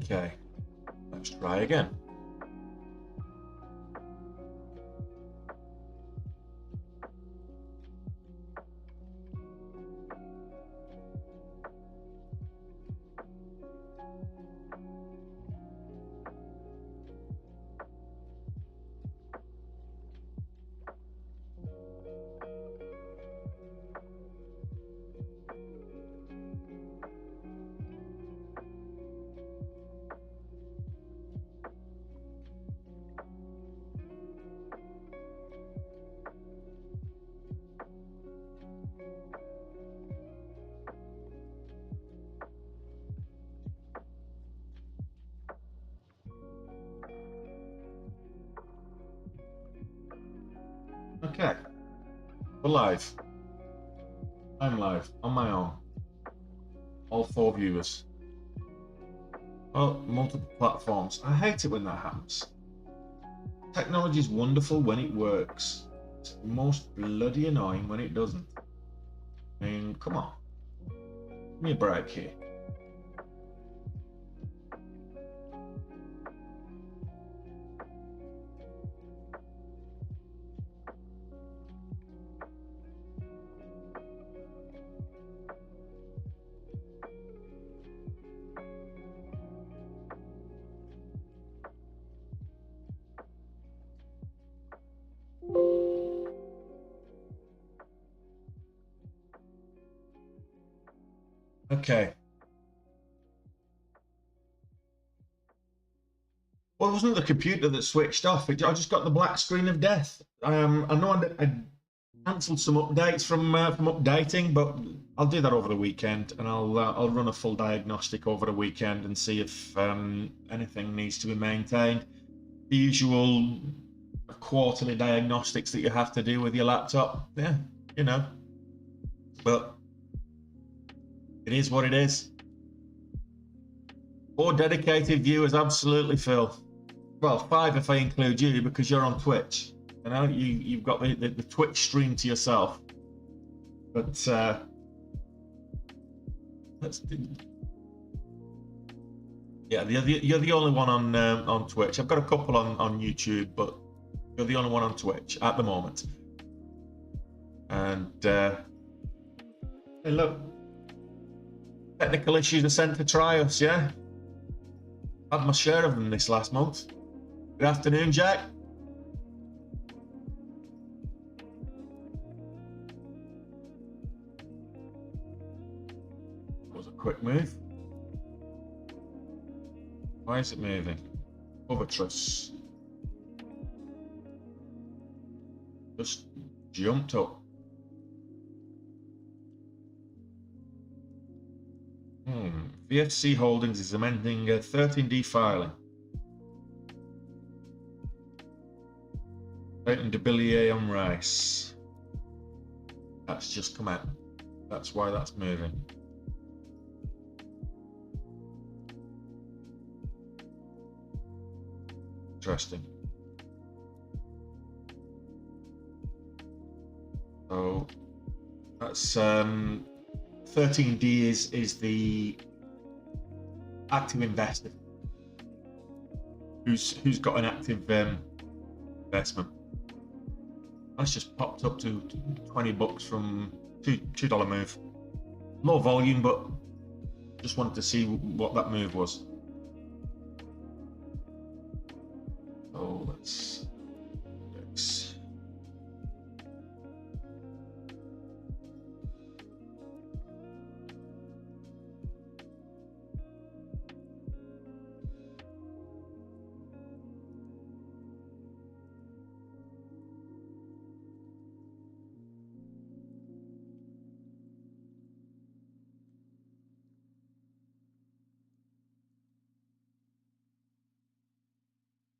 Okay, let's try again. Okay, we're live. I'm live on my own. All 4 viewers. Well, multiple platforms. I hate it when that happens. Technology is wonderful when it works. It's most bloody annoying when it doesn't. I mean, come on. Give me a break here. Okay. Well, it wasn't the computer that switched off. I just got the black screen of death. I know I cancelled some updates from updating, but I'll do that over the weekend, and I'll run a full diagnostic over the weekend and see if anything needs to be maintained. The usual quarterly diagnostics that you have to do with your laptop. Yeah, you know. But it is what it is. 4 dedicated viewers, absolutely, Phil. Well, 5 if I include you, because you're on Twitch. You know, you've got the Twitch stream to yourself. But yeah, you're the only one on Twitch. I've got a couple on YouTube, but you're the only one on Twitch at the moment. And hey, look, technical issues are sent to try us. Yeah, had my share of them this last month. Good afternoon, Jack. That was a quick move. Why is it moving? Overtrust. Just jumped up. VFC Holdings is amending 13D filing. Clayton de Billier on Rice. That's just come out. That's why that's moving. Interesting. So that's 13D is the active investor who's got an active investment. That's just popped up to $20 from $2 move. Low volume, but just wanted to see what that move was. So let's fix.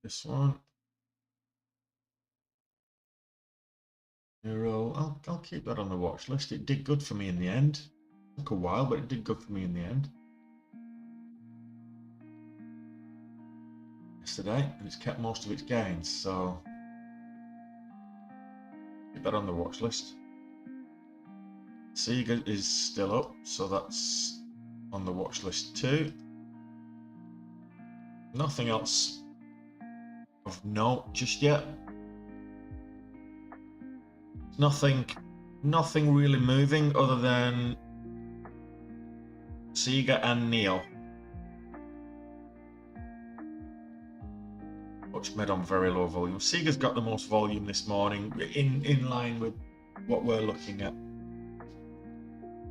This one. Euro. I'll keep that on the watch list. It did good for me in the end. It took a while, but it did good for me in the end. Yesterday, and it's kept most of its gains, so keep that on the watch list. Sega is still up, so that's on the watch list too. Nothing else of note just yet. Nothing really moving other than Sega and Neo, which made on very low volume. Sega's got the most volume this morning, in line with what we're looking at,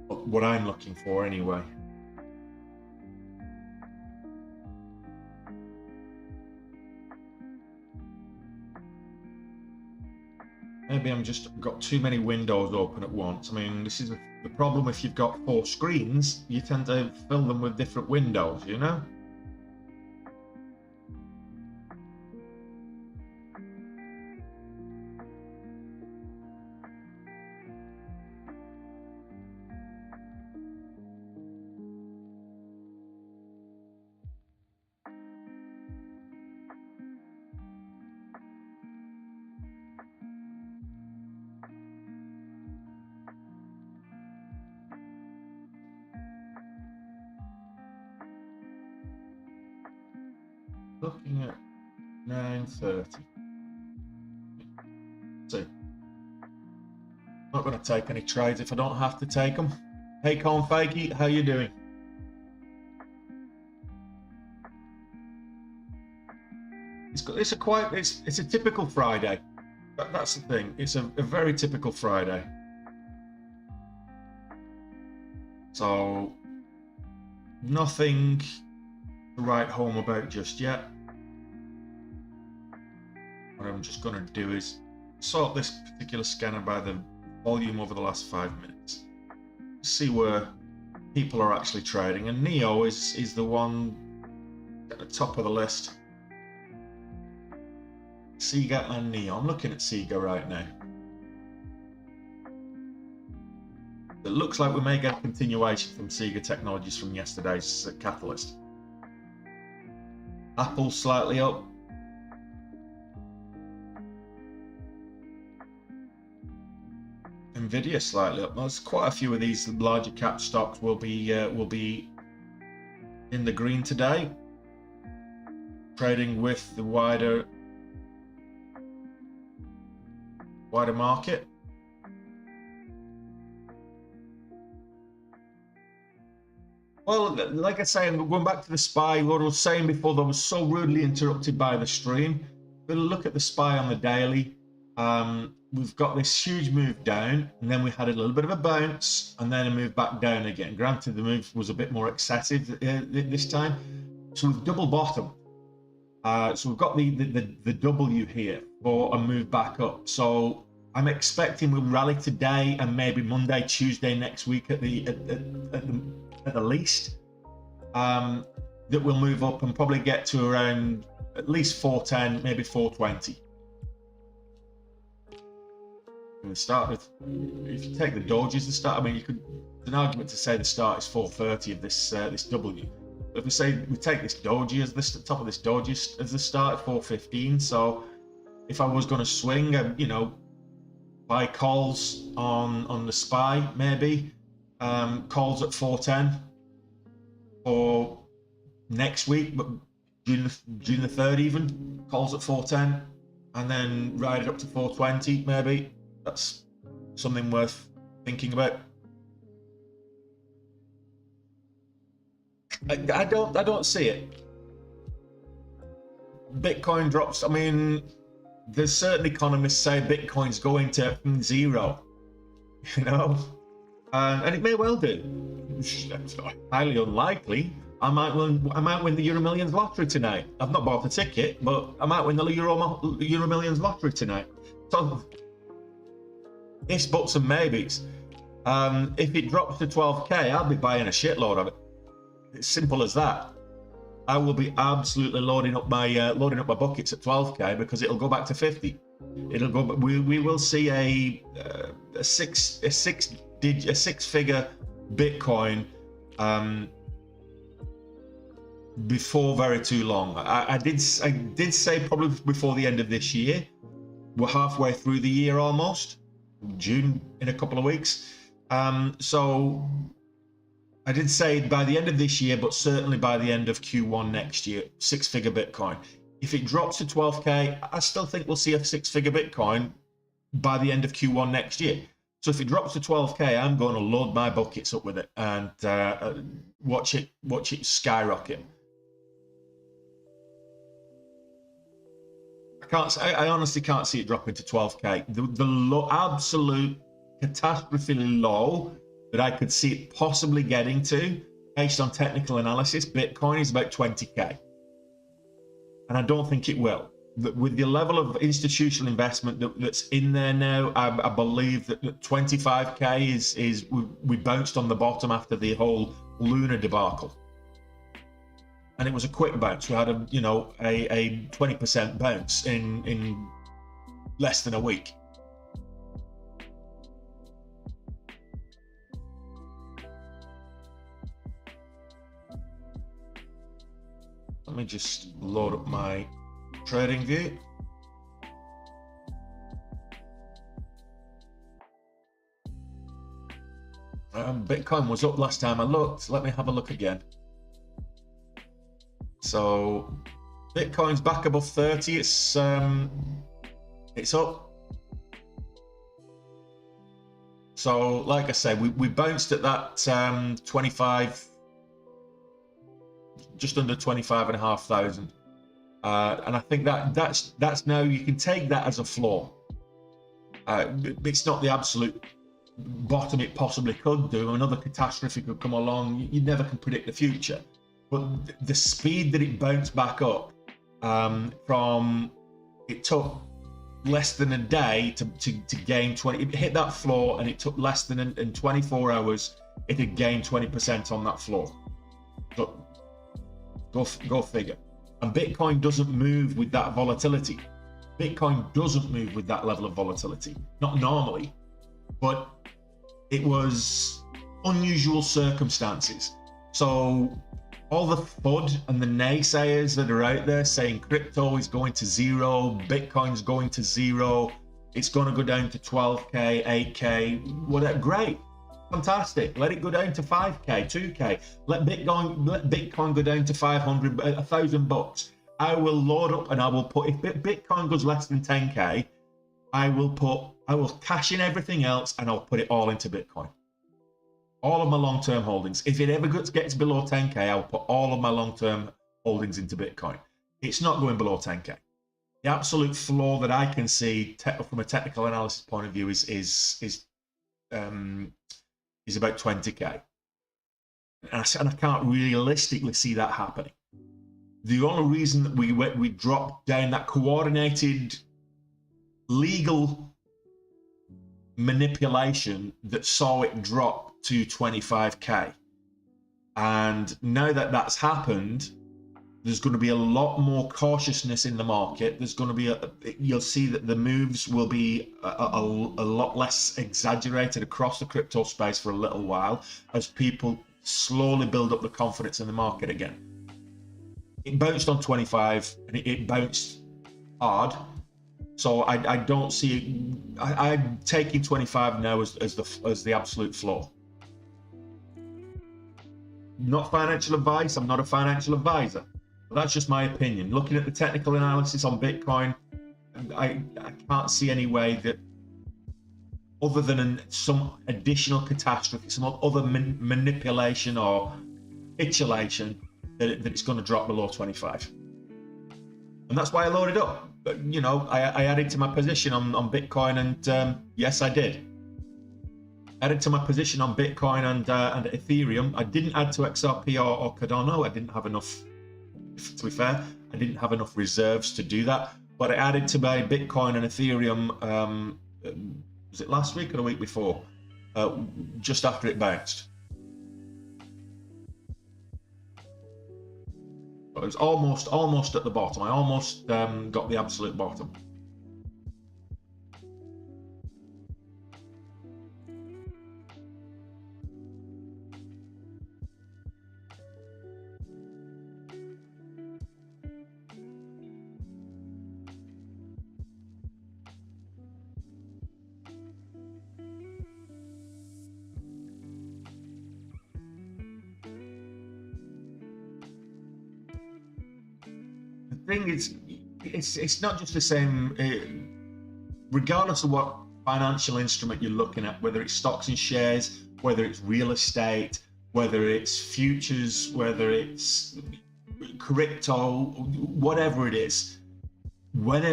what I'm looking for anyway. Maybe I'm just got too many windows open at once. I mean, this is the problem if you've got 4 screens, you tend to fill them with different windows, you know? Looking at 9:30. See, not going to take any trades if I don't have to take them. Hey, Corn Fakey, how you doing? It's a typical Friday. That's the thing. It's a very typical Friday. So nothing to write home about just yet. What I'm just going to do is sort this particular scanner by the volume over the last 5 minutes. See where people are actually trading, and Neo is the one at the top of the list. Sega and Neo. I'm looking at Sega right now. It looks like we may get a continuation from Sega Technologies from yesterday's Catalyst. Apple slightly up. Nvidia slightly up. There's quite a few of these larger cap stocks will be in the green today, trading with the wider market. Well, like I say, I'm going back to the SPY. What I was saying before, that was so rudely interrupted by the stream. We'll look at the SPY on the daily. We've got this huge move down, and then we had a little bit of a bounce, and then a move back down again. Granted, the move was a bit more excessive this time. So we've double bottomed. So we've got the W here for a move back up. So I'm expecting we'll rally today and maybe Monday, Tuesday next week at the least. That we'll move up and probably get to around at least 410, maybe 420. And the start with, if you take the dojis, the start. I mean, it's an argument to say the start is 430 of this W. But if we say we take this doji as the top of this doji as the start at 415, so if I was going to swing, you know, buy calls on the SPY, maybe calls at 410 for next week, but June the 3rd even, calls at 410, and then ride it up to 420 maybe. That's something worth thinking about. I don't see it. Bitcoin drops. I mean, there's certain economists say Bitcoin's going to zero, you know, and it may well do. It's highly unlikely. I might win the Euro Millions lottery tonight. I've not bought a ticket, but I might win the Euro Millions lottery tonight. So ifs, buts, and maybes. If it drops to 12k, I'll be buying a shitload of it. It's simple as that. I will be absolutely loading up my buckets at 12k because it'll go back to 50. It'll go. We will see a six-figure Bitcoin before very too long. I did say probably before the end of this year. We're halfway through the year almost. June in a couple of weeks. So I did say by the end of this year, but certainly by the end of Q1 next year, six-figure Bitcoin. If it drops to 12K, I still think we'll see a six-figure Bitcoin by the end of Q1 next year. So if it drops to 12K, I'm going to load my buckets up with it and watch it skyrocket. I honestly can't see it dropping to 12K. The low, absolute catastrophically low that I could see it possibly getting to, based on technical analysis, Bitcoin is about 20K. And I don't think it will. With the level of institutional investment that's in there now, I believe that 25K is we bounced on the bottom after the whole Luna debacle. And it was a quick bounce. We had a 20% bounce in less than a week. Let me just load up my trading view. Bitcoin was up last time I looked. Let me have a look again. So Bitcoin's back above 30. It's up. So like I said, we bounced at that 25, just under 25,500. And I think that's now, you can take that as a floor. It's not the absolute bottom it possibly could do. Another catastrophe could come along. You never can predict the future. But the speed that it bounced back up from, it took less than a day to gain 20. It hit that floor, and it took less than in 24 hours, it had gained 20% on that floor. So go figure. And Bitcoin doesn't move with that volatility. Bitcoin doesn't move with that level of volatility, not normally, but it was unusual circumstances. So all the FUD and the naysayers that are out there saying crypto is going to zero, Bitcoin's going to zero, it's going to go down to 12K, 8K, whatever, great, fantastic. Let it go down to 5K, 2K. Let Bitcoin go down to 500, $1,000. I will load up and I will put, if Bitcoin goes less than 10K, I will cash in everything else and I'll put it all into Bitcoin. All of my long-term holdings. If it ever gets below 10K, I'll put all of my long-term holdings into Bitcoin. It's not going below 10K. The absolute floor that I can see from a technical analysis point of view is about 20K. And I can't realistically see that happening. The only reason that we dropped down that coordinated legal manipulation that saw it drop to 25K, and now that that's happened, there's going to be a lot more cautiousness in the market. There's going to be you'll see that the moves will be a lot less exaggerated across the crypto space for a little while, as people slowly build up the confidence in the market again. It bounced on 25 and it bounced hard. So I don't see it. I'm taking 25 now as the absolute floor. Not financial advice. I'm not a financial advisor, but that's just my opinion. Looking at the technical analysis on Bitcoin, I can't see any way that, other than some additional catastrophe, some other manipulation or capitulation, that it's going to drop below 25. And that's why I loaded up. But, you know, I added to my position on Bitcoin, and yes, I did. Added to my position on Bitcoin and Ethereum. I didn't add to XRP or Cardano. I didn't have enough, to be fair, I didn't have enough reserves to do that. But I added to my Bitcoin and Ethereum, was it last week or the week before? Just after it bounced. It was almost at the bottom. I almost got the absolute bottom. thing is, it's not just the same. Regardless of what financial instrument you're looking at, whether it's stocks and shares, whether it's real estate, whether it's futures, whether it's crypto, whatever it is, when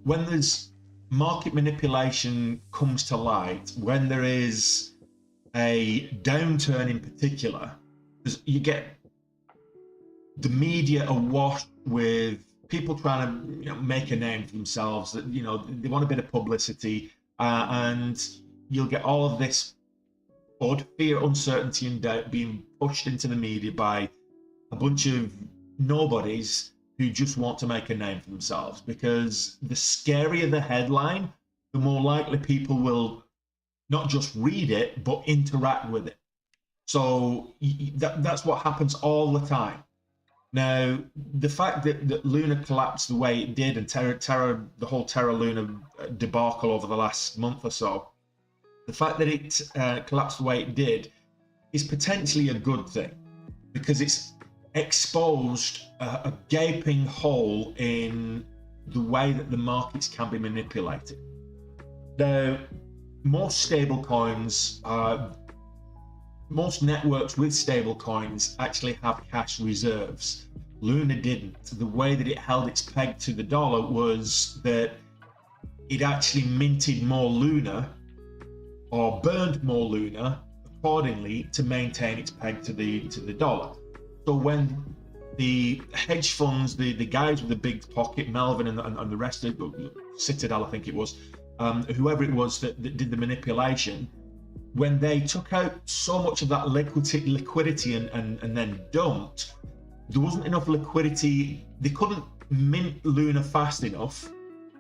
when there's market manipulation comes to light, when there is a downturn in particular, you get the media awash with people trying to make a name for themselves. That they want a bit of publicity, and you'll get all of this FUD, fear, uncertainty, and doubt being pushed into the media by a bunch of nobodies who just want to make a name for themselves. Because the scarier the headline, the more likely people will not just read it, but interact with it. So that's what happens all the time. Now, the fact that Luna collapsed the way it did, and the whole Terra Luna debacle over the last month or so, the fact that it collapsed the way it did is potentially a good thing, because it's exposed a gaping hole in the way that the markets can be manipulated. Now, most stable coins, most networks with stable coins actually have cash reserves. Luna didn't. The way that it held its peg to the dollar was that it actually minted more Luna, or burned more Luna accordingly, to maintain its peg to the dollar. So when the hedge funds, the guys with the big pocket, Melvin and the rest of Citadel, I think it was, whoever it was that did the manipulation, when they took out so much of that liquidity and then dumped, there wasn't enough liquidity. They couldn't mint Luna fast enough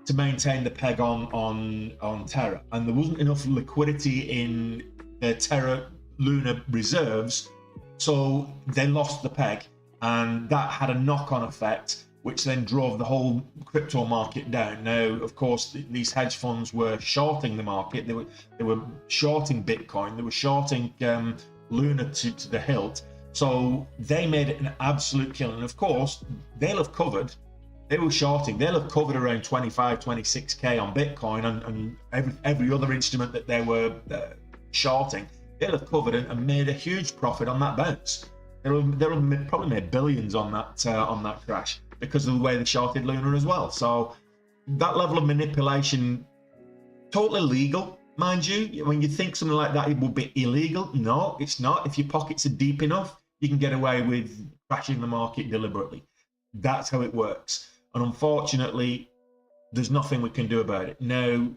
to maintain the peg on Terra, and there wasn't enough liquidity in the Terra Luna reserves, so they lost the peg, and that had a knock-on effect, which then drove the whole crypto market down. Now, of course, these hedge funds were shorting the market. They were shorting Bitcoin. They were shorting Luna to the hilt. So they made it an absolute killing. And of course, they'll have covered. They were shorting. They'll have covered around 25, 26K on Bitcoin and every other instrument that they were shorting. They'll have covered and made a huge profit on that bounce. They'll probably made billions on that crash, because of the way they shorted Luna as well. So that level of manipulation, totally legal, mind you. When you think something like that, it would be illegal. No, it's not. If your pockets are deep enough, you can get away with crashing the market deliberately. That's how it works. And unfortunately, there's nothing we can do about it. Now,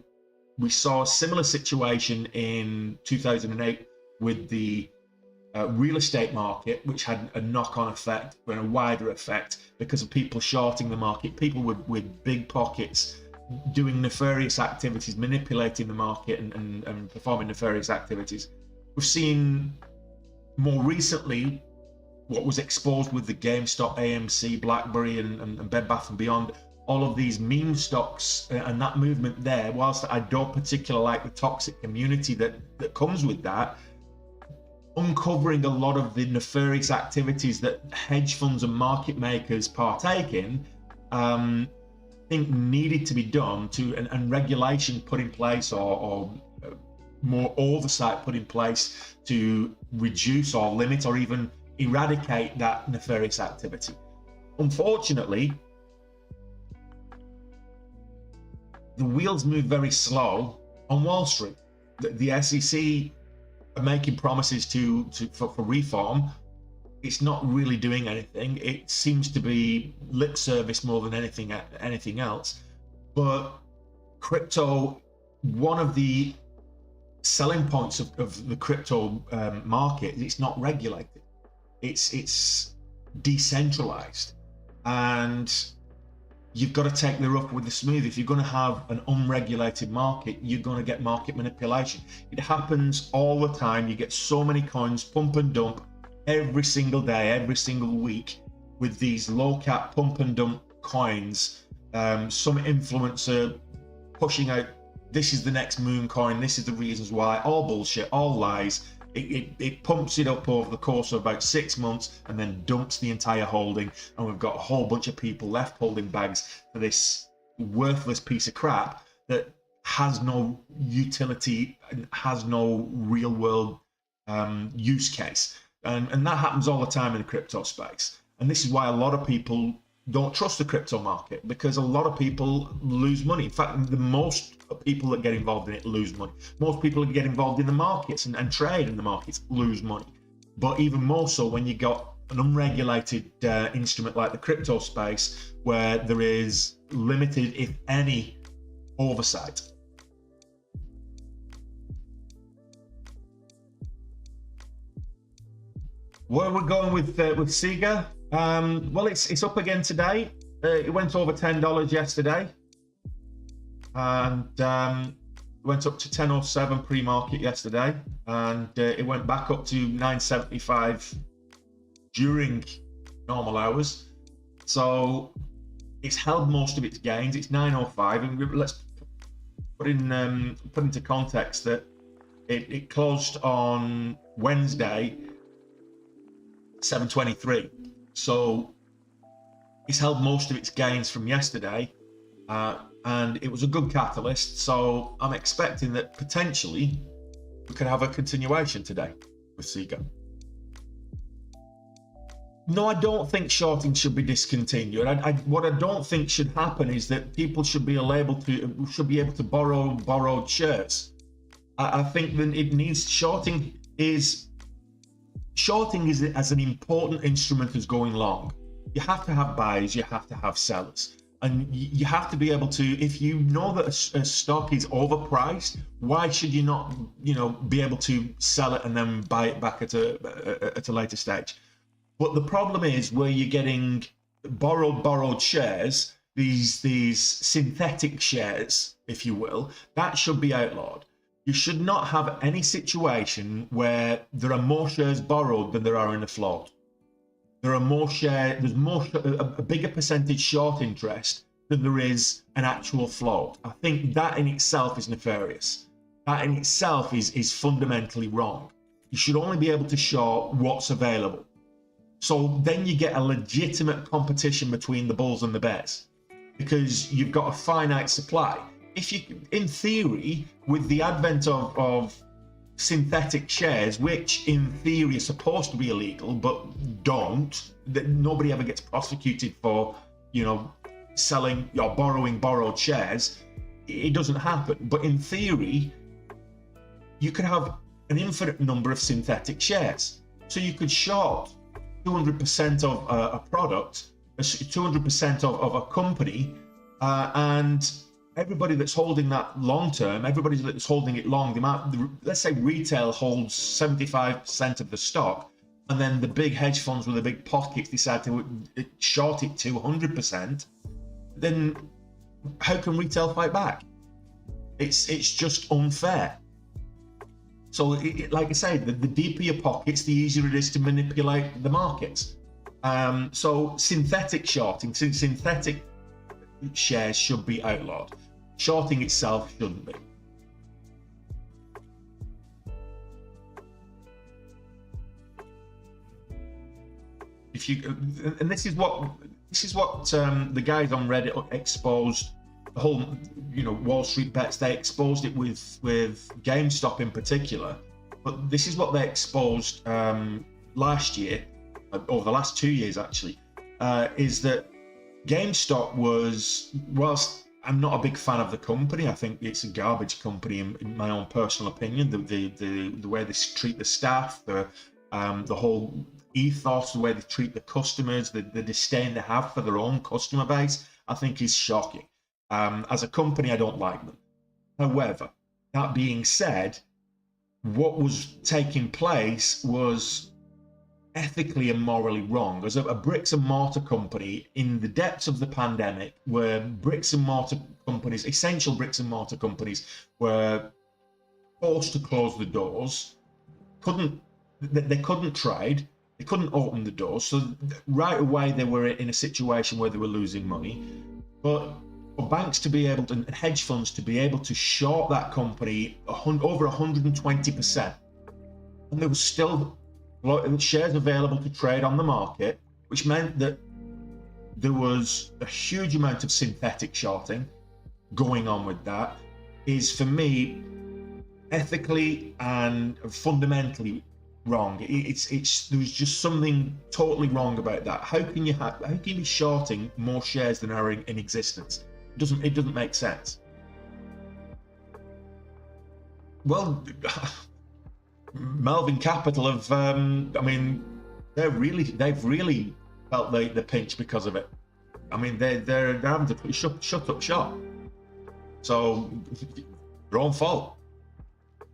we saw a similar situation in 2008 with the real estate market, which had a knock-on effect and a wider effect because of people shorting the market, people with big pockets doing nefarious activities, manipulating the market and performing nefarious activities. We've seen more recently what was exposed with the GameStop, AMC, BlackBerry and Bed Bath & Beyond, all of these meme stocks and that movement there. Whilst I don't particularly like the toxic community that comes with that, uncovering a lot of the nefarious activities that hedge funds and market makers partake in, I think needed to be done and regulation put in place or more oversight put in place to reduce or limit or even eradicate that nefarious activity. Unfortunately, the wheels move very slow on Wall Street. The SEC are making promises for reform. It's not really doing anything. It seems to be lip service more than anything else. But crypto, one of the selling points of the crypto market is it's not regulated. It's decentralized, and you've got to take the rough with the smooth. If you're going to have an unregulated market, you're going to get market manipulation. It happens all the time. You get so many coins pump and dump every single day, every single week, with these low cap pump and dump coins. Some influencer pushing out, this is the next moon coin, this is the reasons why, all bullshit, all lies. It pumps it up over the course of about 6 months and then dumps the entire holding, and we've got a whole bunch of people left holding bags for this worthless piece of crap that has no utility and has no real world use case. And that happens all the time in the crypto space. And this is why a lot of people don't trust the crypto market, because a lot of people lose money. In fact, the most people that get involved in it lose money. Most people that get involved in the markets and trade in the markets lose money. But even more so when you got an unregulated instrument like the crypto space, where there is limited, if any, oversight. Where we're going with Sega? Well, it's up again today. It went over $10 yesterday, and went up to 10.07 pre-market yesterday, and it went back up to 9.75 during normal hours. So it's held most of its gains. It's 9.05, and let's put into context that it closed on Wednesday 7.23. So it's held most of its gains from yesterday, and it was a good catalyst. So I'm expecting that potentially we could have a continuation today with Sega. No, I don't think shorting should be discontinued. What I don't think should happen is that people should be able to borrow borrowed shares. I think that it needs shorting is as an important instrument as going long. You have to have buyers, you have to have sellers, and you have to be able to, if you know that a stock is overpriced, why should you not, be able to sell it and then buy it back at a later stage? But the problem is where you're getting borrowed shares, these synthetic shares, if you will, that should be outlawed. You should not have any situation where there are more shares borrowed than there are in the float. There's a bigger percentage short interest than there is an actual float. I think that in itself is nefarious. That in itself is fundamentally wrong. You should only be able to short what's available. So then you get a legitimate competition between the bulls and the bears, because you've got a finite supply. If you, in theory, with the advent of synthetic shares, which in theory are supposed to be illegal but don't, that nobody ever gets prosecuted for, selling or borrowing borrowed shares, it doesn't happen. But in theory, you could have an infinite number of synthetic shares. So you could short 200% of a product, 200% of a company, and everybody that's holding that long term, everybody that's holding it long, let's say retail holds 75% of the stock, and then the big hedge funds with the big pockets decide to short it to 100%, then how can retail fight back? It's just unfair. So, like I say, the deeper your pockets, the easier it is to manipulate the markets. So synthetic shorting, synthetic shares should be outlawed. Shorting itself shouldn't be. This is what the guys on Reddit exposed. The whole, Wall Street Bets, they exposed it with GameStop in particular. But this is what they exposed last year, over the last 2 years actually, is that GameStop was, whilst I'm not a big fan of the company, I think it's a garbage company in my own personal opinion. The way they treat the staff, the whole ethos, the way they treat the customers, the disdain they have for their own customer base, I think is shocking. As a company, I don't like them. However, that being said, what was taking place was ethically and morally wrong. As a bricks and mortar company in the depths of the pandemic, where bricks and mortar companies, essential bricks and mortar companies, were forced to close the doors, they couldn't trade, they couldn't open the doors, so right away they were in a situation where they were losing money. But for banks to be able to, and hedge funds to be able to short that company over 120%, and there was still shares available to trade on the market, which meant that there was a huge amount of synthetic shorting going on with that, is for me ethically and fundamentally wrong. There's just something totally wrong about that. How can you be shorting more shares than are in existence? It doesn't make sense. Well, Melvin Capital have, I mean, they've really felt the pinch because of it. I mean, they're having to shut up shop. So, their own fault.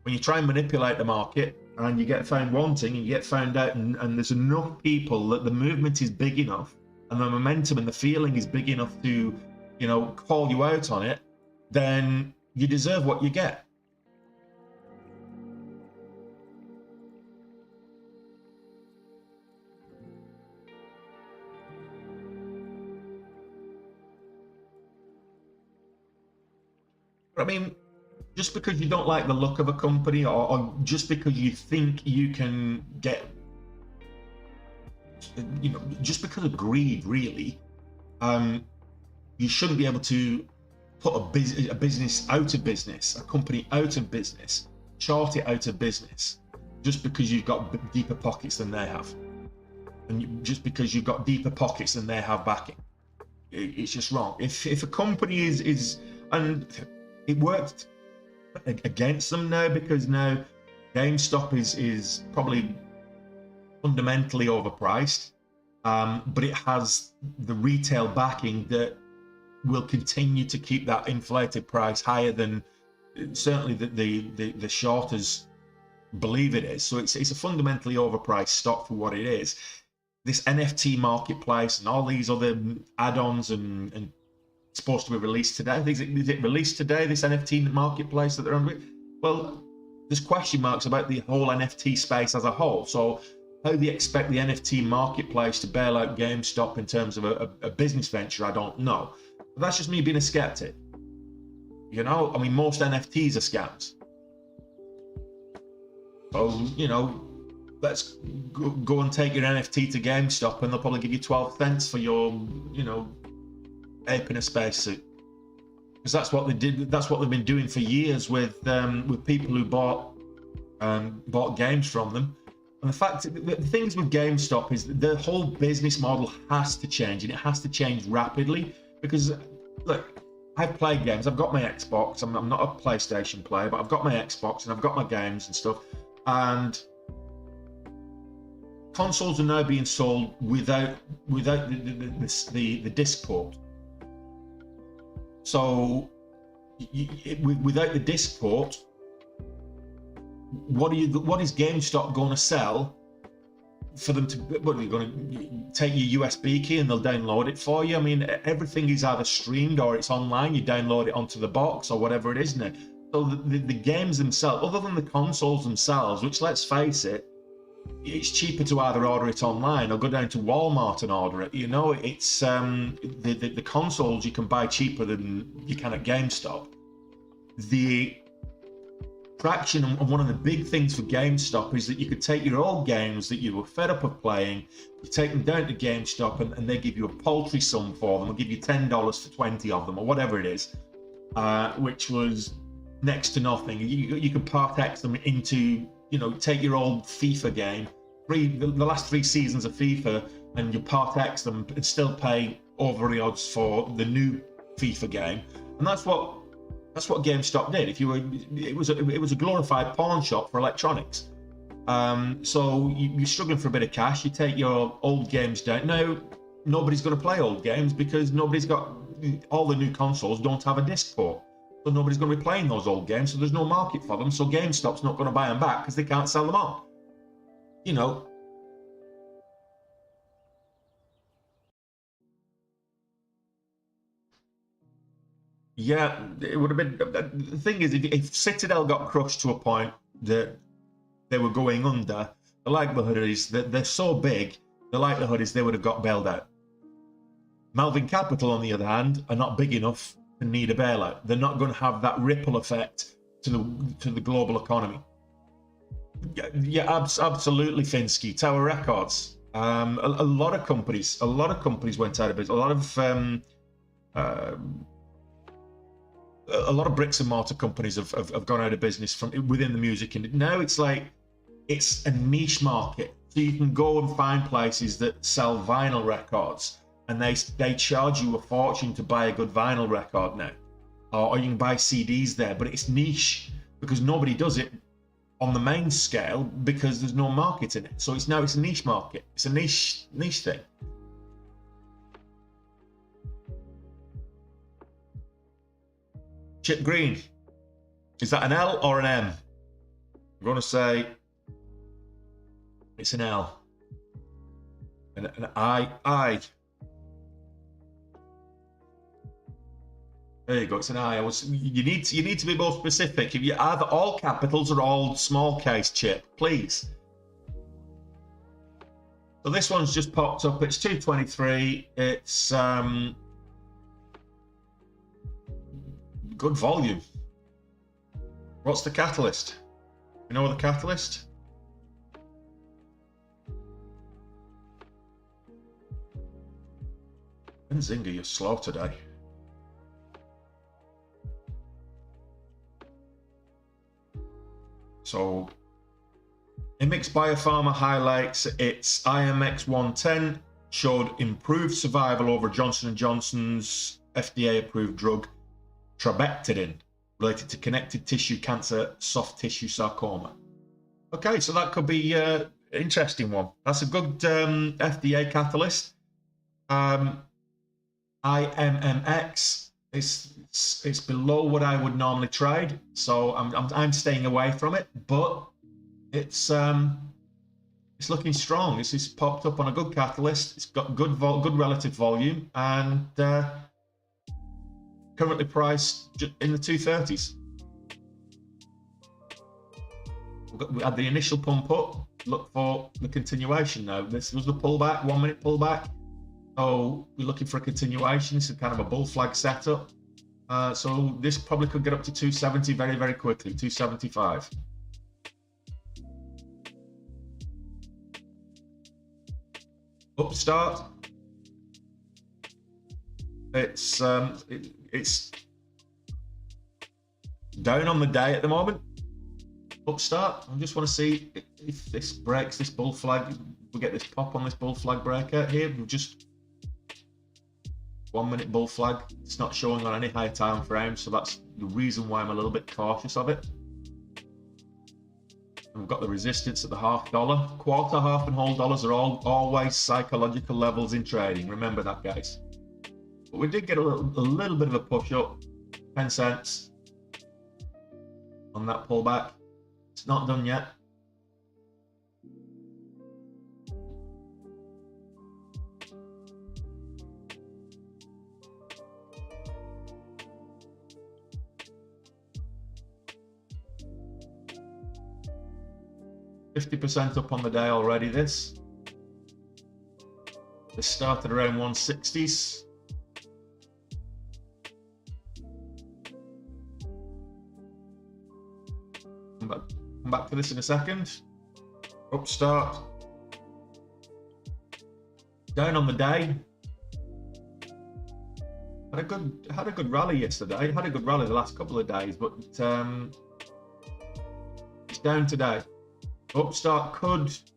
When you try and manipulate the market and you get found wanting and you get found out, and there's enough people that the movement is big enough and the momentum and the feeling is big enough to, you know, call you out on it, then you deserve what you get. I mean, just because you don't like the look of a company, or just because you think you can get, you know, just because of greed, really, you shouldn't be able to put a business out of business, a company out of business, chart it out of business, just because you've got deeper pockets than they have, and just because you've got deeper pockets than they have backing. It's just wrong. If a company is and it worked against them now, because now GameStop is probably fundamentally overpriced, but it has the retail backing that will continue to keep that inflated price higher than certainly the shorters believe it is. So it's a fundamentally overpriced stock for what it is. This NFT marketplace and all these other add-ons and supposed to be released today. Is it released today, this NFT marketplace that they're on? Well, there's question marks about the whole NFT space as a whole. So how they expect the NFT marketplace to bail out GameStop in terms of a business venture, I don't know. But that's just me being a skeptic. You know, I mean, most NFTs are scams. So, you know, let's go and take your NFT to GameStop and they'll probably give you 12 cents for your, you know, ape in a spacesuit, because that's what they did. That's what they've been doing for years with people who bought games from them. And the fact, the things with GameStop is the whole business model has to change, and it has to change rapidly. Because look, I've played games. I've got my Xbox. I'm not a PlayStation player, but I've got my Xbox and I've got my games and stuff. And consoles are now being sold without the disc port. So without the disc port, what is GameStop going to sell for them to? What are you going to take your USB key and they'll download it for you? I mean, everything is either streamed or it's online. You download it onto the box or whatever it is, isn't it? So the games themselves, other than the consoles themselves, which, let's face it, it's cheaper to either order it online or go down to Walmart and order it. You know, it's the consoles you can buy cheaper than you can at GameStop. The traction, and one of the big things for GameStop is that you could take your old games that you were fed up of playing, you take them down to GameStop and they give you a paltry sum for them. They'll give you $10 for 20 of them or whatever it is, which was next to nothing. You could part X them into, you know, take your old FIFA game, the last 3 seasons of FIFA, and you part X them and still pay over the odds for the new FIFA game. And that's what GameStop did. It was a glorified pawn shop for electronics. So you're struggling for a bit of cash. You take your old games down. Now nobody's going to play old games because all the new consoles don't have a disc port. So nobody's going to be playing those old games, so there's no market for them. So GameStop's not going to buy them back because they can't sell them on. You know. Yeah, it would have been. The thing is, if Citadel got crushed to a point that they were going under, the likelihood is that they're so big, the likelihood is they would have got bailed out. Melvin Capital, on the other hand, are not big enough to need a bailout. They're not going to have that ripple effect to the global economy. Yeah, absolutely, Finsky. Tower Records. A lot of companies, went out of business. Uh, a lot of bricks and mortar companies have gone out of business from within the music industry. Now it's like it's a niche market, so you can go and find places that sell vinyl records, and they charge you a fortune to buy a good vinyl record now, or you can buy CDs there. But it's niche because nobody does it on the main scale because there's no market in it. So it's a niche market. It's a niche thing. Chip Green. Is that an L or an M? I'm going to say it's an L. An I. There you go. It's an I. You need to be more specific. If you either all capitals or all small case, Chip, please. So this one's just popped up. It's 223. It's good volume. What's the catalyst? You know the catalyst? Benzinga, you're slow today. So Imix Biopharma highlights its IMX 110 showed improved survival over Johnson & Johnson's FDA-approved drug trabectedin related to connective tissue cancer, soft tissue sarcoma. Okay, so that could be an interesting one. That's a good FDA catalyst. IMMX it's below what I would normally trade, so I'm staying away from it. But it's looking strong. It's popped up on a good catalyst. It's got good relative volume, and currently priced in the 230s. We had the initial pump up. Look for the continuation now. This was the pullback, 1 minute pullback. So we're looking for a continuation. It's a kind of a bull flag setup. So this probably could get up to 270 very, very quickly, 275. Upstart. It's down on the day at the moment. Upstart. I just want to see if this breaks this bull flag. We get this pop on this bull flag breakout here. We've just 1 minute bull flag. It's not showing on any higher time frame, so that's the reason why I'm a little bit cautious of it. And we've got the resistance at the $0.50. Quarter, half, and whole dollars are always psychological levels in trading. Remember that, guys. But we did get a little bit of a push up, 10 cents on that pullback. It's not done yet. %50 up on the day already. This started around 160s. Come back to this in a second. Upstart. Down on the day. Had a good rally yesterday. Had a good rally the last couple of days, but it's down today. Upstart could, just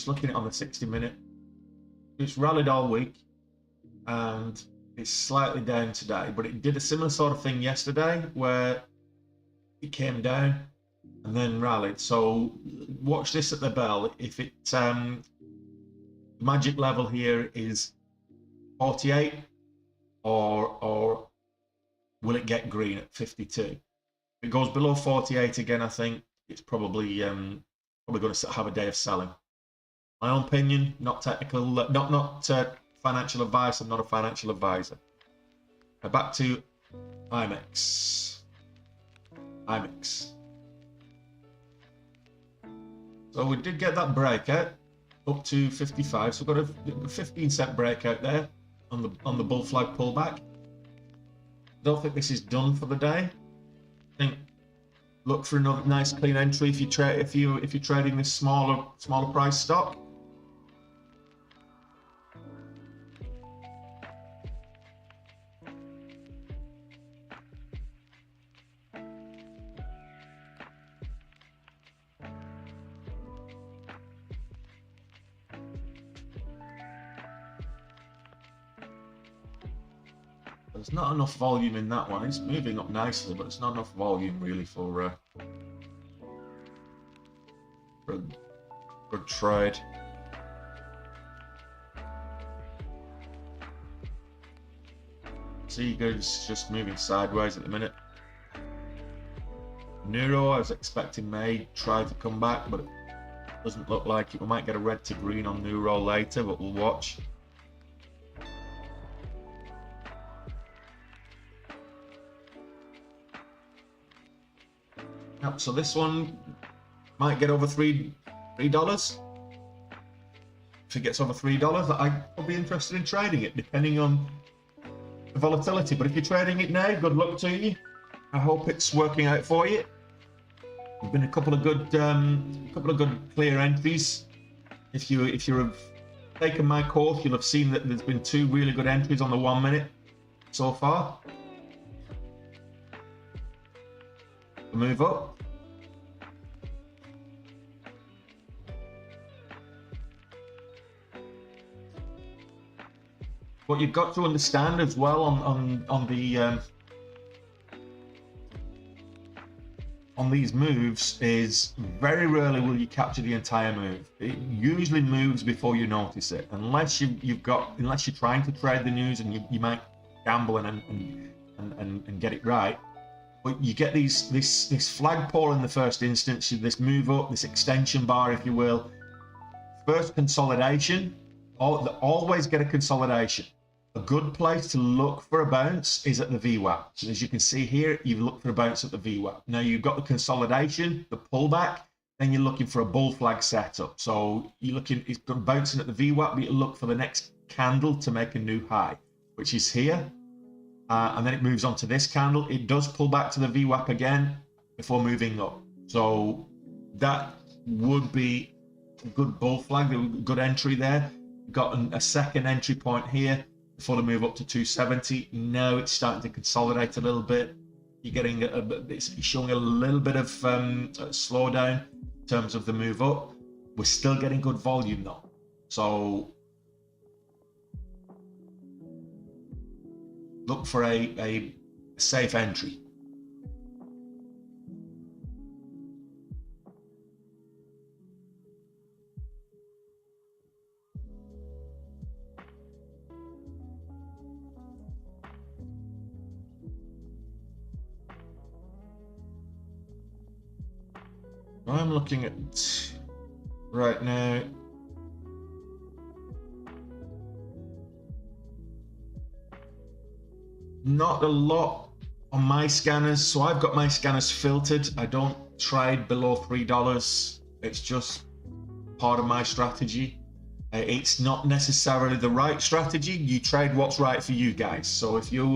looking at it on the 60-minute, it's rallied all week and it's slightly down today, but it did a similar sort of thing yesterday where it came down and then rallied. So watch this at the bell. If it magic level here is 48, or will it get green at 52? If it goes below 48 again, I think it's probably going to have a day of selling. My own opinion, not technical, not financial advice. I'm not a financial advisor. Now back to IMEX. So we did get that breakout up to 55. So we've got a 15-cent breakout there on the bull flag pullback. Don't think this is done for the day. I think look for another nice clean entry if you're trading this smaller price stock. There's not enough volume in that one. It's moving up nicely, but it's not enough volume really for a good trade. Seagul's just moving sideways at the minute. Neuro, I was expecting may try to come back, but it doesn't look like it. We might get a red to green on Neuro later, but we'll watch. Yep, so this one might get over $3. If it gets over $3, I'll be interested in trading it, depending on the volatility. But if you're trading it now, good luck to you. I hope it's working out for you. There've been a couple of good clear entries. If you have taken my course, you'll have seen that there's been 2 really good entries on the 1 minute so far. Move up. What you've got to understand as well on these moves is very rarely will you capture the entire move. It usually moves before you notice it, unless unless you're trying to trade the news, and you might gamble and get it right. But you get this flagpole in the first instance, this move up, this extension bar, if you will. First consolidation, always get a consolidation. A good place to look for a bounce is at the VWAP. So as you can see here, you look for a bounce at the VWAP. Now you've got the consolidation, the pullback, then you're looking for a bull flag setup. So it's bouncing at the VWAP, but you look for the next candle to make a new high, which is here. And then it moves on to this candle. It does pull back to the VWAP again before moving up. So that would be a good bull flag, a good entry there. You've got a second entry point here before the move up to 270. Now it's starting to consolidate a little bit. You're getting it's showing a little bit of slowdown in terms of the move up. We're still getting good volume though. So look for a safe entry. I'm looking at right now. Not a lot on my scanners, so I've got my scanners filtered. I don't trade below $3. It's just part of my strategy. It's not necessarily the right strategy. You trade what's right for you guys. So if you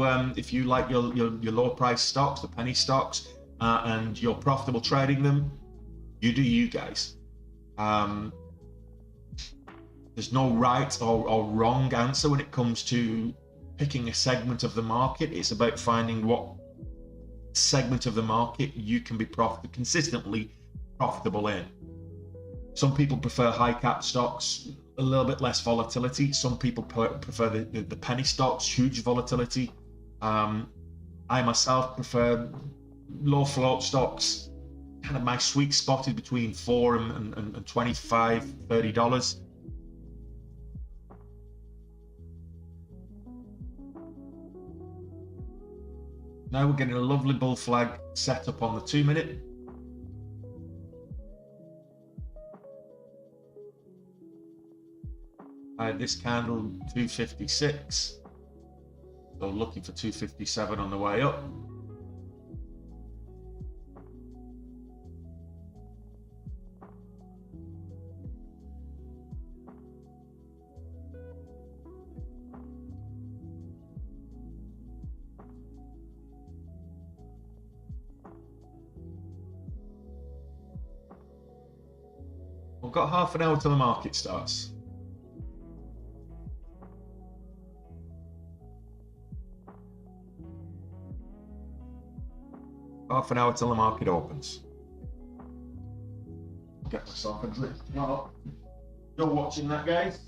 like your low price stocks, the penny stocks, and you're profitable trading them, you do you guys. There's no right or wrong answer when it comes to picking a segment of the market. It's about finding what segment of the market you can be consistently profitable in. Some people prefer high cap stocks, a little bit less volatility. Some people prefer the penny stocks, huge volatility. I myself prefer low float stocks. Kind of my sweet spot is between $4 and $25, $30. Now we're getting a lovely bull flag set up on the 2 minute. I had this candle 256, so looking for 257 on the way up. got half an hour till the market starts. Half an hour till the market opens. Get myself a drink. No, you're watching that, guys.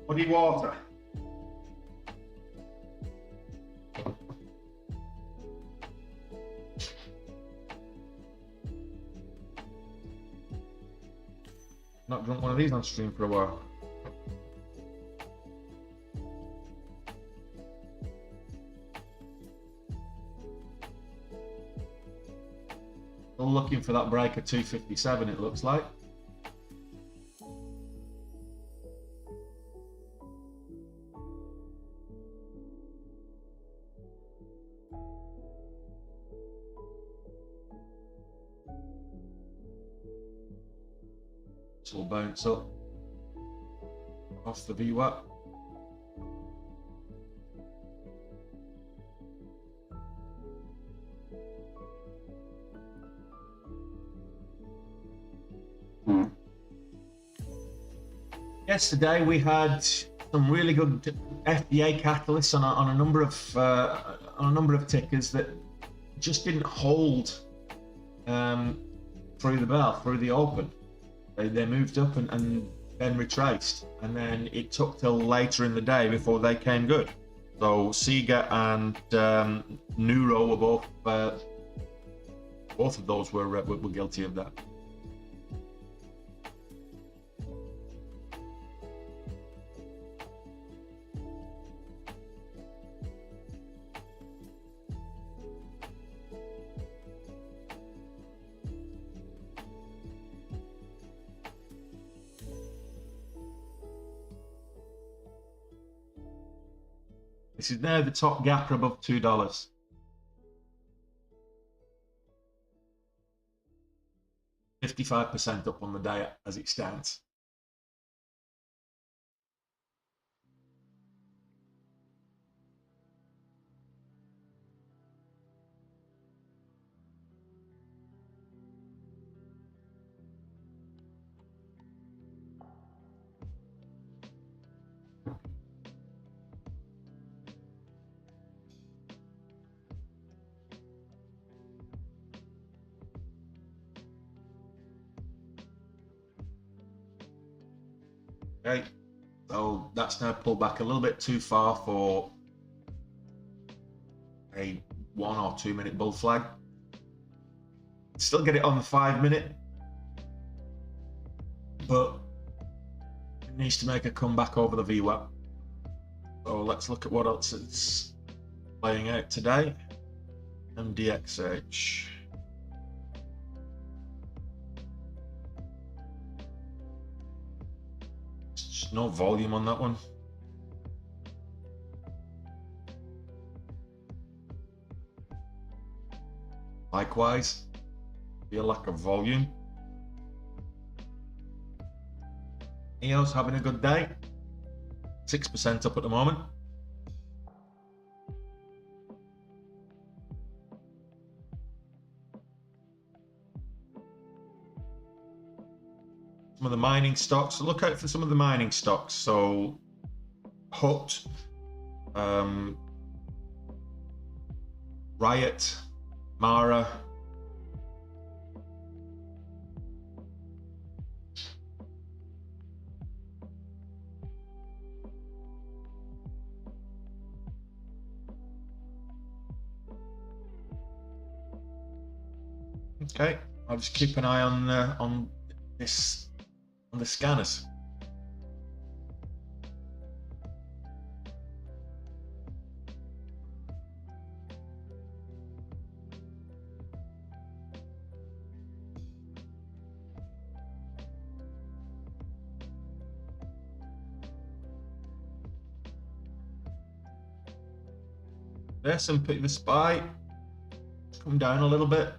Muddy water. Not drunk one of these on stream for a while. Still looking for that break of 257, it looks like. We'll bounce up off the VWAP. Yesterday we had some really good FBA catalysts on a number of tickers that just didn't hold through the bell, through the open. They moved up and then retraced, and then it took till later in the day before they came good. So Sega and Neuro were both of those were guilty of that. This is now the top gapper above $2. $55% up on the day as it stands. Okay, so that's now pulled back a little bit too far for a 1 or 2 minute bull flag. Still get it on the 5 minute, but it needs to make a comeback over the VWAP. So let's look at what else it's playing out today. MDXH. No volume on that one. Likewise, feel lack of volume. EOS having a good day. 6% up at the moment. Some of the mining stocks, look out for some of the mining stocks. So Hut, Riot, Mara, okay, I'll just keep an eye on this, on the scanners. The S&P, the SPY, come down a little bit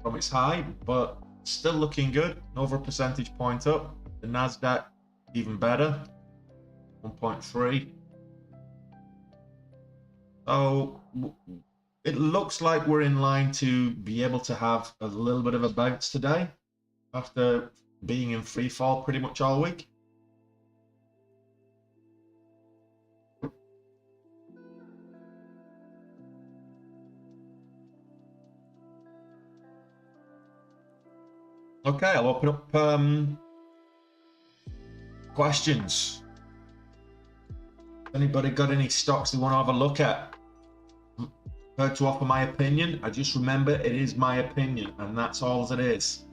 from its high, but still looking good. Over a percentage point up. The Nasdaq even better, 1.3. So it looks like we're in line to be able to have a little bit of a bounce today after being in free fall pretty much all week. Okay, I'll open up questions. Anybody got any stocks they want to have a look at? Prepared to offer my opinion. I just remember it is my opinion, and that's all it is.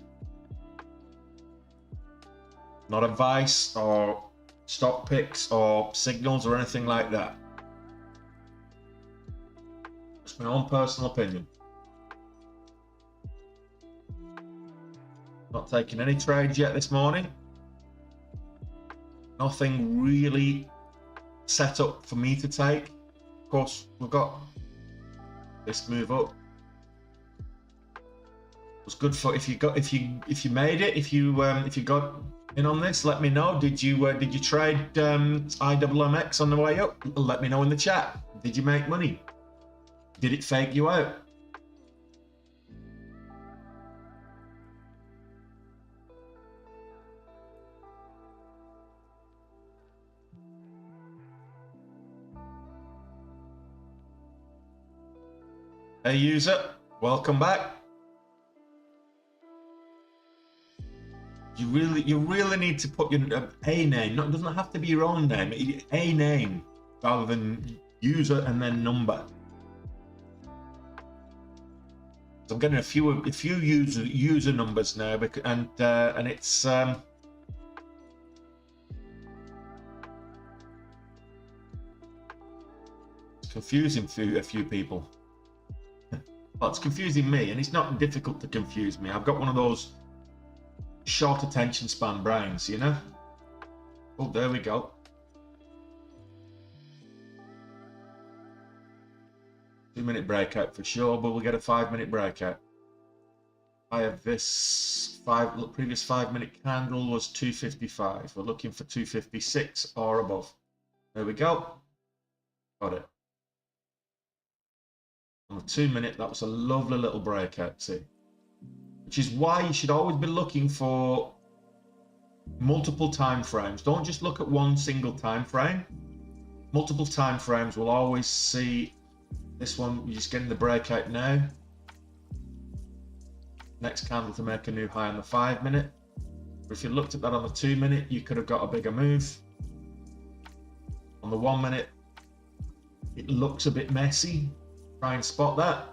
Not advice or stock picks or signals or anything like that. It's my own personal opinion. Not taking any trades yet this morning. Nothing really set up for me to take. Of course, we've got this move up. It was good for if you made it, if you got in on this. Let me know. Did you trade IWMX on the way up? Let me know in the chat. Did you make money? Did it fake you out? Hey user, welcome back. You really need to put your a name. It doesn't have to be your own name. A name rather than user and then number. So I'm getting a few user numbers now, and it's confusing a few people. Well, it's confusing me, and it's not difficult to confuse me. I've got one of those short attention span brains, you know? Oh, there we go. Two-minute breakout for sure, but we'll get a 5-minute breakout. I have this previous 5-minute candle was 255. We're looking for 256 or above. There we go. Got it. On the 2-minute, that was a lovely little breakout too. Which is why you should always be looking for multiple time frames. Don't just look at one single time frame. Multiple time frames will always see this one. You're just getting the breakout now. Next candle to make a new high on the 5-minute. If you looked at that on the 2-minute, you could have got a bigger move. On the 1-minute, it looks a bit messy. Try and spot that.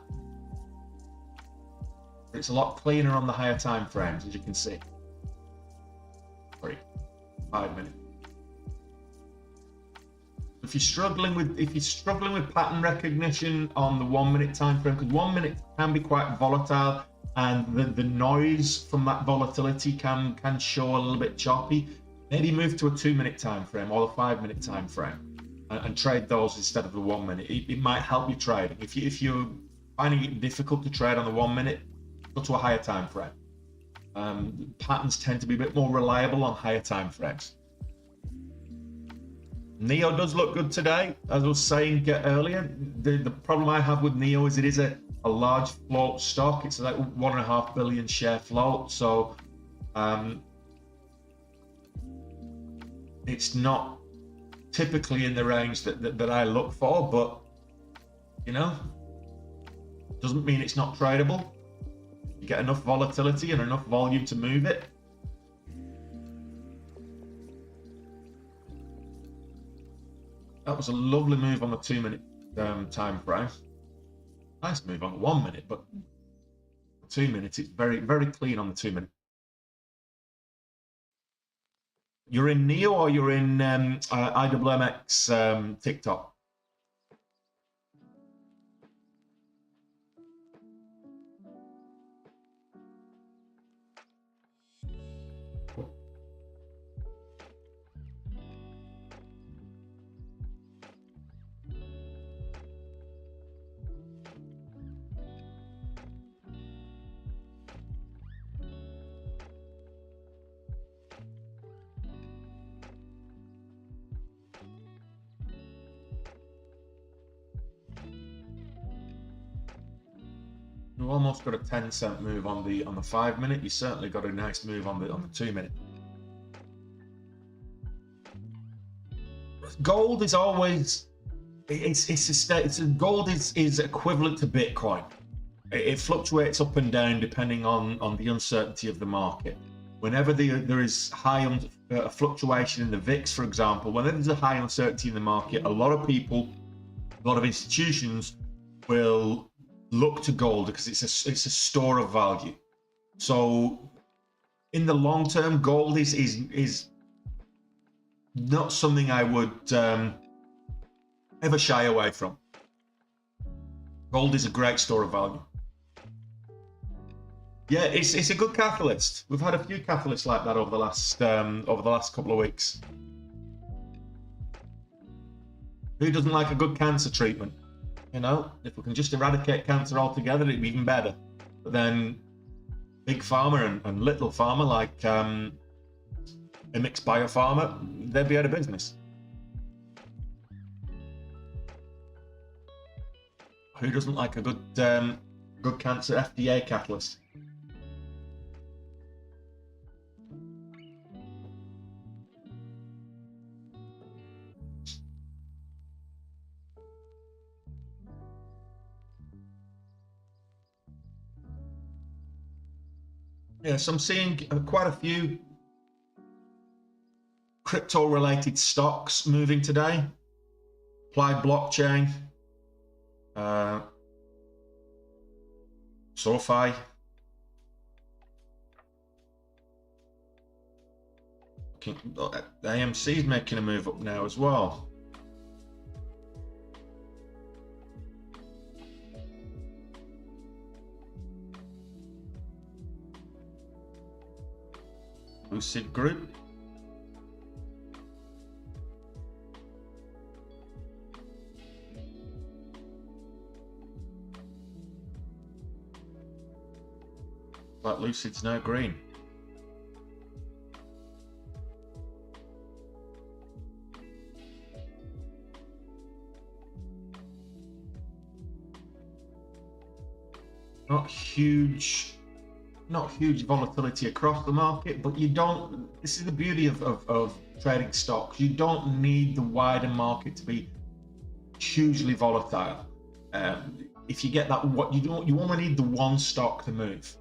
It's a lot cleaner on the higher time frames, as you can see. Sorry, 5-minute. If you're struggling with pattern recognition on the 1-minute time frame, because 1 minute can be quite volatile, and the noise from that volatility can show a little bit choppy, maybe move to a 2-minute time frame or the 5-minute time frame. And trade those instead of the 1 minute. It might help you trade. If you're finding it difficult to trade on the 1 minute, go to a higher time frame. Patterns tend to be a bit more reliable on higher time frames. NIO does look good today, as I was saying earlier. The problem I have with NIO is it is a large float stock. It's like 1.5 billion share float, so it's not typically in the range that I look for, but you know, doesn't mean it's not tradable. You get enough volatility and enough volume to move it. That was a lovely move on the 2-minute time frame. Nice move on the 1 minute, but 2 minutes, it's very, very clean on the 2-minute. You're in NIO or you're in IWMX TikTok? You almost got a 10-cent move on the 5 minute. You certainly got a nice move on the 2 minute. Gold is always gold is equivalent to Bitcoin. It fluctuates up and down depending on the uncertainty of the market. Whenever there is high fluctuation in the VIX, for example, whenever there's a high uncertainty in the market, a lot of people, a lot of institutions will look to gold because it's a store of value. So in the long term, gold is not something I would ever shy away from. Gold is a great store of value. Yeah, it's a good catalyst. We've had a few catalysts like that over the last couple of weeks. Who doesn't like a good cancer treatment? You know, if we can just eradicate cancer altogether, it'd be even better. But then, big pharma and little pharma like Mix Biopharma, they'd be out of business. Who doesn't like a good cancer FDA catalyst? Yeah, so I'm seeing quite a few crypto-related stocks moving today. Applied Blockchain, SoFi. AMC is making a move up now as well. Lucid Group. But Lucid's now green. Not huge volatility across the market, but you don't, this is the beauty of trading stocks. You don't need the wider market to be hugely volatile. If you get that, what you only need the one stock to move.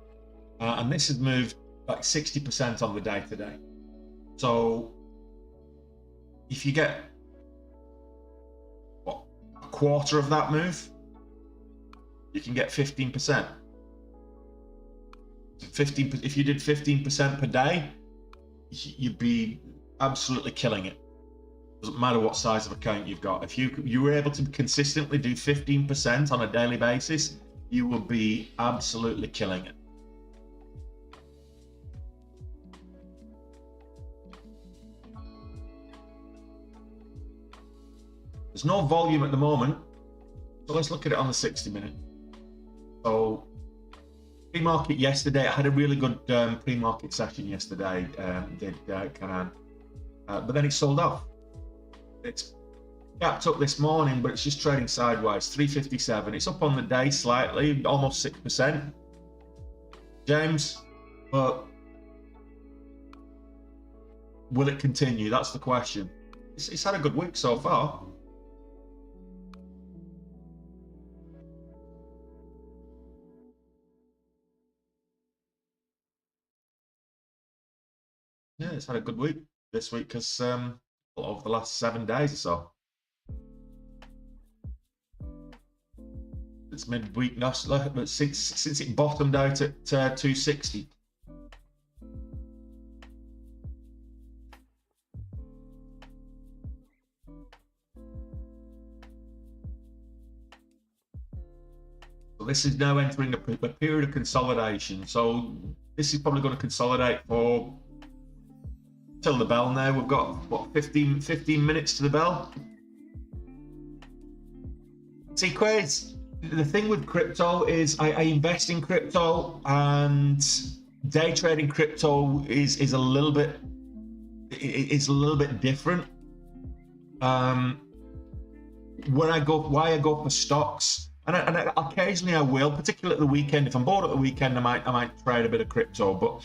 And this has moved like 60% on the day today. So if you get a quarter of that move, you can get 15%. 15. If you did 15% per day, you'd be absolutely killing it. Doesn't matter what size of account you've got. If you were able to consistently do 15% on a daily basis, you will be absolutely killing it. There's no volume at the moment, so let's look at it on the 60-minute. So pre-market yesterday, I had a really good pre-market session yesterday, Canaan, but then it sold off. It's gapped up this morning, but it's just trading sideways, 357. It's up on the day slightly, almost 6%. James, but will it continue? That's the question. It's had a good week so far. Yeah, it's had a good week this week because over the last 7 days or so. It's midweek now, but since it bottomed out at 260. So this is now entering a period of consolidation. So this is probably going to consolidate for till the bell now. We've got, what, 15 minutes to the bell? See, Quays, the thing with crypto is I invest in crypto, and day trading crypto is a little bit different. Why I go for stocks, And occasionally I will, particularly at the weekend. If I'm bored at the weekend, I might trade a bit of crypto. But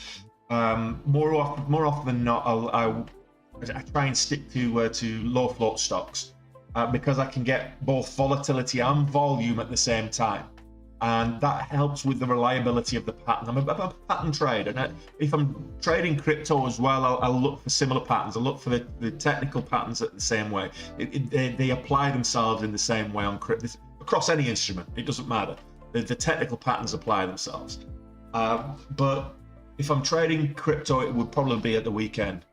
more often than not, I try and stick to low float stocks because I can get both volatility and volume at the same time, and that helps with the reliability of the pattern. I'm a pattern trader, and if I'm trading crypto as well, I'll look for similar patterns. I'll look for the technical patterns at the same way. They apply themselves in the same way on crypto across any instrument. It doesn't matter. The technical patterns apply themselves. But if I'm trading crypto, it would probably be at the weekend.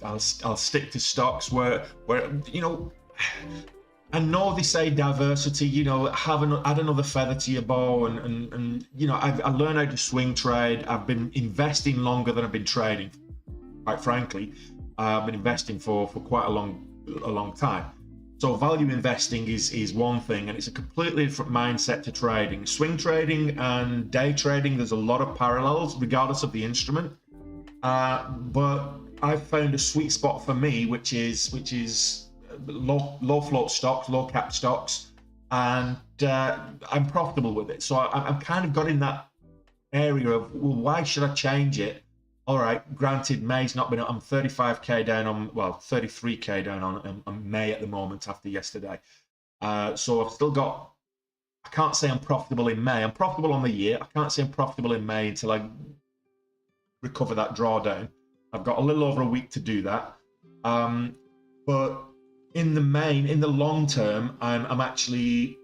I'll stick to stocks where I know they say diversity, add another feather to your bow, and I learned how to swing trade. I've been investing longer than I've been trading, quite frankly. I've been investing for quite a long time. So value investing is one thing, and it's a completely different mindset to trading. Swing trading and day trading, there's a lot of parallels regardless of the instrument. But I've found a sweet spot for me, which is low float stocks, low cap stocks, and I'm profitable with it. So I'm kind of got in that area of, well, why should I change it? All right, granted, May's not been. I'm 35k down on, 33k down on May at the moment after yesterday. So I've still got. I can't say I'm profitable in May. I'm profitable on the year. I can't say I'm profitable in May until I recover that drawdown. I've got a little over a week to do that. But in the long term, I'm actually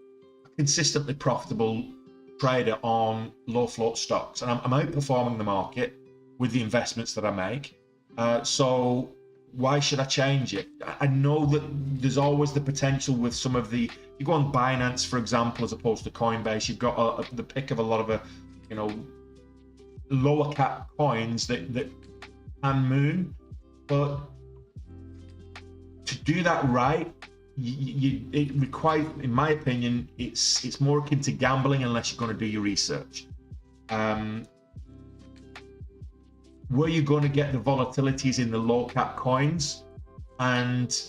a consistently profitable trader on low float stocks, and I'm outperforming the market with the investments that I make. So why should I change it? I know that there's always the potential with some of the, you go on Binance, for example, as opposed to Coinbase, you've got the pick of a lot of lower cap coins that can moon, but to do that right, it requires, in my opinion, it's more akin to gambling unless you're going to do your research. Where you're going to get the volatilities in the low cap coins, and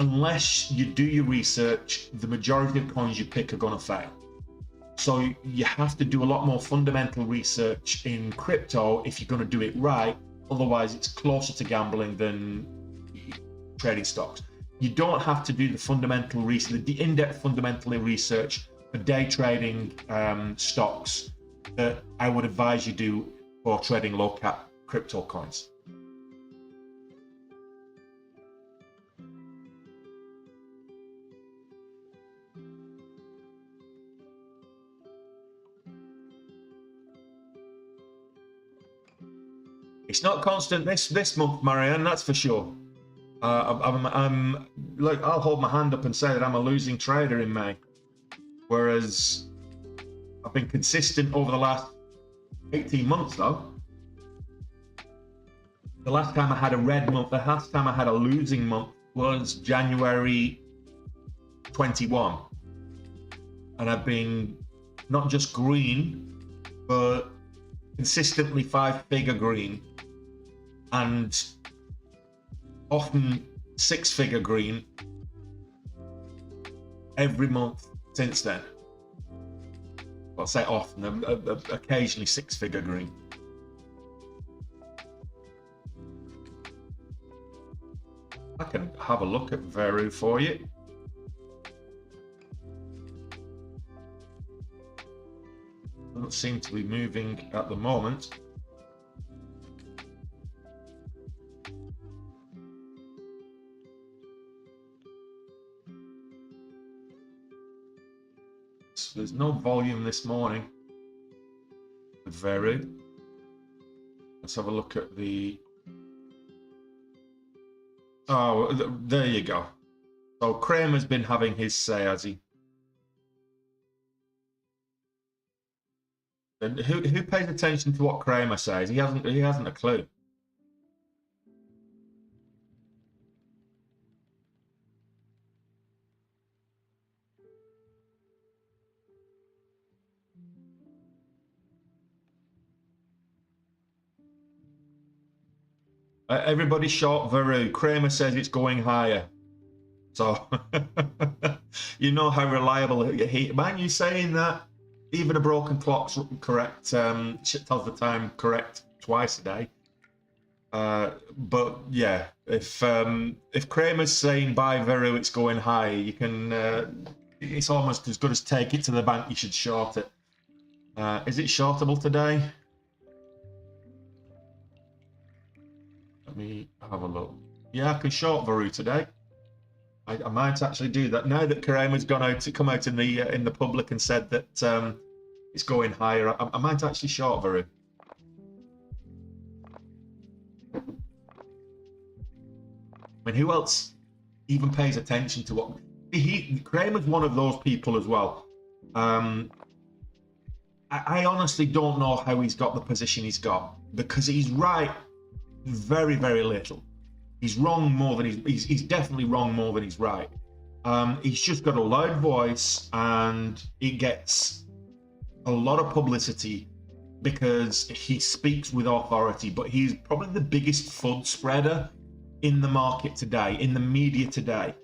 unless you do your research, the majority of coins you pick are going to fail. So you have to do a lot more fundamental research in crypto if you're going to do it right. Otherwise, it's closer to gambling than trading stocks. You don't have to do the fundamental research, the in-depth fundamental research for day trading stocks that I would advise you do for trading low cap crypto coins. It's not constant this month, Marianne, that's for sure. I'm like, I'll hold my hand up and say that I'm a losing trader in May, whereas I've been consistent over the last 18 months though. The last time I had a red month, the last time I had a losing month was January 21, and I've been not just green, but consistently 5-figure green, and often 6-figure green every month since then. I'll say often, occasionally 6-figure green. I can have a look at Veru for you. Doesn't seem to be moving at the moment. So there's no volume this morning with Veru. Let's have a look at the... Oh, there you go. So Kramer's been having his say, has he? And who pays attention to what Kramer says? He hasn't a clue. Everybody short Veru. Kramer says it's going higher. So you know how reliable he. Mind you saying that even a broken clock's correct, tells the time correct twice a day. But yeah, if Kramer's saying buy Veru, it's going high, you can. It's almost as good as take it to the bank. You should short it. Is it shortable today? Let me have a look. Yeah, I can short Veru today. I might actually do that now that Kramer's gone out to come out in the public and said that it's going higher. I might actually short Veru. I mean, who else even pays attention to what Kramer's one of those people as well. I honestly don't know how he's got the position he's got, because he's right very, very little. He's wrong more than he's definitely wrong more than he's right. He's just got a loud voice, and it gets a lot of publicity because he speaks with authority, but he's probably the biggest FUD spreader in the market today, in the media today.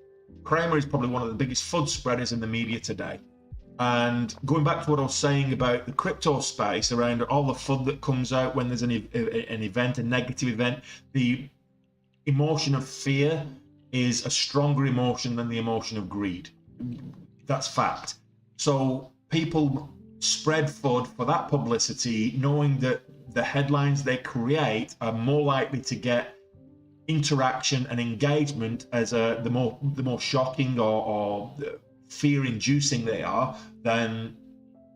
Kramer is probably one of the biggest FUD spreaders in the media today. And going back to what I was saying about the crypto space, around all the FUD that comes out when there's an event, a negative event, the emotion of fear is a stronger emotion than the emotion of greed. That's fact. So people spread FUD for that publicity, knowing that the headlines they create are more likely to get interaction and engagement as the more shocking or fear-inducing they are than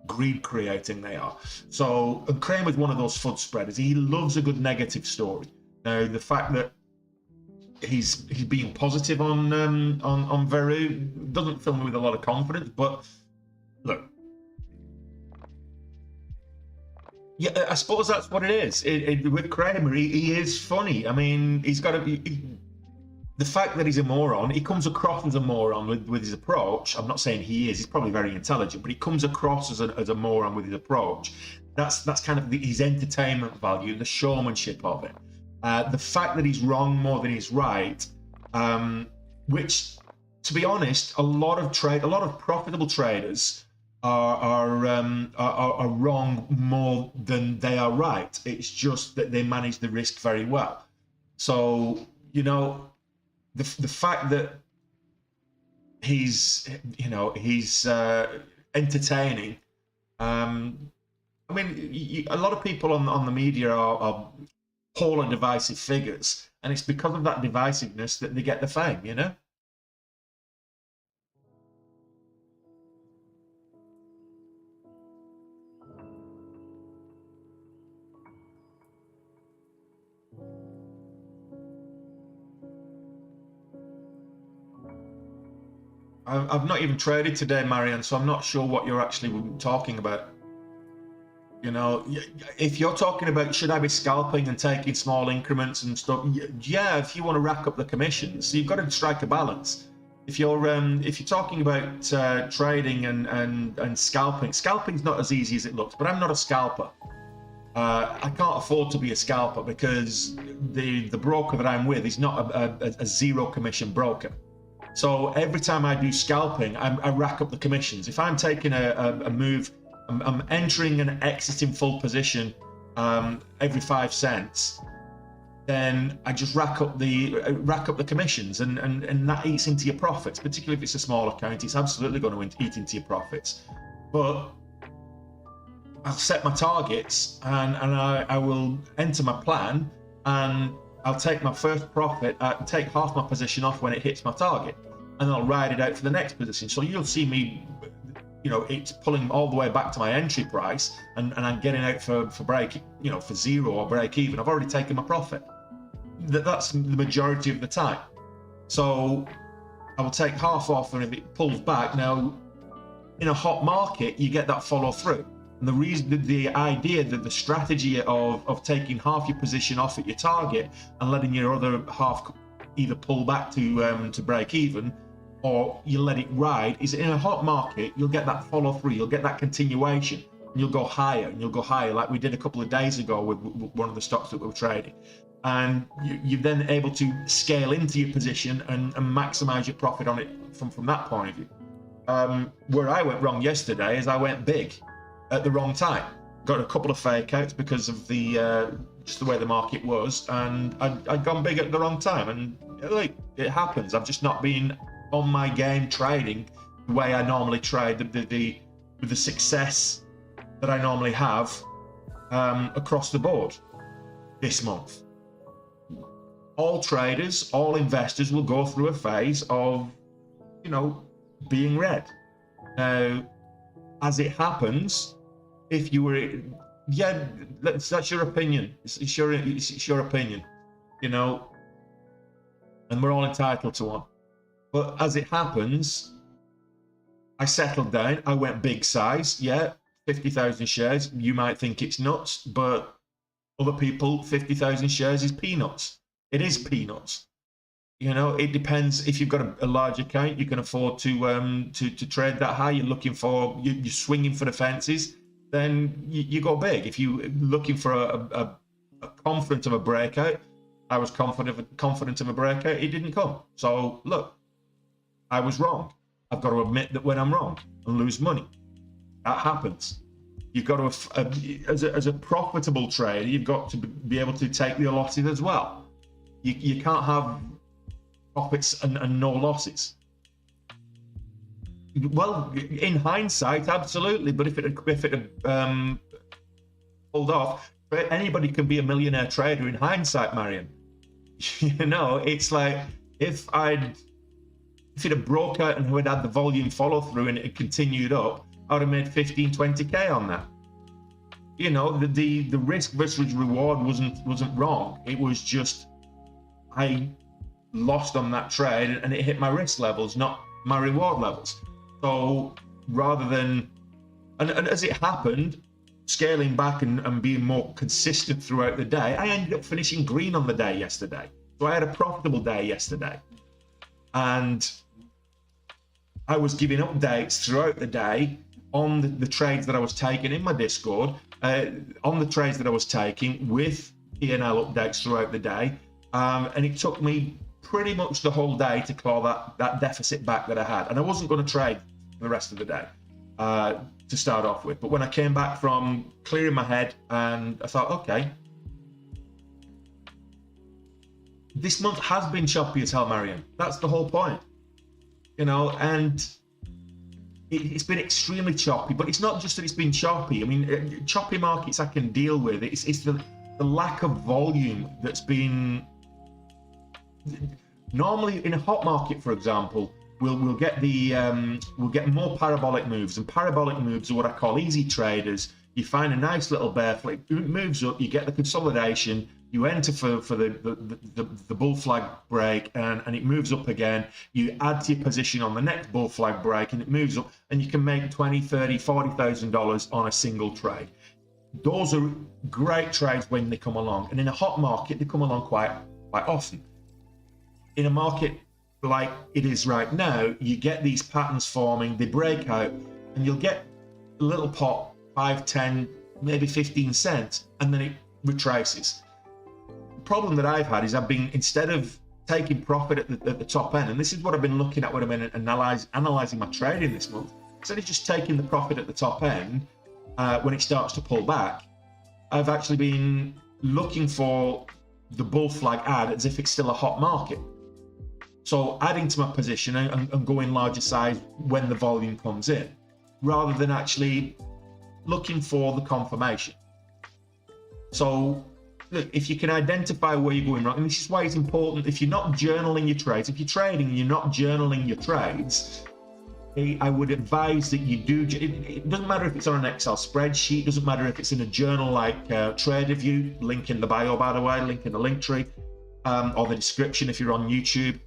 greed-creating they are. So Kramer's one of those FUD spreaders. He loves a good negative story. Now, the fact that he's being positive on Veru doesn't fill me with a lot of confidence. But look, yeah, I suppose that's what it is. With Kramer, he is funny. I mean, he's got the fact that he's a moron, he comes across as a moron with his approach. I'm not saying he is. He's probably very intelligent, but he comes across as a moron with his approach. That's kind of his entertainment value, the showmanship of it. The fact that he's wrong more than he's right, which, to be honest, a lot of profitable traders are wrong more than they are right. It's just that they manage the risk very well. So, you know, the fact that he's entertaining. I mean, a lot of people on the media are polar divisive figures, and it's because of that divisiveness that they get the fame, you know. I've not even traded today, Marian, so I'm not sure what you're actually talking about. You know, if you're talking about should I be scalping and taking small increments and stuff, yeah, if you want to rack up the commissions, you've got to strike a balance. If you're talking about trading and scalping's not as easy as it looks. But I'm not a scalper. I can't afford to be a scalper because the broker that I'm with is not a zero commission broker. So every time I do scalping, I rack up the commissions. If I'm taking a move, I'm entering and exiting full position every 5 cents, then I just rack up the commissions, and that eats into your profits. Particularly if it's a small account, it's absolutely going to eat into your profits. But I'll set my targets, and I will enter my plan, and I'll take my first profit, take half my position off when it hits my target, and then I'll ride it out for the next position. So you'll see me, you know, it's pulling all the way back to my entry price, and I'm getting out for break, you know, for zero or break even. I've already taken my profit. That's the majority of the time. So I will take half off, and if it pulls back, now in a hot market, you get that follow through. And the reason, the idea that the strategy of taking half your position off at your target and letting your other half either pull back to break even, or you let it ride, is in a hot market, you'll get that follow through, you'll get that continuation, and you'll go higher, like we did a couple of days ago with one of the stocks that we were trading. and you're then able to scale into your position and maximize your profit on it from that point of view. Where I went wrong yesterday is I went big at the wrong time. Got a couple of fake outs because of the just the way the market was, and I'd gone big at the wrong time, and like, it happens. I've just not been on my game trading the way I normally trade, with the success that I normally have across the board this month. All traders, all investors will go through a phase of, you know, being red. Now, as it happens, if you were, yeah, that's your opinion. It's your opinion, you know, and we're all entitled to one. But as it happens, I settled down. I went big size. Yeah, 50,000 shares. You might think it's nuts, but other people, 50,000 shares is peanuts. It is peanuts. You know, it depends. If you've got a large account, you can afford to trade that high. You're looking for, you're swinging for the fences, then you go big. If you're looking for a confident of a breakout, I was confident of a breakout. It didn't come. So look, I was wrong. I've got to admit that when I'm wrong and lose money, that happens. You've got to, as a profitable trader, you've got to be able to take the losses as well. You can't have profits and no losses. Well, in hindsight, absolutely. But if it had pulled off, anybody can be a millionaire trader in hindsight, Marion. You know, it's like if it had broke out and we'd had the volume follow through and it had continued up, I would have made 15, 20K on that. You know, the risk versus reward wasn't wrong. It was just I lost on that trade and it hit my risk levels, not my reward levels. So rather than, and as it happened, scaling back and being more consistent throughout the day, I ended up finishing green on the day yesterday. So I had a profitable day yesterday. And I was giving updates throughout the day on the trades that I was taking in my Discord, on the trades that I was taking with P&L updates throughout the day. And it took me pretty much the whole day to claw that deficit back that I had. And I wasn't going to trade the rest of the day to start off with. But when I came back from clearing my head and I thought, okay, this month has been choppy as hell, Marion. That's the whole point. You know, and it's been extremely choppy, but it's not just that it's been choppy. I mean, choppy markets I can deal with. It's the lack of volume that's been... Normally in a hot market, for example, we'll get more parabolic moves, and parabolic moves are what I call easy traders. You find a nice little bear flag, it moves up, you get the consolidation, you enter for the bull flag break, and it moves up again. You add to your position on the next bull flag break, and it moves up, and you can make $20,000, $30,000, $40,000 on a single trade. Those are great trades when they come along, and in a hot market, they come along quite often. In a market like it is right now, you get these patterns forming, they break out, and you'll get a little pot, 5, 10, maybe 15 cents, and then it retraces. The problem that I've had is I've been, instead of taking profit at the top end, and this is what I've been looking at when I've been analyzing my trading this month, instead of just taking the profit at the top end when it starts to pull back, I've actually been looking for the bull flag add as if it's still a hot market. So adding to my position and going larger size when the volume comes in, rather than actually looking for the confirmation. So look, if you can identify where you're going wrong, and this is why it's important, if you're not journaling your trades, if you're trading and you're not journaling your trades, I would advise that you do. It doesn't matter if it's on an Excel spreadsheet, doesn't matter if it's in a journal like TraderView, link in the bio, by the way, link in the link tree, or the description if you're on YouTube.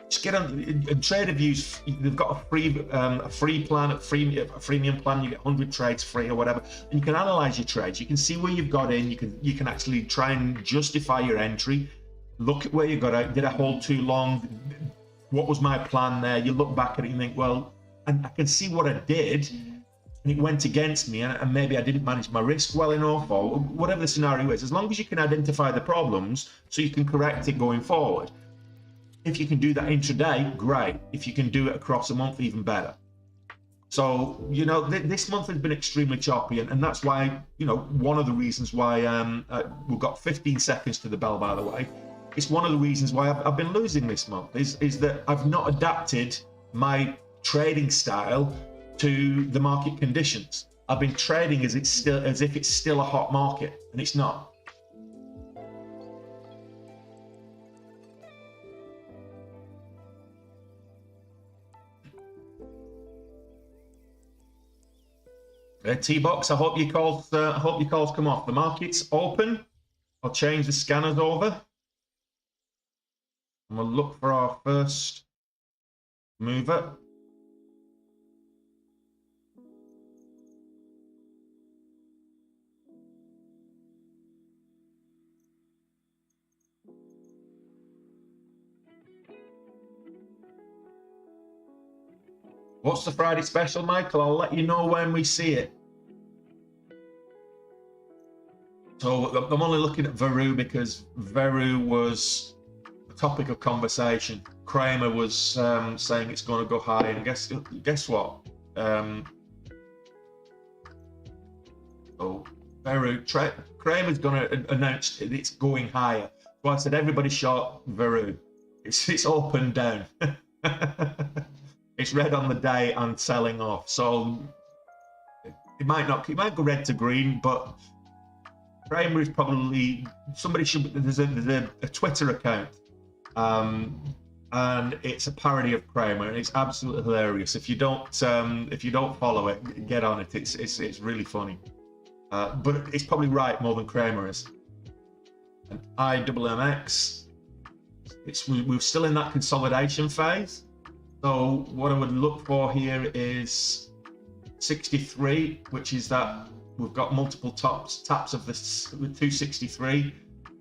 Just get on TraderView. They've got a free plan, a freemium plan. You get 100 trades free or whatever, and you can analyze your trades. You can see where you've got in. You can actually try and justify your entry. Look at where you got out. Did I hold too long? What was my plan there? You look back at it and think, well, and I can see what I did, and it went against me, and maybe I didn't manage my risk well enough, or whatever the scenario is, as long as you can identify the problems so you can correct it going forward. If you can do that intraday, great. If you can do it across a month, even better. So, you know, this month has been extremely choppy, and that's why, you know, one of the reasons why we've got 15 seconds to the bell, by the way. It's one of the reasons why I've been losing this month, is that I've not adapted my trading style to the market conditions. I've been trading as if it's still a hot market, and it's not. T-Box, I hope your calls come off. The market's open. I'll change the scanners over, and we'll look for our first mover. What's the Friday special, Michael? I'll let you know when we see it. So I'm only looking at Veru because Veru was the topic of conversation. Kramer was saying it's going to go high, and guess what? So Veru, Kramer's going to announce it's going higher. So I said everybody short Veru. It's open down. It's red on the day and selling off, so it might go red to green, but Kramer is probably somebody should. There's a Twitter account, and it's a parody of Kramer, and it's absolutely hilarious. If you don't follow it, get on it. It's really funny, but it's probably right more than Kramer is. And IWMX, we're still in that consolidation phase. So what I would look for here is 63, which is that we've got multiple taps of this with 263.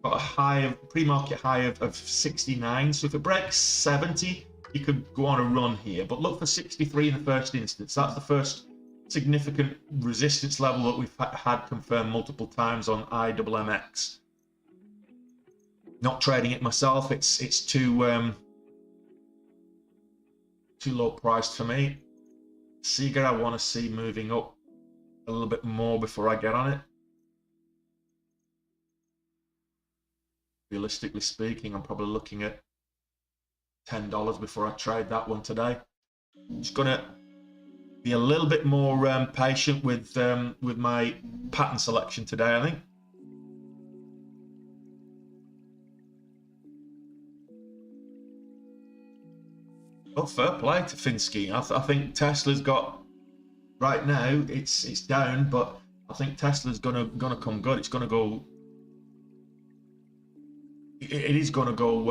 Got a high of pre-market high of 69. So if it breaks 70, you could go on a run here. But look for 63 in the first instance. That's the first significant resistance level that we've had confirmed multiple times on IWMX. Not trading it myself. It's too low priced for me. Seeger, I want to see moving up a little bit more before I get on it. Realistically speaking, I'm probably looking at $10 before I trade that one today. I'm just gonna be a little bit more patient with my pattern selection today, I think. Well, fair play to Finsky. I think Tesla's got, right now it's down, but I think Tesla's gonna come good. It's gonna go. It is gonna go.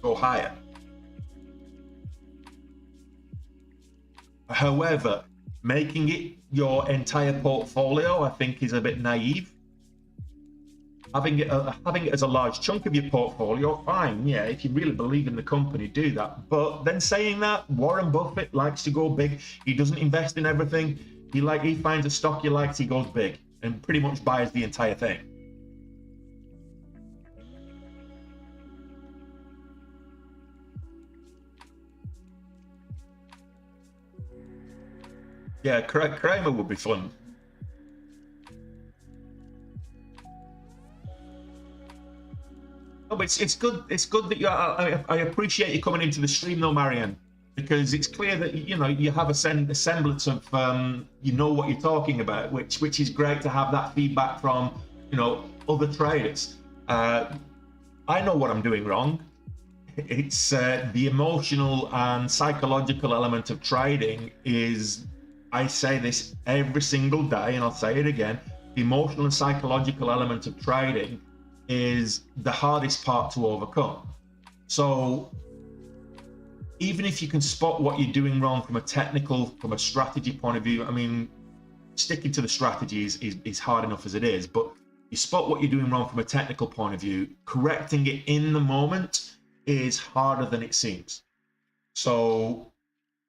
Go higher. However, making it your entire portfolio, I think, is a bit naive. Having it as a large chunk of your portfolio, fine, yeah, if you really believe in the company, do that. But then saying that, Warren Buffett likes to go big. He doesn't invest in everything. He finds a stock he likes, he goes big and pretty much buys the entire thing. Yeah, Kramer would be fun. Oh, but it's good. It's good that I appreciate you coming into the stream, though, Marianne, because it's clear that you have a semblance of you know what you're talking about, which is great to have that feedback from other traders. I know what I'm doing wrong. It's the emotional and psychological element of trading is. I say this every single day, and I'll say it again. The emotional and psychological element of trading is the hardest part to overcome. So even if you can spot what you're doing wrong from a strategy point of view, I mean, sticking to the strategy is hard enough as it is, but you spot what you're doing wrong from a technical point of view, correcting it in the moment is harder than it seems. So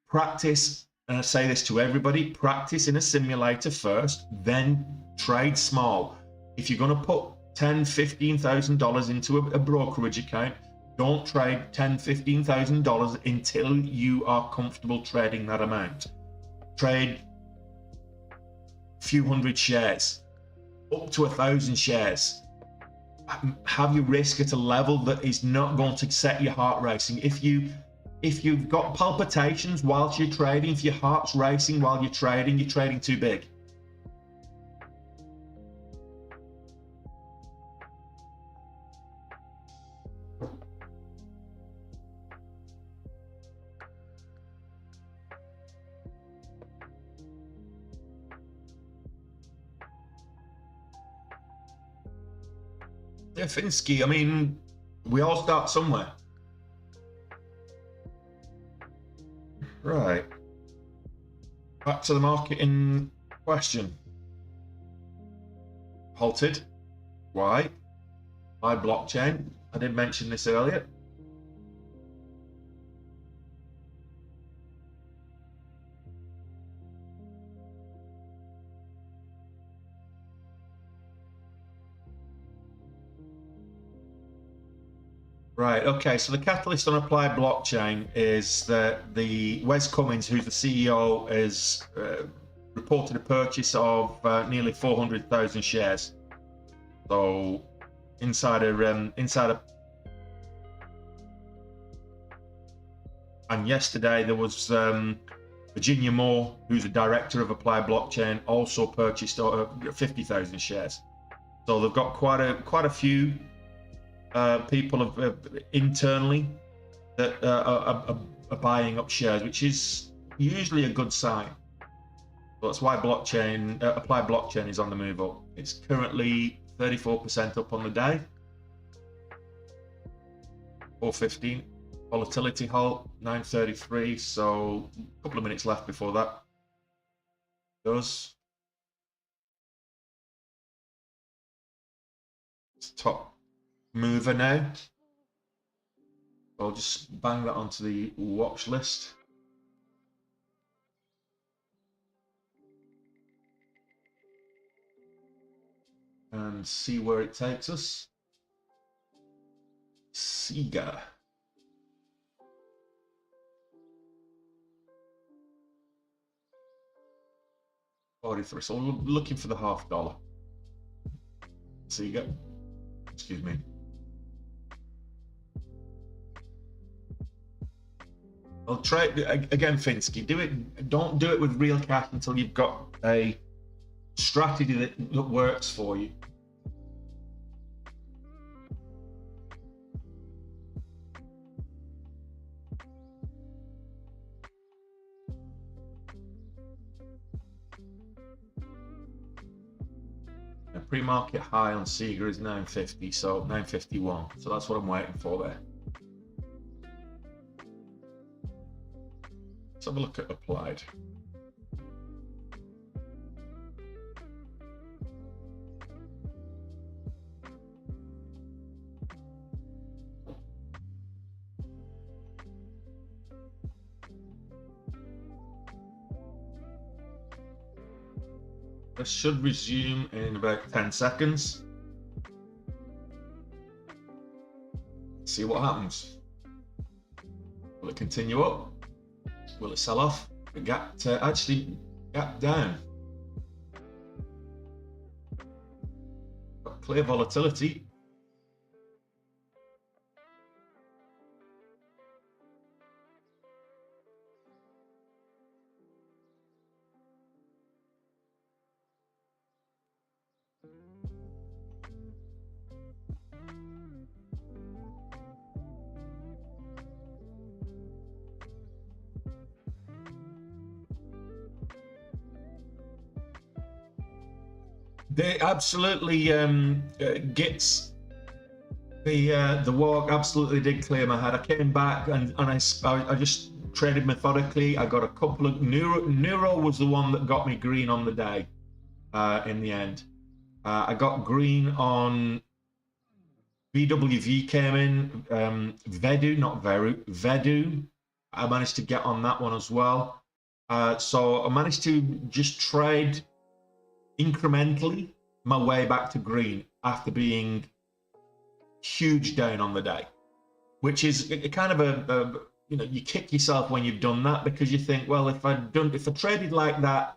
practice and I say this to everybody, practice in a simulator first, then trade small. If you're going to put $10,000-$15,000 into a brokerage account, don't trade $10,000-$15,000 until you are comfortable trading that amount. Trade a few hundred shares, up to 1,000 shares. Have your risk at a level that is not going to set your heart racing. If you've got palpitations whilst you're trading, if your heart's racing while you're trading too big. Yeah, Finsky, I mean, we all start somewhere. Right. Back to the market in question. Halted. Why? By blockchain. I did mention this earlier. Right, okay, so the catalyst on Applied Blockchain is that the Wes Cummins, who's the CEO, has reported a purchase of nearly 400,000 shares. So insider, and yesterday there was Virginia Moore, who's the director of Applied Blockchain, also purchased 50,000 shares. So they've got quite a few people internally that are buying up shares, which is usually a good sign. So that's why Applied Blockchain is on the move up. It's currently 34% up on the day. 415. Volatility halt 933. So a couple of minutes left before that goes. It's top mover now. I'll just bang that onto the watch list. And see where it takes us. Sega. $43. So we're looking for the $0.50. Sega. Excuse me. I'll try again, Finsky. Don't do it with real cash until you've got a strategy that works for you. The pre-market high on Sega is 950, so 951. So that's what I'm waiting for there. Let's have a look at Applied. This should resume in about 10 seconds. Let's see what happens. Will it continue up? Will it sell off? The gap actually gap down. Got clear volatility. They absolutely gets the walk absolutely did clear my head. I came back and I just traded methodically. I got a couple of Neuro was the one that got me green on the day. In the end, I got green on VWV came in. Vedu, not Veru, Vedu. I managed to get on that one as well. So I managed to just trade incrementally my way back to green after being huge down on the day, which is a kind of a you kick yourself when you've done that, because you think, well, if I traded like that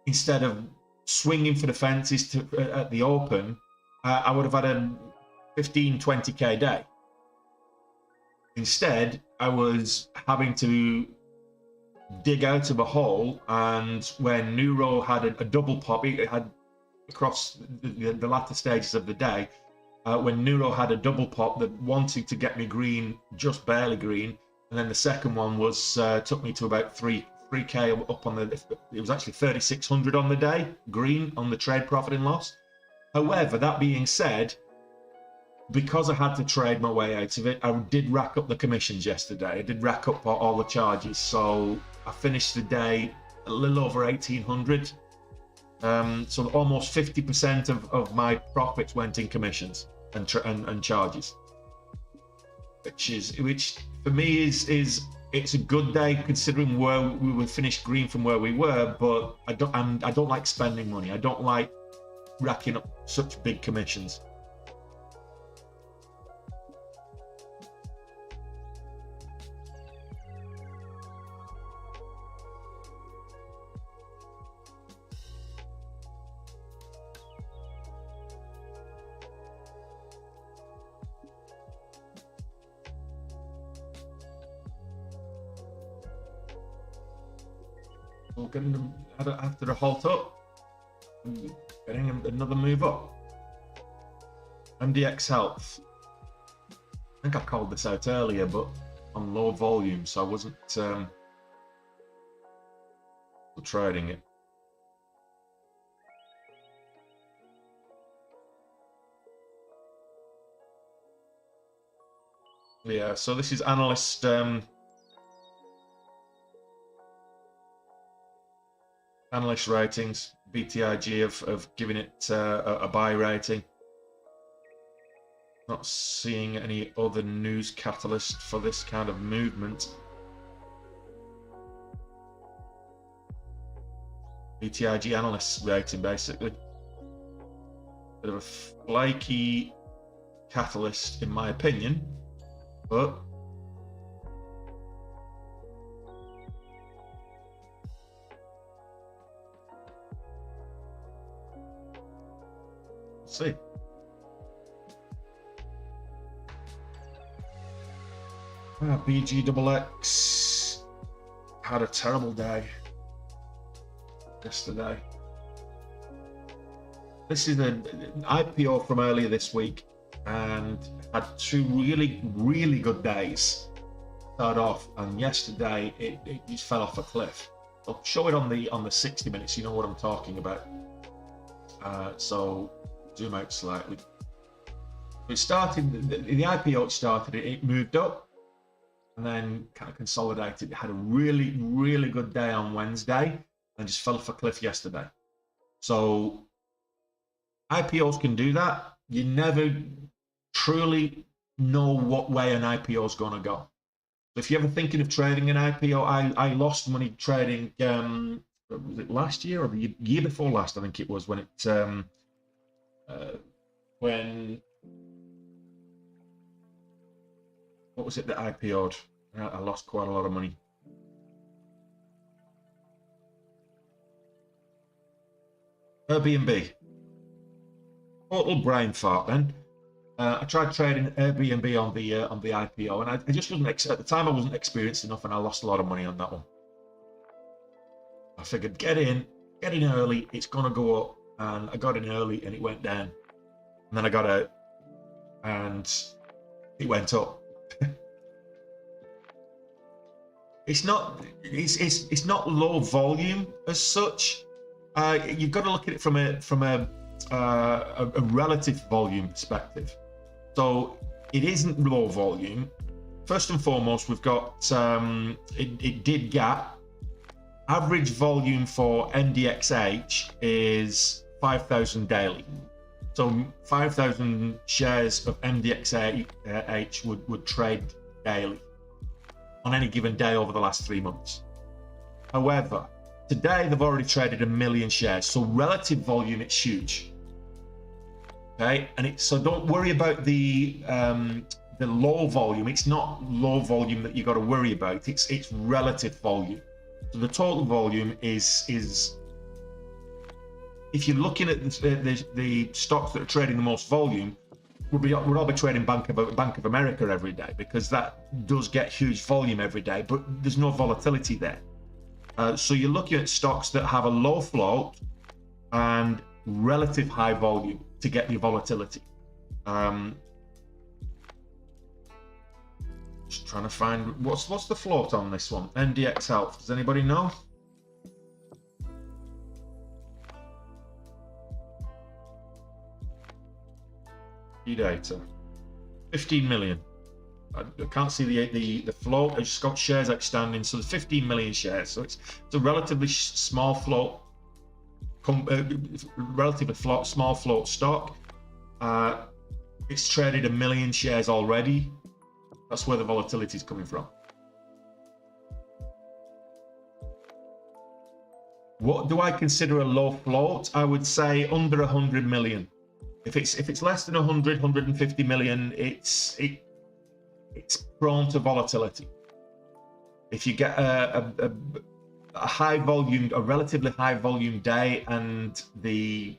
instead of swinging for the fences at the open, I would have had a 15-20k day. Instead, I was having to dig out of a hole, and when Neuro had a double pop, it had across the latter stages of the day, when Neuro had a double pop that wanted to get me green, just barely green, and then the second one was took me to about 3k up on it was actually 3600 on the day, green on the trade profit and loss. However, that being said, because I had to trade my way out of it, I did rack up the commissions yesterday. I did rack up all the charges, so I finished the day a little over 1800. So almost 50% of my profits went in commissions and charges, which for me is it's a good day considering where we were finished green from where we were. But I don't like spending money. I don't like racking up such big commissions. We're getting them after a halt up, getting another move up. MDX Health. I think I called this out earlier, but on low volume, so I wasn't trading it. Yeah, so this is analyst analyst ratings. BTIG have given it a buy rating. Not seeing any other news catalyst for this kind of movement. BTIG analyst rating, basically. Bit of a flaky catalyst, in my opinion, but we'll see. BGXX had a terrible day yesterday. This is an IPO from earlier this week and had two really good days. Start off, and yesterday it just fell off a cliff. I'll show it on the 60 minutes. You know what I'm talking about. So zoom out slightly. It started, the IPO started, it moved up and then kind of consolidated. It had a really good day on Wednesday and just fell off a cliff yesterday. So IPOs can do that. You never truly know what way an IPO is going to go. So if you're ever thinking of trading an IPO, I lost money trading, was it last year or the year before last? I think it was when it, what was it that IPO'd? I lost quite a lot of money. Airbnb. Total brain fart then. I tried trading Airbnb on the IPO, and I just wasn't at the time. I wasn't experienced enough, and I lost a lot of money on that one. I figured get in early. It's gonna go up, and I got in early, and it went down, and then I got out, and it went up. It's not low volume as such. You've got to look at it from a relative volume perspective. So it isn't low volume. First and foremost, we've got it did gap. Average volume for MDXH is 5,000 daily. So 5,000 shares of MDXH would trade daily on any given day over the last 3 months. However, today they've already traded 1 million shares, so relative volume, it's huge. Okay, and so don't worry about the low volume. It's not low volume that you got to worry about. It's relative volume. So the total volume is if you're looking at the stocks that are trading the most volume, we'll all be trading Bank of America every day, because that does get huge volume every day, but there's no volatility there. So you're looking at stocks that have a low float and relative high volume to get your volatility. Just trying to find what's the float on this one. NDX Health. Does anybody know? Key data. 15 million. I can't see the float. I just got shares outstanding, so there's 15 million shares. So it's a relatively small float, relatively small float stock. It's traded 1 million shares already. That's where the volatility is coming from. What do I consider a low float? I would say under 100 million. If it's less than 100, 150 million, it's prone to volatility. If you get a high volume, a relatively high volume day, and the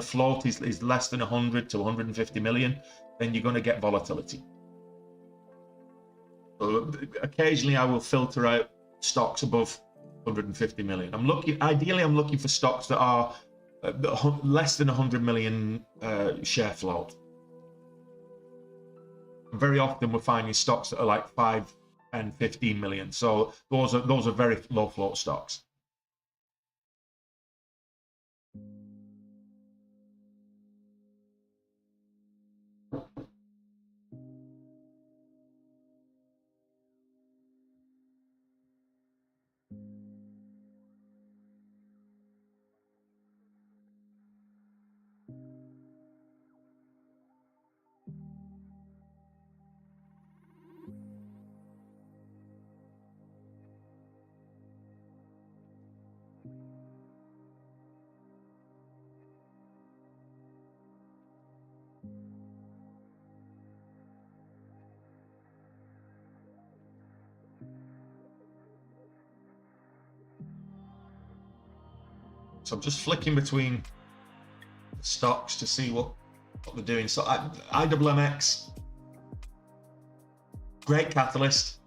float is less than 100 to 150 million, then you're going to get volatility. So occasionally I will filter out stocks above 150 million. Ideally I'm looking for stocks that are less than 100 million share float. Very often we're finding stocks that are like 5 and 15 million. So those are very low float stocks. So I'm just flicking between stocks to see what they're doing. So IWMX, great catalyst,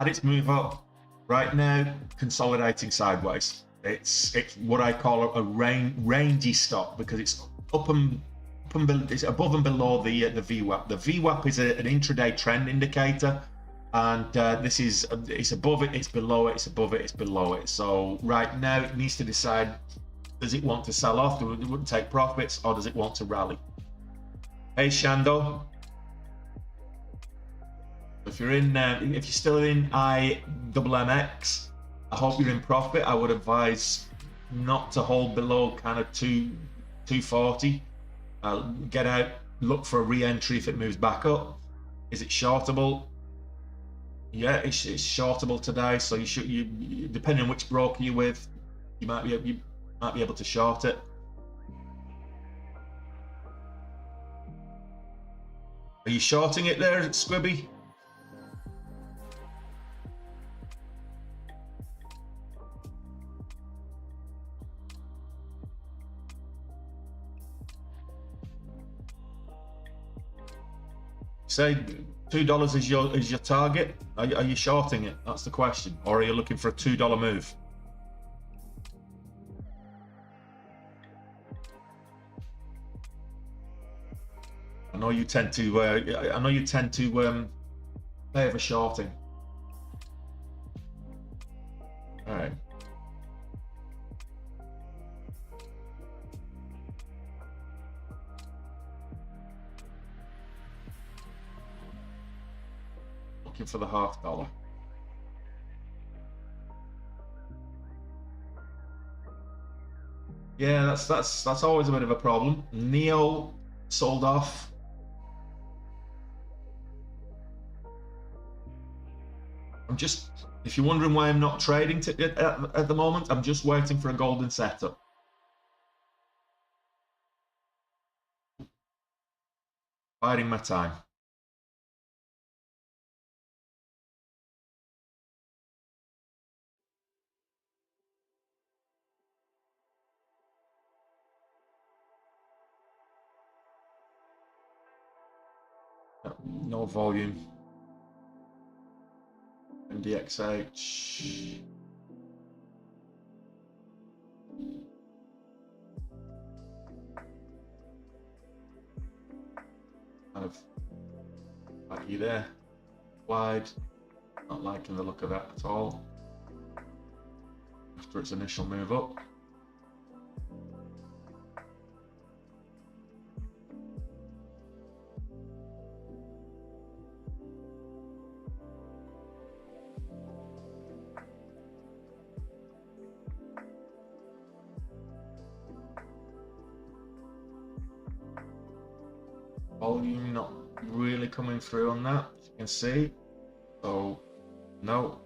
had its move up. Right now, consolidating sideways. It's what I call a rangy stock, because it's it's above and below the VWAP. The VWAP is an intraday trend indicator. And this is, it's above it, it's below it, it's above it, it's below it. So right now it needs to decide, does it want to sell off, does it want to take profits, or does it want to rally? Hey Shando, if you're still in IWMX, I hope you're in profit. I would advise not to hold below kind of 240. Get out, look for a re-entry if it moves back up. Is it shortable? Yeah, it's shortable today, so you depending on which broker you're with, you might be able to short it. Are you shorting it there, Squibby? Say $2 is your target. Are you shorting it? That's the question. Or are you looking for a $2 move? I know you tend to favor shorting. All right. Looking for the $0.50. Yeah, that's always a bit of a problem. Neo sold off. I'm just If you're wondering why I'm not trading at the moment, I'm just waiting for a golden setup. Biding my time. No volume. MDXH. Kind of like you there. Wide. Not liking the look of that at all. After its initial move up. Volume not really coming through on that, as you can see. So, no.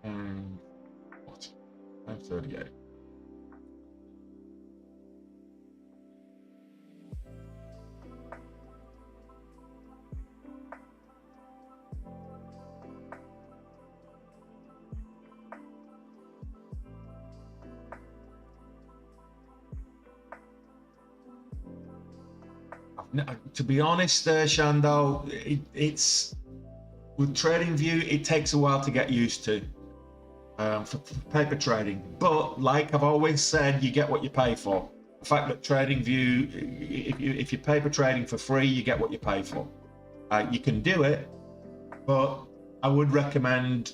And what? 538. To be honest, Shando, it's with TradingView, it takes a while to get used to for paper trading. But like I've always said, you get what you pay for. The fact that TradingView, if you're paper trading for free, you get what you pay for. You can do it, but I would recommend,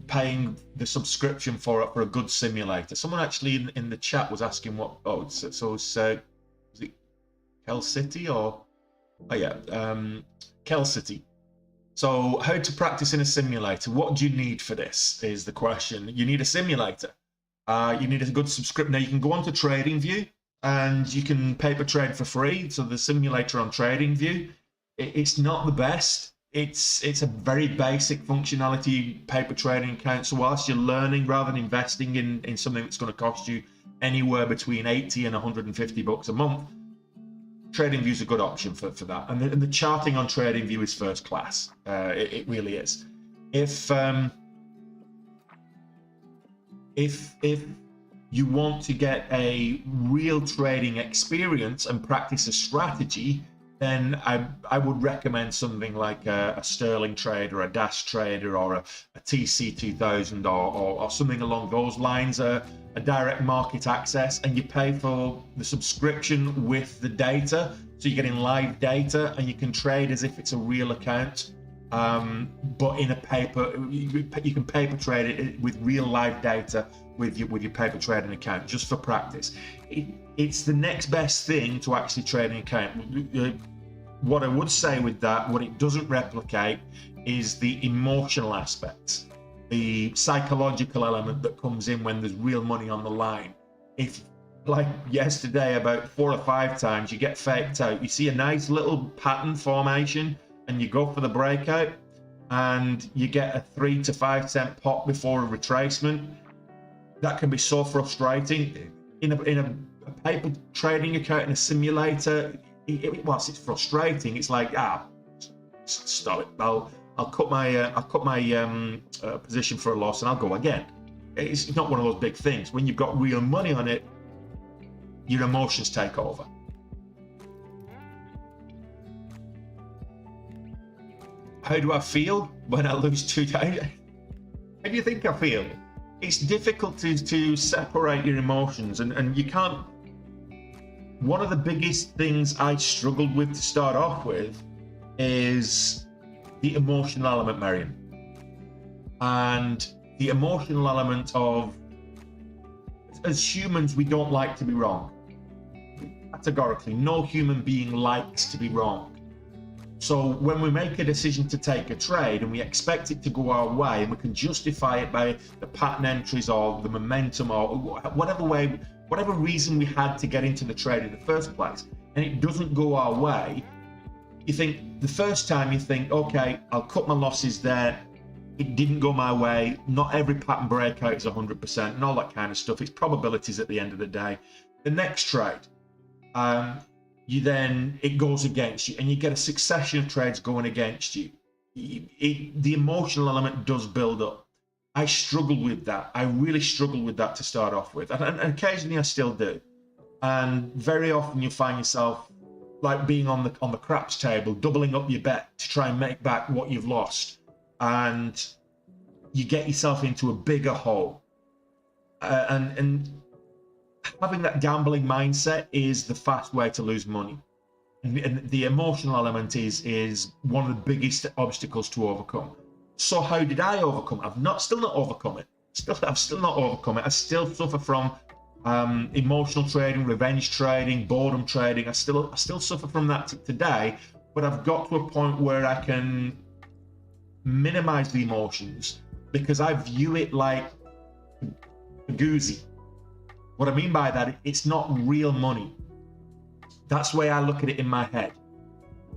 paying the subscription for it for a good simulator. Someone actually in the chat was asking what. Oh, so was it Kel City or? Oh yeah, Kel City. So how to practice in a simulator? What do you need for this is the question. You need a simulator. You need a good subscription. Now you can go on to TradingView and you can paper trade for free. So the simulator on TradingView, it's not the best. It's a very basic functionality paper trading account. So whilst you're learning, rather than investing in something that's going to cost you anywhere between 80 and 150 bucks a month, TradingView is a good option for that. And the charting on TradingView is first class. It really is. If you want to get a real trading experience and practice a strategy, then I would recommend something like a Sterling Trade or a Dash Trader or a TC2000 or something along those lines, a direct market access, and you pay for the subscription with the data. So you're getting live data and you can trade as if it's a real account, but in a paper, you can paper trade it with real live data with your paper trading account, just for practice. It's the next best thing to actually trading account. What I would say with that, what it doesn't replicate is the emotional aspects, the psychological element that comes in when there's real money on the line. If, like yesterday, about 4 or 5 times, you get faked out, you see a nice little pattern formation and you go for the breakout and you get a 3 to 5 cent pop before a retracement, that can be so frustrating. In a paper trading account, in a simulator, whilst it's frustrating, it's like, stop it. I'll cut my position for a loss and I'll go again. It's not one of those big things. When you've got real money on it, your emotions take over. How do I feel when I lose 2 days? How do you think I feel? It's difficult to separate your emotions, and you can't. One of the biggest things I struggled with to start off with is the emotional element, Marion. And the emotional element of, as humans, we don't like to be wrong. I categorically, no human being likes to be wrong. So when we make a decision to take a trade and we expect it to go our way, and we can justify it by the pattern entries or the momentum or whatever reason we had to get into the trade in the first place, and it doesn't go our way, you think the first time you think, okay, I'll cut my losses there. It didn't go my way. Not every pattern breakout is 100% and all that kind of stuff. It's probabilities at the end of the day. The next trade, it goes against you, and you get a succession of trades going against you. The emotional element does build up. I struggled with that. I really struggled with that to start off with, and occasionally I still do. And very often you find yourself like being on the craps table, doubling up your bet to try and make back what you've lost, and you get yourself into a bigger hole. And having that gambling mindset is the fast way to lose money, and the emotional element is one of the biggest obstacles to overcome. So how did I overcome? I've still not overcome it. I've still not overcome it. I still suffer from emotional trading, revenge trading, boredom trading. I still suffer from that today, but I've got to a point where I can minimize the emotions because I view it like a goozy. What I mean by that, it's not real money. That's the way I look at it in my head.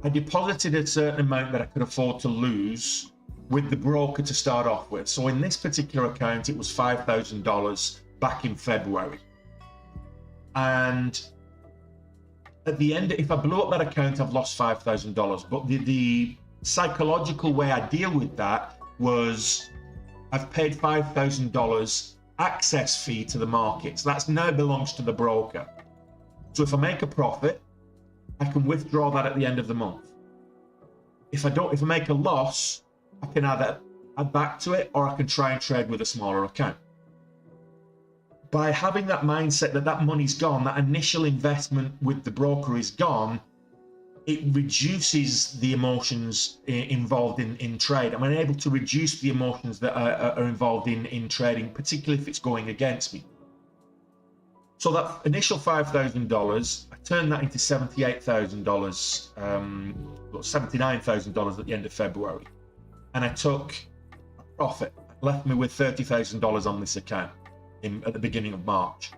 I deposited a certain amount that I could afford to lose with the broker to start off with. So in this particular account, it was $5,000 back in February. And at the end, if I blew up that account, I've lost $5,000. But the psychological way I deal with that was I've paid $5,000 access fee to the market. So that now belongs to the broker. So if I make a profit, I can withdraw that at the end of the month. If I make a loss, I can either add back to it or I can try and trade with a smaller account. By having that mindset that money's gone, that initial investment with the broker is gone, it reduces the emotions involved in trade. I'm able to reduce the emotions that are involved in trading, particularly if it's going against me. So that initial $5,000, I turned that into $78,000, $79,000 at the end of February. And I took a profit. It left me with $30,000 on this account at the beginning of March.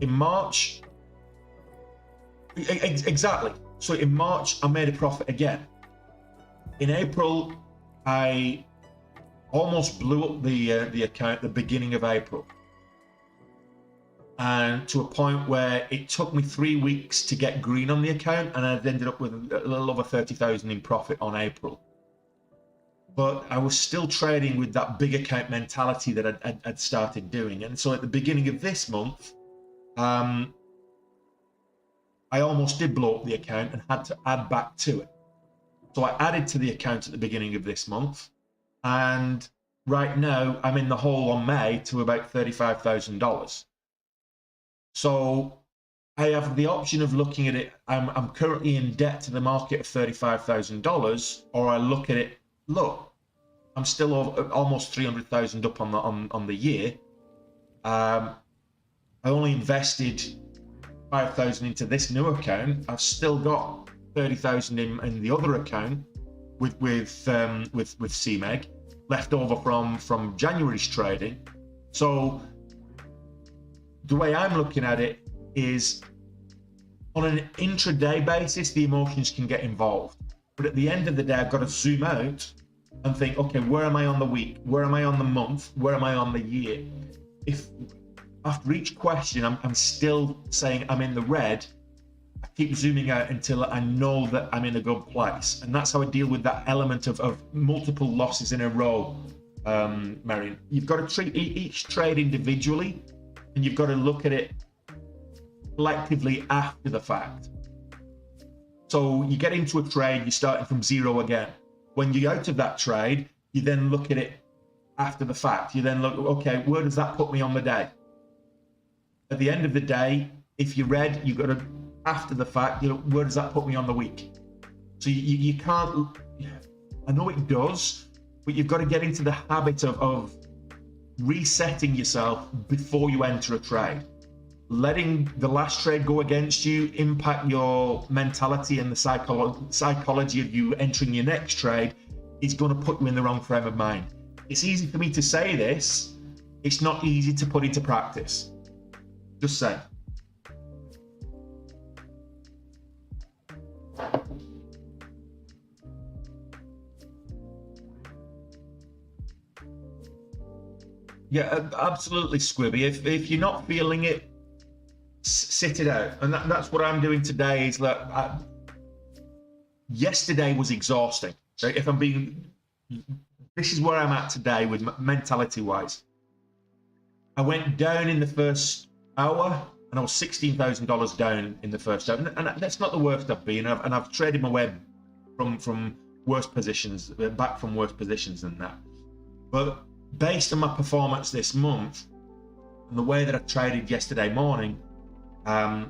In March, exactly. So in March, I made a profit again. In April, I almost blew up the account at the beginning of April. And to a point where it took me 3 weeks to get green on the account, and I ended up with a little over 30,000 in profit on April. But I was still trading with that big account mentality that I'd started doing. And so at the beginning of this month, I almost did blow up the account and had to add back to it. So I added to the account at the beginning of this month. And right now I'm in the hole on May to about $35,000. So I have the option of looking at it. I'm currently in debt to the market of $35,000, or I look at it, look, I'm still almost 300,000 up on the year. I only invested 5,000 into this new account. I've still got 30,000 in the other account with CMEG left over from January's trading. So the way I'm looking at it is, on an intraday basis, the emotions can get involved. But at the end of the day, I've got to zoom out and think, okay, where am I on the week? Where am I on the month? Where am I on the year? If after each question, I'm still saying I'm in the red, I keep zooming out until I know that I'm in a good place. And that's how I deal with that element of multiple losses in a row, Marion. You've got to treat each trade individually, and you've got to look at it collectively after the fact. So you get into a trade, you're starting from zero again. When you're out of that trade, you then look at it after the fact. You then look, okay, where does that put me on the day? At the end of the day, if you're red, you've got to, after the fact, you know, where does that put me on the week? So you can't, I know it does, but you've got to get into the habit of resetting yourself before you enter a trade. letting the last trade go against you impact your mentality and the psychology of you entering your next trade is going to put you in the wrong frame of mind. It's easy for me to say this. It's not easy to put into practice. Just saying. Yeah, absolutely, Squibby. If you're not feeling it, sit it out. And that's what I'm doing today. Is that yesterday was exhausting. So if I'm being, this is where I'm at today with mentality-wise. I went down in the first hour, and I was $16,000 down in the first hour, and that's not the worst I've been. And I've traded my way from worse positions, back from worse positions than that. But based on my performance this month and the way that I traded yesterday morning, I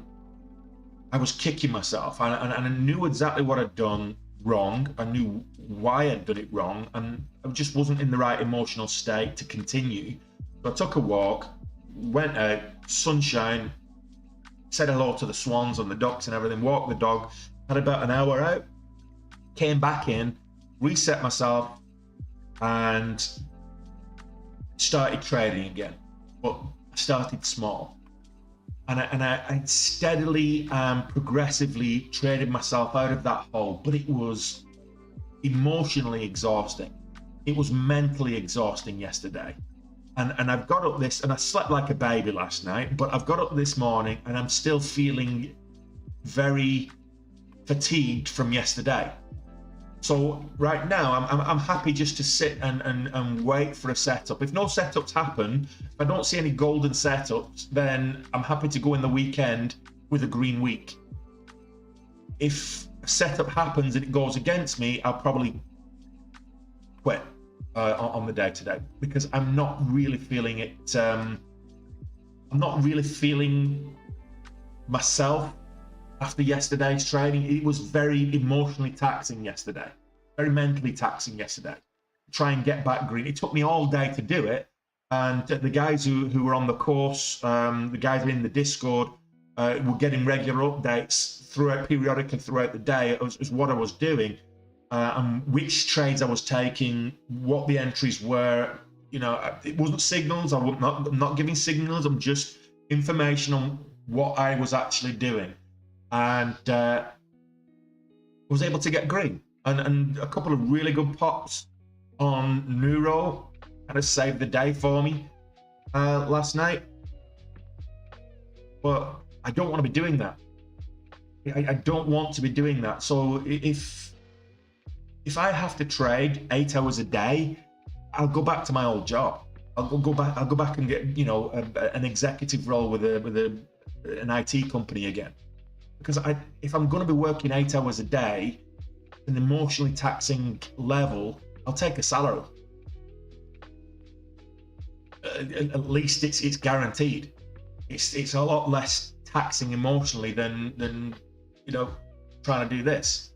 was kicking myself, and I knew exactly what I'd done wrong. I knew why I'd done it wrong, and I just wasn't in the right emotional state to continue. So I took a walk, went out, sunshine, said hello to the swans and the ducks and everything, walked the dog, had about an hour out, came back in, reset myself, and started trading again. But I started small, and I steadily and progressively traded myself out of that hole. But it was emotionally exhausting. It was mentally exhausting yesterday. And I've got up this, and I slept like a baby last night, but I've got up this morning and I'm still feeling very fatigued from yesterday. So right now, I'm happy just to sit and wait for a setup. If no setups happen, if I don't see any golden setups, then I'm happy to go in the weekend with a green week. If a setup happens and it goes against me, I'll probably quit on the day today, because I'm not really feeling it. I'm not really feeling myself after yesterday's trading. It was very emotionally taxing yesterday, very mentally taxing yesterday. Try and get back green. It took me all day to do it. And the guys who were on the course, the guys in the Discord, were getting regular updates periodically throughout the day as what I was doing, and which trades I was taking, what the entries were. You know, it wasn't signals. I'm not giving signals. I'm just information on what I was actually doing. And was able to get green, and a couple of really good pops on Neuro kind of saved the day for me last night. But I don't want to be doing that. I don't want to be doing that. So if I have to trade 8 hours a day, I'll go back to my old job. I'll go back and get, you know, an executive role with an IT company again. Because if I'm going to be working 8 hours a day, an emotionally taxing level, I'll take a salary. At least it's guaranteed. It's a lot less taxing emotionally than you know, trying to do this.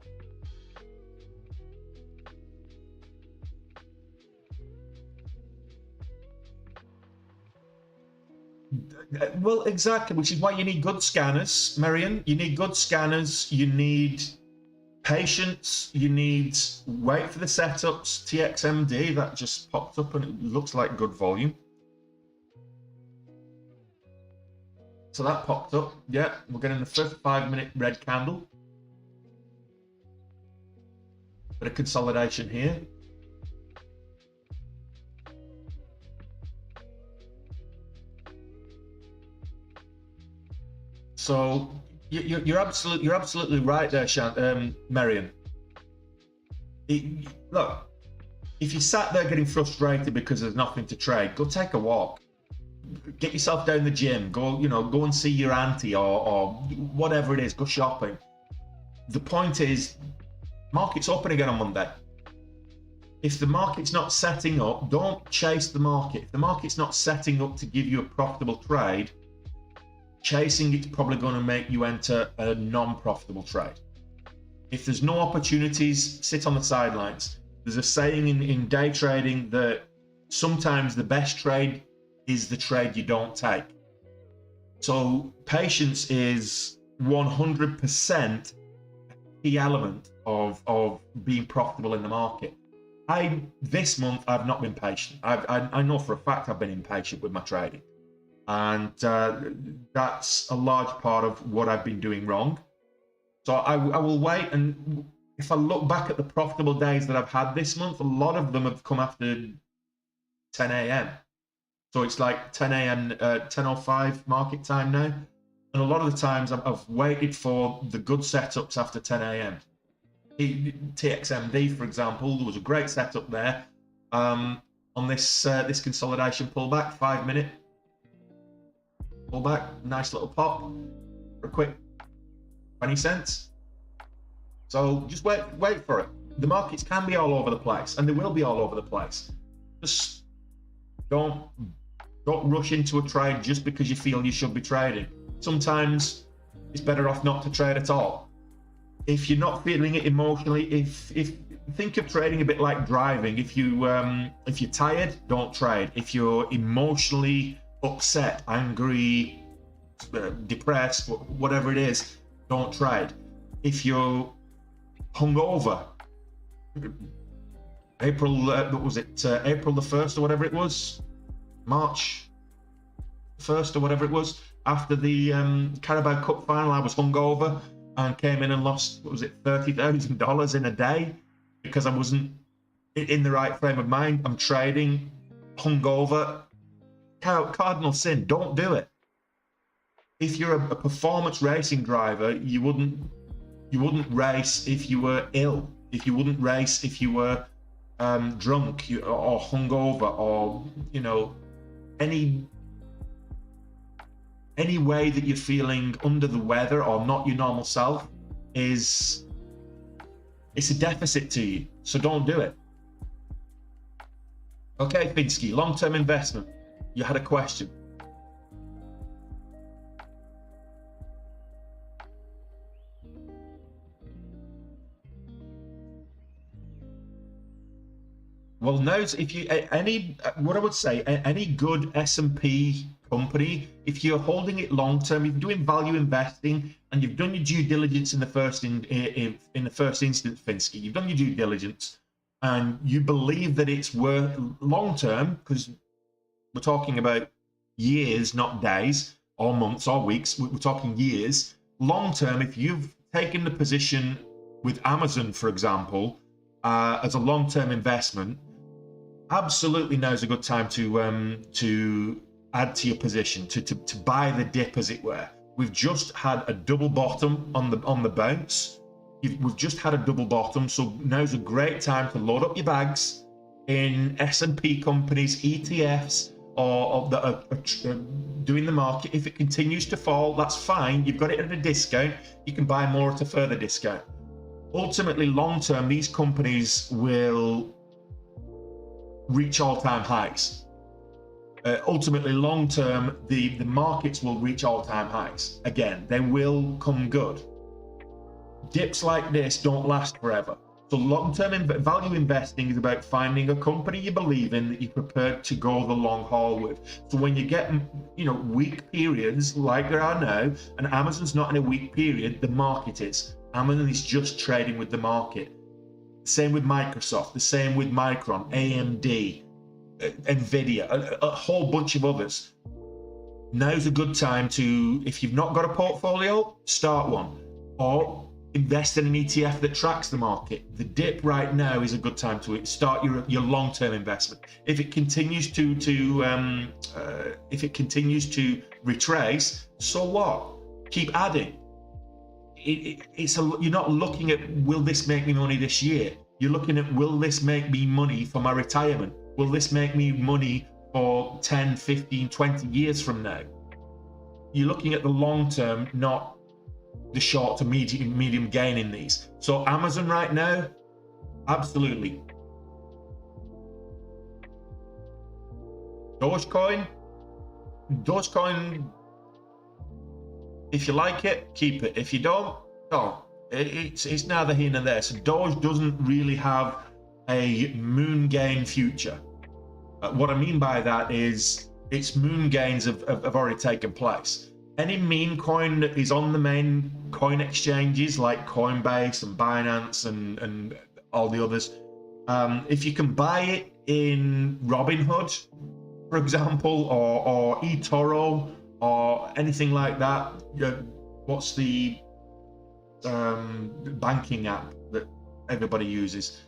Well, exactly, which is why you need good scanners, Marion. You need good scanners. You need patience. You need wait for the setups. TXMD, that just popped up and it looks like good volume. So that popped up. Yeah, we're getting the first 5-minute red candle. Bit of consolidation here. So you're absolutely right there, Marion. Look, if you sat there getting frustrated because there's nothing to trade, go take a walk. Get yourself down the gym. Go and see your auntie or whatever it is. Go shopping. The point is, market's open again on Monday. If the market's not setting up, don't chase the market. If the market's not setting up to give you a profitable trade, chasing it's probably going to make you enter a non-profitable trade. If there's no opportunities, sit on the sidelines. There's a saying in day trading that sometimes the best trade is the trade you don't take. So patience is 100% key element of being profitable in the market. This month I've not been patient. I know for a fact I've been impatient with my trading, and that's a large part of what I've been doing wrong. So I will wait, and if I look back at the profitable days that I've had this month, a lot of them have come after 10 a.m. So it's like 10 a.m., 10:05 market time now. And a lot of the times I've waited for the good setups after 10 a.m. TXMD, for example, there was a great setup there on this consolidation pullback, 5-minute pullback, nice little pop for a quick 20 cents. So just wait for it. The markets can be all over the place, and they will be all over the place. Just don't rush into a trade just because you feel you should be trading. Sometimes it's better off not to trade at all. If you're not feeling it emotionally, if think of trading a bit like driving. If you're tired, don't trade. If you're emotionally upset, angry, depressed, whatever it is, don't trade. If you're hungover, April, what was it? April the 1st or whatever it was, March 1st or whatever it was. After the Carabao Cup final, I was hungover and came in and lost, what was it, $30,000 in a day because I wasn't in the right frame of mind. I'm trading hungover. Cardinal sin. Don't do it. If you're a performance racing driver, you wouldn't race if you were ill. If you wouldn't race if you were drunk or hungover, or any way that you're feeling under the weather or not your normal self it's a deficit to you. So don't do it. Okay, Finsky, long-term investment. You had a question. Well, note, if you what I would say, any good S&P company, if you're holding it long term, if you're doing value investing, and you've done your due diligence in the first instance, Finsky, you've done your due diligence, and you believe that it's worth long term, because we're talking about years, not days or months or weeks. We're talking years. Long term, if you've taken the position with Amazon, for example, as a long-term investment, absolutely now's a good time to add to your position, to buy the dip, as it were. We've just had a double bottom on the bounce. We've just had a double bottom, so now's a great time to load up your bags in S&P companies, ETFs, or that are doing the market. If it continues to fall, that's fine. You've got it at a discount. You can buy more at a further discount. Ultimately, long term, these companies will reach all-time highs. Ultimately, long term, the markets will reach all-time highs. Again, they will come good. Dips like this don't last forever. So long-term value investing is about finding a company you believe in that you're prepared to go the long haul with. So when you get, weak periods like there are now, and Amazon's not in a weak period, the market is. Amazon is just trading with the market. Same with Microsoft, the same with Micron, AMD, Nvidia, a whole bunch of others. Now's a good time to, if you've not got a portfolio, start one, or invest in an ETF that tracks the market. The dip right now is a good time to start your long-term investment. If it continues to retrace, so what? Keep adding. You're not looking at, will this make me money this year? You're looking at, will this make me money for my retirement? Will this make me money for 10, 15, 20 years from now? You're looking at the long term, not the short to medium gain in these. So Amazon right now, absolutely. Dogecoin, if you like it, keep it. If you don't, don't. It's neither here nor there. So Doge doesn't really have a moon gain future. What I mean by that is its moon gains have already taken place. any meme coin that is on the main coin exchanges like Coinbase and Binance and all the others, if you can buy it in Robinhood, for example, or eToro or anything like that, what's the banking app that everybody uses?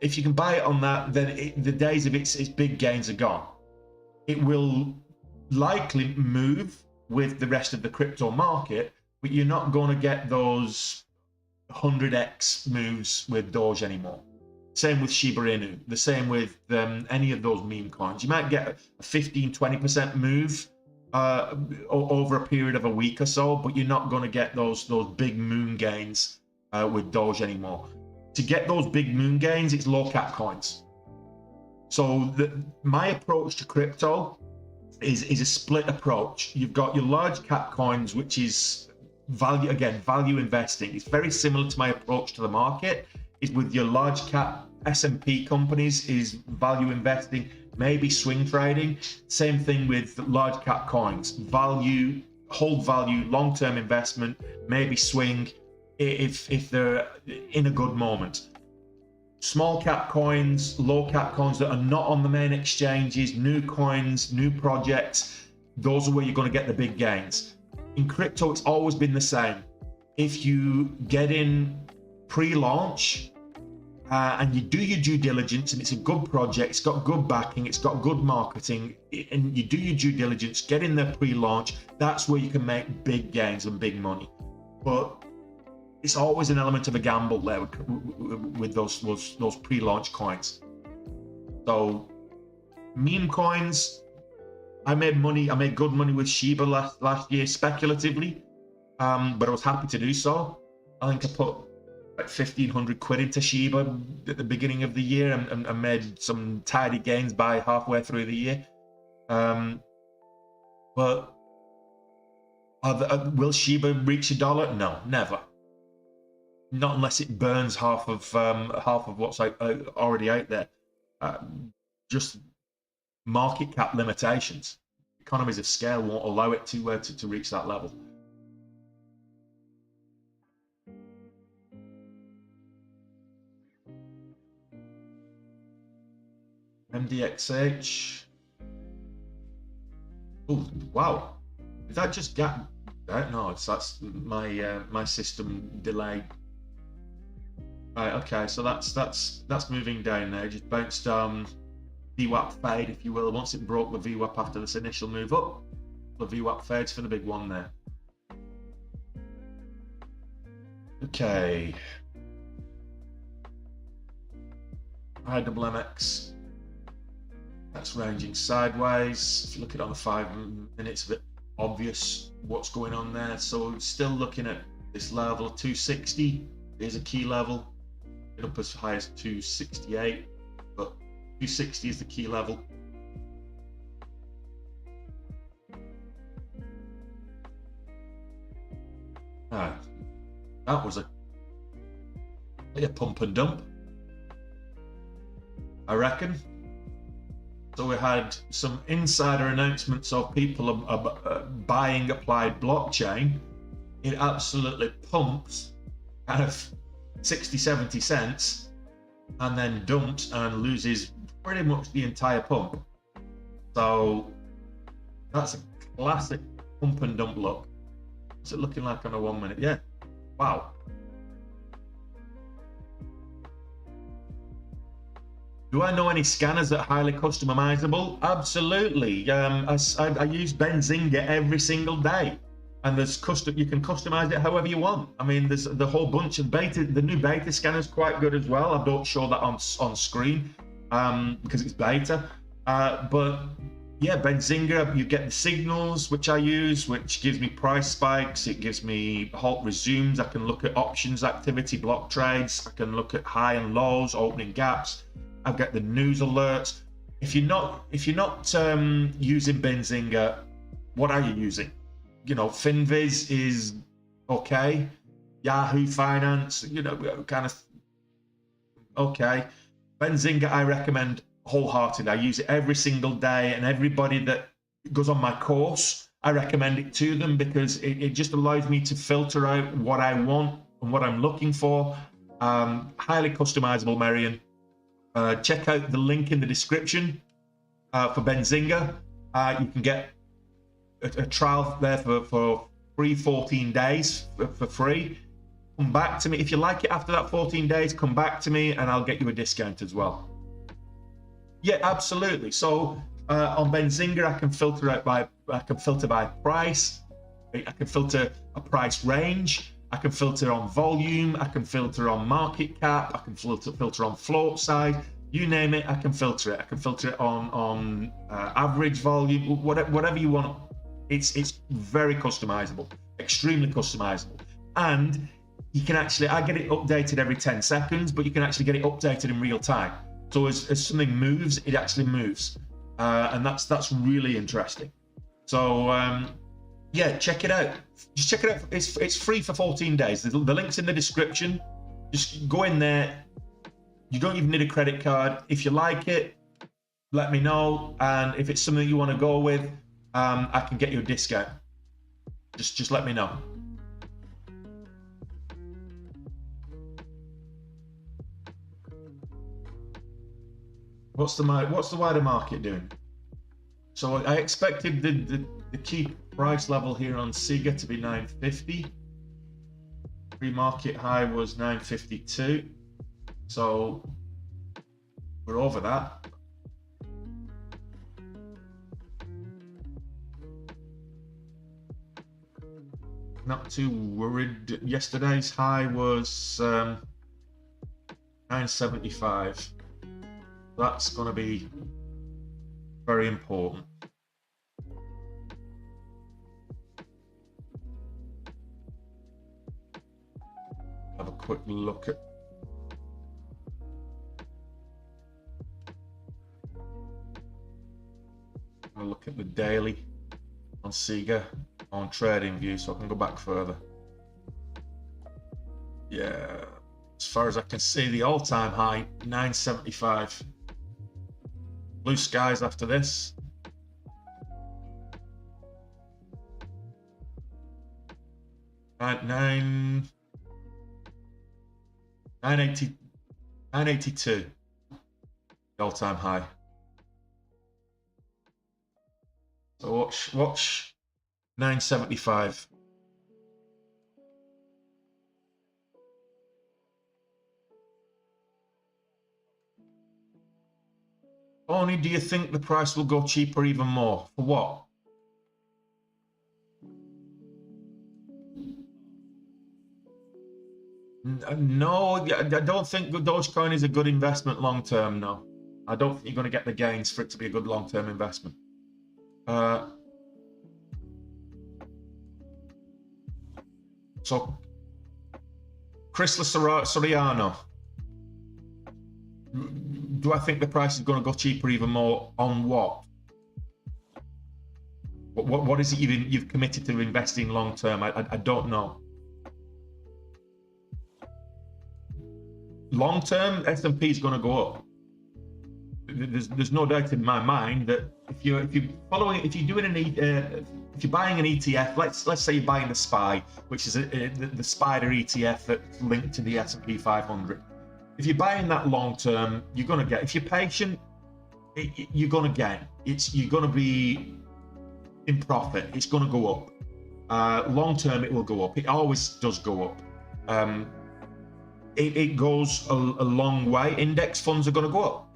If you can buy it on that, then the days of its big gains are gone. It will likely move with the rest of the crypto market, but you're not going to get those 100x moves with Doge anymore. Same with Shiba Inu, the same with any of those meme coins. You might get a 15-20% move over a period of a week or so, but you're not going to get those big moon gains with Doge anymore. To get those big moon gains, it's low cap coins. So my approach to crypto is a split approach. You've got your large cap coins, which is value investing. It's very similar to my approach to the market. Is with your large cap S&P companies is value investing, maybe swing trading. Same thing with large cap coins. Value, hold value, long-term investment, maybe swing if they're in a good moment. Small cap coins, low cap coins that are not on the main exchanges, new coins, new projects, those are where you're going to get the big gains. In crypto, it's always been the same. If you get in pre-launch and you do your due diligence and it's a good project, it's got good backing, it's got good marketing, and you do your due diligence, get in there pre-launch, that's where you can make big gains and big money. But it's always an element of a gamble there with those pre-launch coins. So meme coins, I made good money with Shiba last year speculatively, but I was happy to do so. I think I put like 1,500 quid into Shiba at the beginning of the year and made some tidy gains by halfway through the year. But will Shiba reach $1? No, never. Not unless it burns half of what's already out there. Just market cap limitations. Economies of scale won't allow it to reach that level. MDXH. Oh wow! Did that just gap? No, that's my system delay. Right, okay, so that's moving down now. Just bounced VWAP fade, if you will. Once it broke the VWAP after this initial move up, the VWAP fades for the big one there. Okay. IWMX. That's ranging sideways. If you look at it on the 5 minutes, a bit obvious what's going on there. So still looking at this level 260 is a key level. Up as high as 268, but 260 is the key level. That was a pump and dump, I reckon. So we had some insider announcements of people buying Applied Blockchain. It absolutely pumps kind of 60-70 cents and then dumps and loses pretty much the entire pump. So that's a classic pump and dump look. What's it looking like on a 1 minute? Yeah, wow. Do I know any scanners that are highly customizable? Absolutely. I use Benzinga every single day. And there's you can customize it however you want. I mean, there's the whole bunch of beta. The new beta scanner is quite good as well. I don't show that on screen because it's beta. But yeah, Benzinga, you get the signals, which I use, which gives me price spikes. It gives me halt resumes. I can look at options activity, block trades. I can look at high and lows, opening gaps. I've got the news alerts. If you're not using Benzinga, what are you using? You know, Finviz is okay. Yahoo Finance, you know, kind of okay. Benzinga, I recommend wholeheartedly. I use it every single day, and everybody that goes on my course I recommend it to them because it just allows me to filter out what I want and what I'm looking for. Highly customizable, Marion. Check out the link in the description for Benzinga. You can get a trial there for free 14 days for free. Come back to me. If you like it after that 14 days, come back to me and I'll get you a discount as well. Yeah, absolutely. So on Benzinga, I can filter by price. I can filter a price range. I can filter on volume. I can filter on market cap. I can filter on float size. You name it, I can filter it. I can filter it on average volume, whatever you want. It's very customizable, extremely customizable, and you can actually, I get it updated every 10 seconds, but you can actually get it updated in real time. So as something moves, it actually moves, and that's really interesting. So yeah, check it out. Just check it out. It's free for 14 days. The link's in the description. Just go in there. You don't even need a credit card. If you like it, let me know, and if it's something you want to go with, I can get you a discount. Just let me know. What's the wider market doing? So I expected the key price level here on SIGA to be 950. Pre-market high was 952. So we're over that. Not too worried. Yesterday's high was 975. That's going to be very important. Have a quick look at the daily on SIGA on TradingView, so I can go back further. Yeah, as far as I can see, the all-time high 975. Blue skies after this. At 982, the all-time high. So watch 975. Only, do you think the price will go cheaper even more? For what? No, I don't think Dogecoin is a good investment long term. No, I don't think you're going to get the gains for it to be a good long term investment. So, Chrysler Soriano. Do I think the price is going to go cheaper even more? On what? What is it you've committed to investing long term? I don't know. Long term, S&P is going to go up. There's no doubt in my mind that if you're buying an ETF, let's say you're buying the SPY, which is the Spider ETF that's linked to the S&P 500. If you're buying that long term, you're going to get. If you're patient, you're going to gain. You're going to be in profit. It's going to go up. Long term, it will go up. It always does go up. It goes a long way. Index funds are going to go up.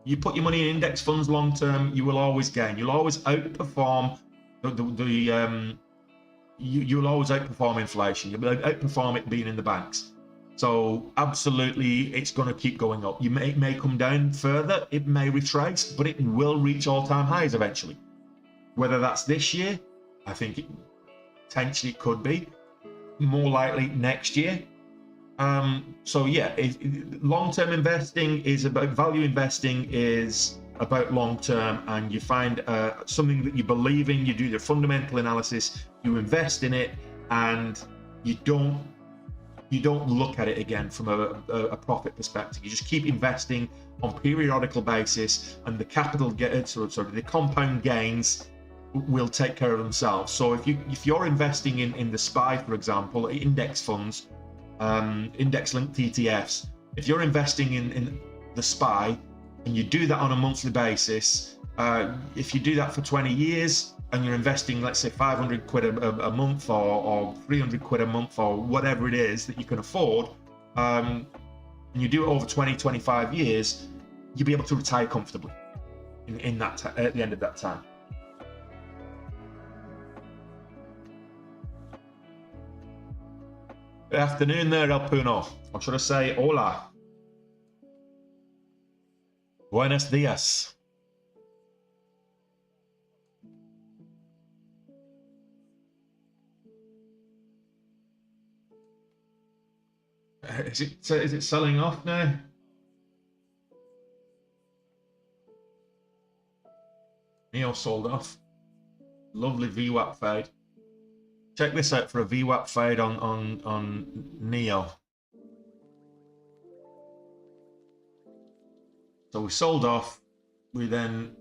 You put your money in index funds long term, you will always gain. You'll always outperform you'll always outperform inflation. You'll outperform it being in the banks. So absolutely, it's going to keep going up. It may come down further, it may retrace, but it will reach all-time highs eventually. Whether that's this year, I think potentially it could be. More likely next year. So yeah, long-term investing is about value investing is about long-term, and you find something that you believe in, you do the fundamental analysis, you invest in it, and you don't look at it again from a profit perspective. You just keep investing on periodical basis, and the capital the compound gains will take care of themselves. So if you're investing in the SPY, for example, index funds, index linked ETFs, if you're investing in the SPY and you do that on a monthly basis, if you do that for 20 years and you're investing, let's say 500 quid a month or 300 quid a month or whatever it is that you can afford, and you do it over 20-25 years, you'll be able to retire comfortably in that at the end of that time. Good afternoon there, El Puno. Or should I say hola? Buenos dias. Is it selling off now? NIO sold off. Lovely VWAP fade. Check this out for a VWAP fade on NIO. So we sold off. We then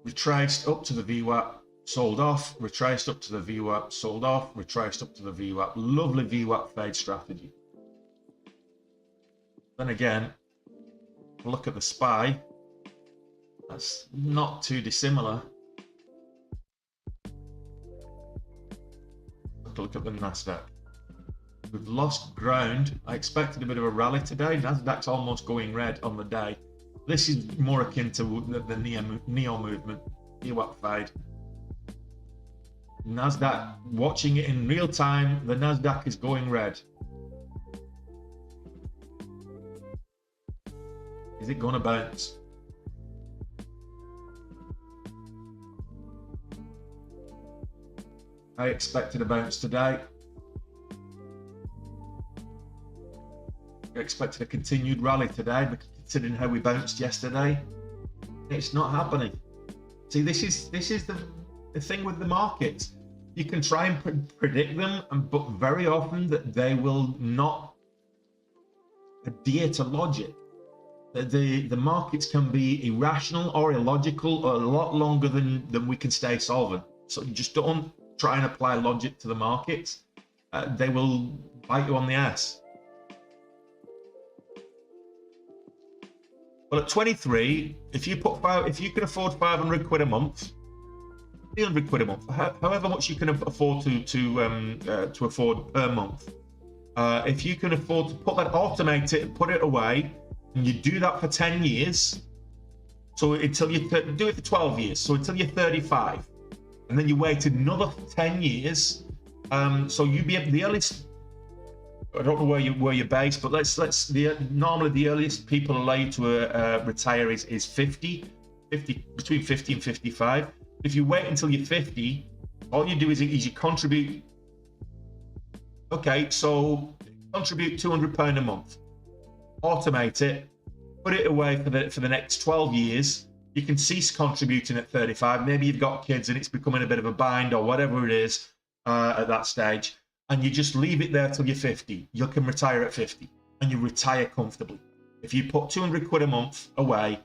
retraced up to the VWAP, sold off, retraced up to the VWAP, sold off, retraced up to the VWAP. Lovely VWAP fade strategy. Then again, look at the SPY. That's not too dissimilar. Look at the Nasdaq. We've lost ground. I expected a bit of a rally today. Nasdaq's almost going red on the day. This is more akin to the NIO movement, VWAP fade. Nasdaq, watching it in real time, the Nasdaq is going red. Is it going to bounce? I expected a bounce today. I expected a continued rally today, but considering how we bounced yesterday, it's not happening. See, this is the thing with the markets. You can try and predict them, but very often that they will not adhere to logic. The markets can be irrational or illogical a lot longer than we can stay solvent. So you just don't try and apply logic to the markets. They will bite you on the ass. Well, at 23, if you can afford 500 quid a month, 300 quid a month, however much you can afford to afford per month, if you can afford to automate it and put it away, and you do that for 10 years, so until you do it for 12 years, so until you're 35, and then you wait another 10 years, so you be the earliest. I don't know where you're based, but normally the earliest people allowed to retire is 50, between 50 and 55. If you wait until you're 50, all you do is you contribute. Okay, so contribute £200 a month, automate it, put it away for the next 12 years. You can cease contributing at 35. Maybe you've got kids and it's becoming a bit of a bind or whatever it is at that stage. And you just leave it there till you're 50. You can retire at 50 and you retire comfortably. If you put 200 quid a month away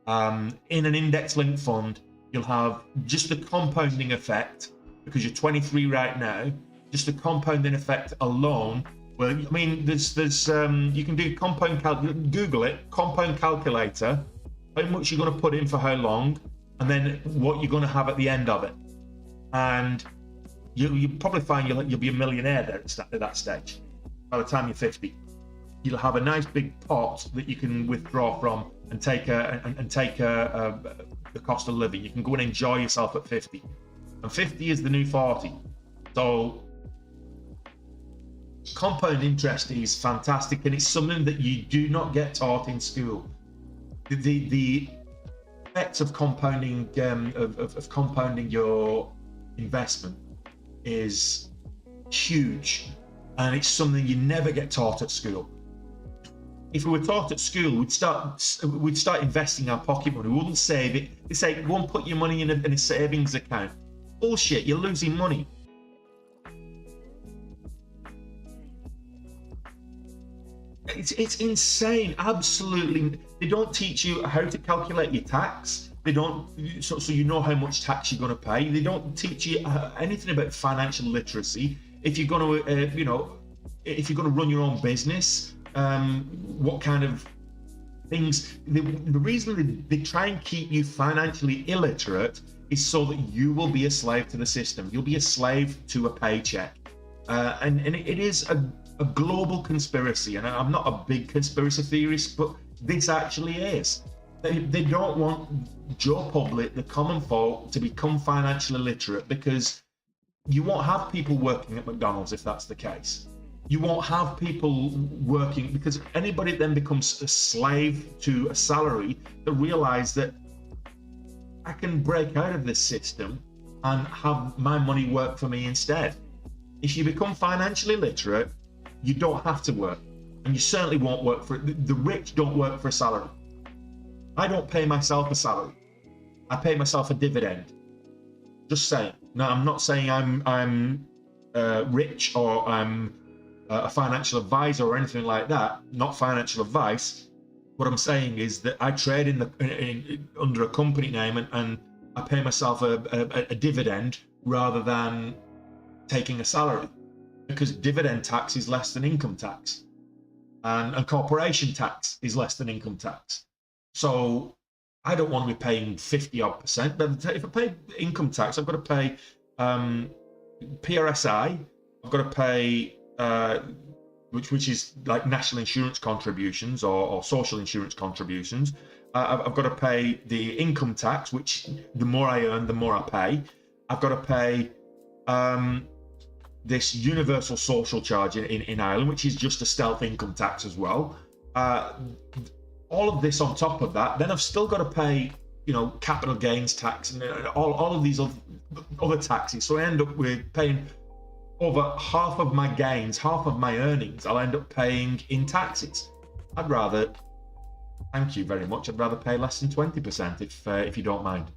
in an index linked fund, you'll have just the compounding effect, because you're 23 right now, just the compounding effect alone. Well, I mean, there's you can do Google it, compound calculator, how much you're going to put in for how long, and then what you're going to have at the end of it. And you probably find you'll be a millionaire there at that stage. By the time you're 50, you'll have a nice big pot that you can withdraw from and take the cost of living. You can go and enjoy yourself at 50, and 50 is the new 40. So compound interest is fantastic, and it's something that you do not get taught in school. The effects of compounding of compounding your investment is huge, and it's something you never get taught at school. If we were taught at school, we'd start investing our pocket money. We wouldn't save it. They say, "Go and put your money in a savings account." Bullshit! You're losing money. It's insane. Absolutely, they don't teach you how to calculate your tax. They don't, so you know how much tax you're going to pay. They don't teach you anything about financial literacy. If you're going to, if you're going to run your own business, what kind of things. The reason they try and keep you financially illiterate is so that you will be a slave to the system. You'll be a slave to a paycheck. And it is a global conspiracy. And I'm not a big conspiracy theorist, but this actually is. They don't want Joe Public, the common folk, to become financially literate, because you won't have people working at McDonald's if that's the case. You won't have people working, because anybody then becomes a slave to a salary that realize that I can break out of this system and have my money work for me instead. If you become financially literate, you don't have to work, and you certainly won't work for it. The rich don't work for a salary. I don't pay myself a salary. I pay myself a dividend. Just saying. Now, I'm not saying I'm rich or I'm a financial advisor or anything like that. Not financial advice. What I'm saying is that I trade under a company name, and I pay myself a dividend rather than taking a salary, because dividend tax is less than income tax, and corporation tax is less than income tax. So I don't want to be paying 50-odd%. But if I pay income tax, I've got to pay PRSI. I've got to pay which is like national insurance contributions or social insurance contributions. I've got to pay the income tax, which the more I earn, the more I pay. I've got to pay this universal social charge in Ireland, which is just a stealth income tax as well. All of this on top of that, then I've still got to pay, capital gains tax and all of these other taxes. So I end up with paying over half of my gains, half of my earnings, I'll end up paying in taxes. Thank you very much, I'd rather pay less than 20% if you don't mind.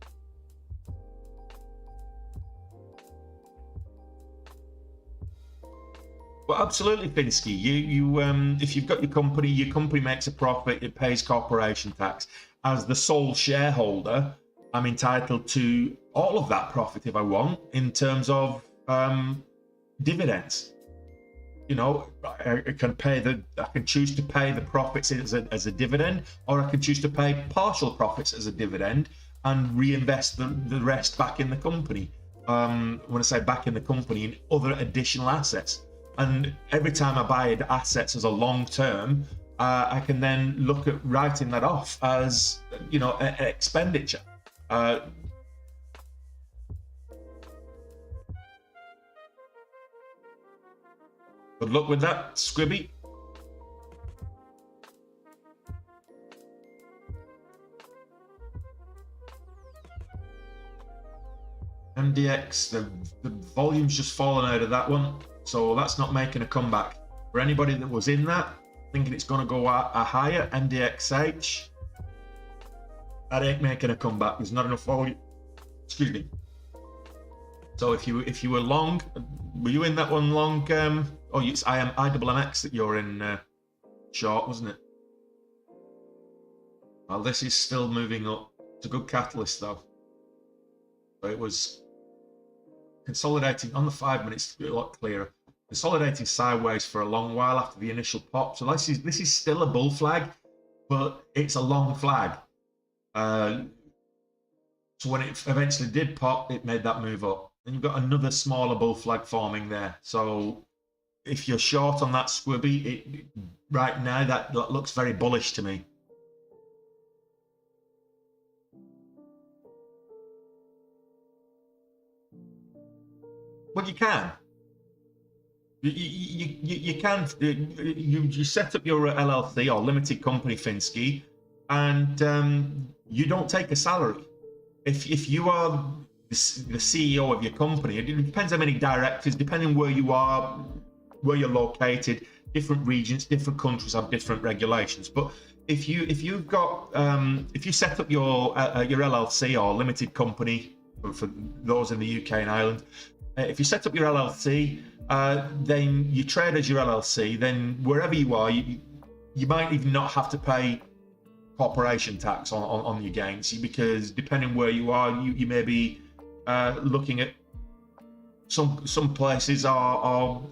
Well, absolutely, Finsky. You if you've got your company makes a profit, it pays corporation tax. As the sole shareholder, I'm entitled to all of that profit if I want, in terms of dividends. I can choose to pay the profits as a dividend, or I can choose to pay partial profits as a dividend and reinvest the rest back in the company. When I say back in the company, in other additional assets. And every time I buy assets as a long term, I can then look at writing that off as an expenditure. Good luck with that, Squibby. MDX, the volume's just fallen out of that one, so that's not making a comeback. For anybody that was in that, thinking it's going to go a higher, MDXH, that ain't making a comeback. There's not enough volume. Excuse me. So if you were long, were you in that one long? It's IMMX that you're in short, wasn't it? Well, this is still moving up. It's a good catalyst though. So it was consolidating on the 5 minutes, a lot clearer. Consolidating sideways for a long while after the initial pop. So this is still a bull flag, but it's a long flag. So when it eventually did pop, it made that move up. Then you've got another smaller bull flag forming there. So if you're short on that Squibby, right now that looks very bullish to me. Well, you can. You can. You set up your LLC or limited company, Finsky, and you don't take a salary. If you are the CEO of your company, it depends how many directors, depending where you are, where you're located. Different regions, different countries have different regulations. But if you set up your LLC or limited company, for those in the UK and Ireland, if you set up your LLC, then you trade as your LLC. Then wherever you are, you might even not have to pay corporation tax on your gains, because depending where you are, you may be looking at some places are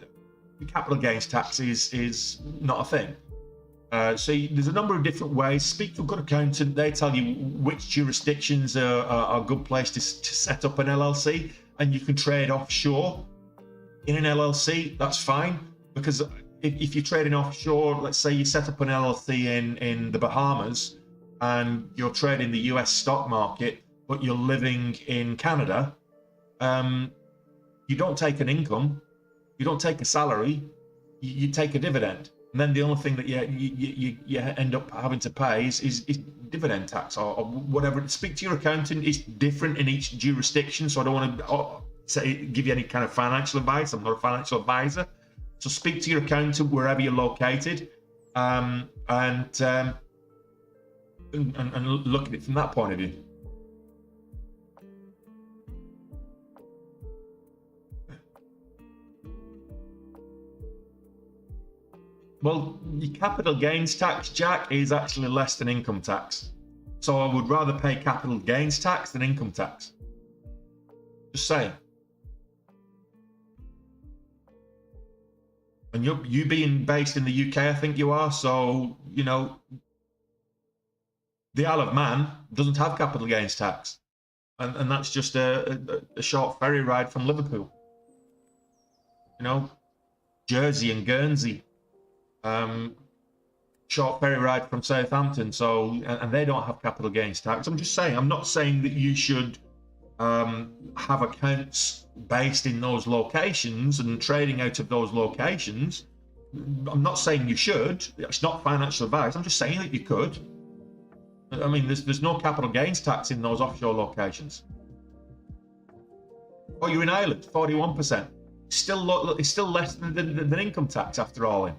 capital gains tax is not a thing. So there's a number of different ways. Speak to a good accountant. They tell you which jurisdictions are a good place to set up an LLC, and you can trade offshore in an LLC. That's fine, because if you're trading offshore, let's say you set up an LLC in the Bahamas and you're trading the US stock market, but you're living in Canada, you don't take an income, you don't take a salary, you take a dividend. And then the only thing that you end up having to pay is dividend tax or whatever. Speak to your accountant. It's different in each jurisdiction, so I don't want to give you any kind of financial advice. I'm not a financial advisor. So speak to your accountant wherever you're located, and look at it from that point of view. Well, your capital gains tax, Jack, is actually less than income tax. So I would rather pay capital gains tax than income tax. Just saying. And you being based in the UK, I think you are, so, you know, the Isle of Man doesn't have capital gains tax. And that's just a short ferry ride from Liverpool. You know, Jersey and Guernsey. Short ferry ride from Southampton, so and they don't have capital gains tax. I'm just saying, I'm not saying that you should have accounts based in those locations and trading out of those locations. I'm not saying you should. It's not financial advice. I'm just saying that you could. I mean, there's no capital gains tax in those offshore locations. Oh, you're in Ireland, 41%. It's still less than income tax after all in.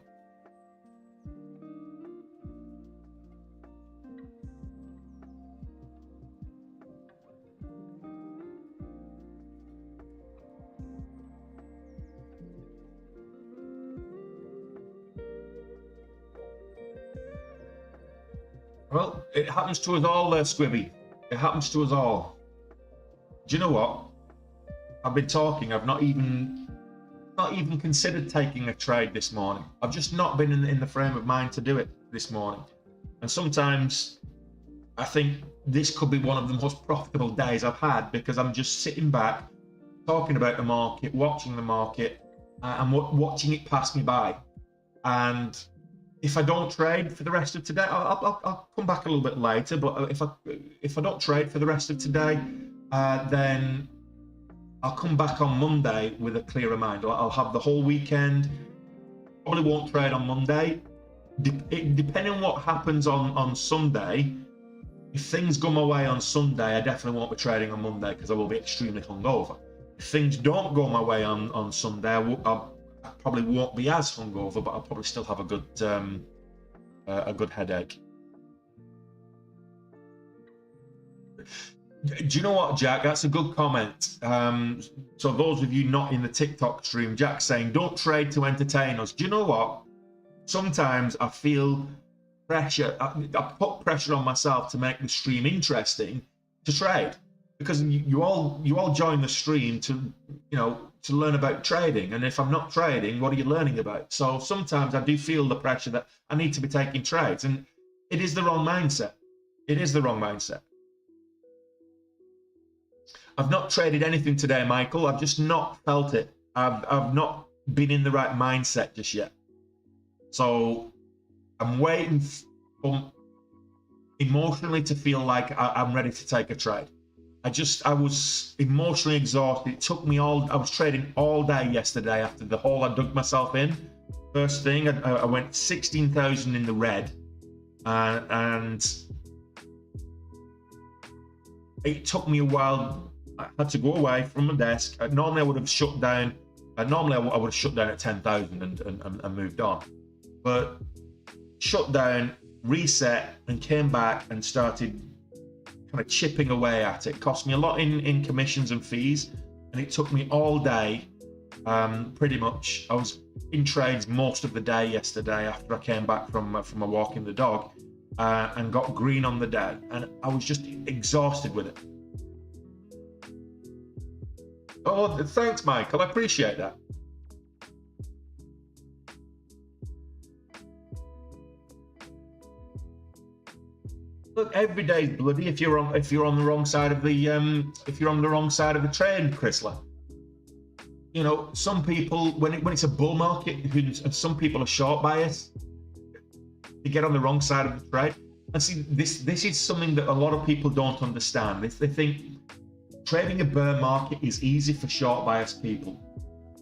Well, it happens to us all there, Squibby. It happens to us all. Do you know what? I've been talking. I've not even considered taking a trade this morning. I've just not been in the frame of mind to do it this morning. And sometimes I think this could be one of the most profitable days I've had, because I'm just sitting back, talking about the market, watching the market, and watching it pass me by. And if I don't trade for the rest of today, I'll come back a little bit later. But if I don't trade for the rest of today, then I'll come back on Monday with a clearer mind. I'll have the whole weekend. Probably won't trade on Monday. Depending on what happens on Sunday, if things go my way on Sunday, I definitely won't be trading on Monday because I will be extremely hungover. If things don't go my way on Sunday, I probably won't be as hungover, but I'll probably still have a good headache. Do you know what, Jack? That's a good comment. So those of you not in the TikTok stream, Jack's saying, don't trade to entertain us. Do you know what? Sometimes I feel pressure. I put pressure on myself to make the stream interesting to trade, because you all join the stream to learn about trading. And if I'm not trading, what are you learning about? So sometimes I do feel the pressure that I need to be taking trades, and it is the wrong mindset. It is the wrong mindset. I've not traded anything today, Michael. I've just not felt it. I've not been in the right mindset just yet. So I'm waiting for emotionally to feel like I'm ready to take a trade. I was emotionally exhausted. It took me I was trading all day yesterday after the hole I dug myself in. First thing, I went 16,000 in the red, and it took me a while. I had to go away from my desk. Normally I would have shut down. Normally I would have shut down at 10,000 and moved on. But shut down, reset, and came back and started kind of chipping away at it. It cost me a lot in commissions and fees, and it took me all day. Pretty much, I was in trades most of the day yesterday after I came back from a walking the dog, and got green on the day, and I was just exhausted with it. Oh, thanks, Michael. I appreciate that. Look, every day's bloody if you're on the wrong side of the trade, Chrysler. You know, some people when it's a bull market, some people are short biased. They get on the wrong side of the trade. And see, this is something that a lot of people don't understand. They think trading a bear market is easy for short biased people.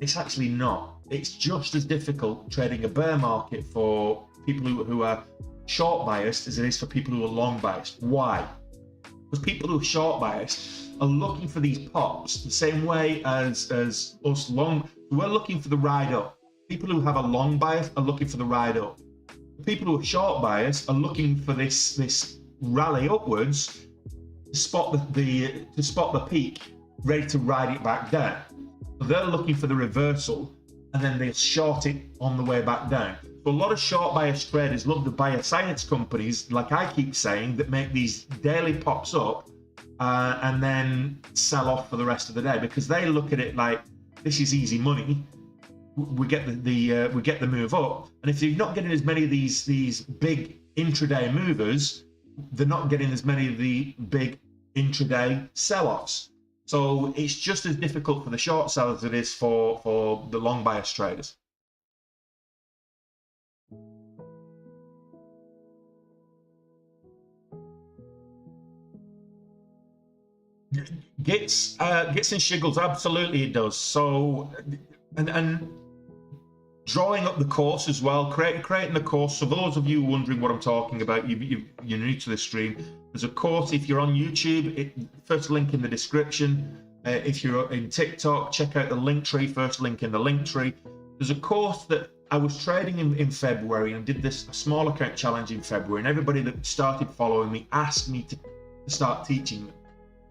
It's actually not. It's just as difficult trading a bear market for people who are short biased as it is for people who are long biased. Why? Because people who are short biased are looking for these pops the same way as us long. We're looking for the ride up. People who have a long bias are looking for the ride up. People who are short bias are looking for this rally upwards to spot the peak, ready to ride it back down. So they're looking for the reversal, and then they'll short it on the way back down. So a lot of short bias traders love the bioscience companies, like I keep saying, that make these daily pops up and then sell off for the rest of the day, because they look at it like this is easy money. We get the move up, and if you're not getting as many of these big intraday movers, they're not getting as many of the big intraday sell-offs. So it's just as difficult for the short sellers as it is for the long bias traders. Gets and shiggles, absolutely it does. So and drawing up the course as well, creating the course. So for those of you wondering what I'm talking about, you're new to the stream. There's a course. If you're on YouTube, first link in the description. If you're in TikTok, check out the link tree. First link in the link tree. There's a course that I was trading in February, and did this small account challenge in February, and everybody that started following me asked me to start teaching them.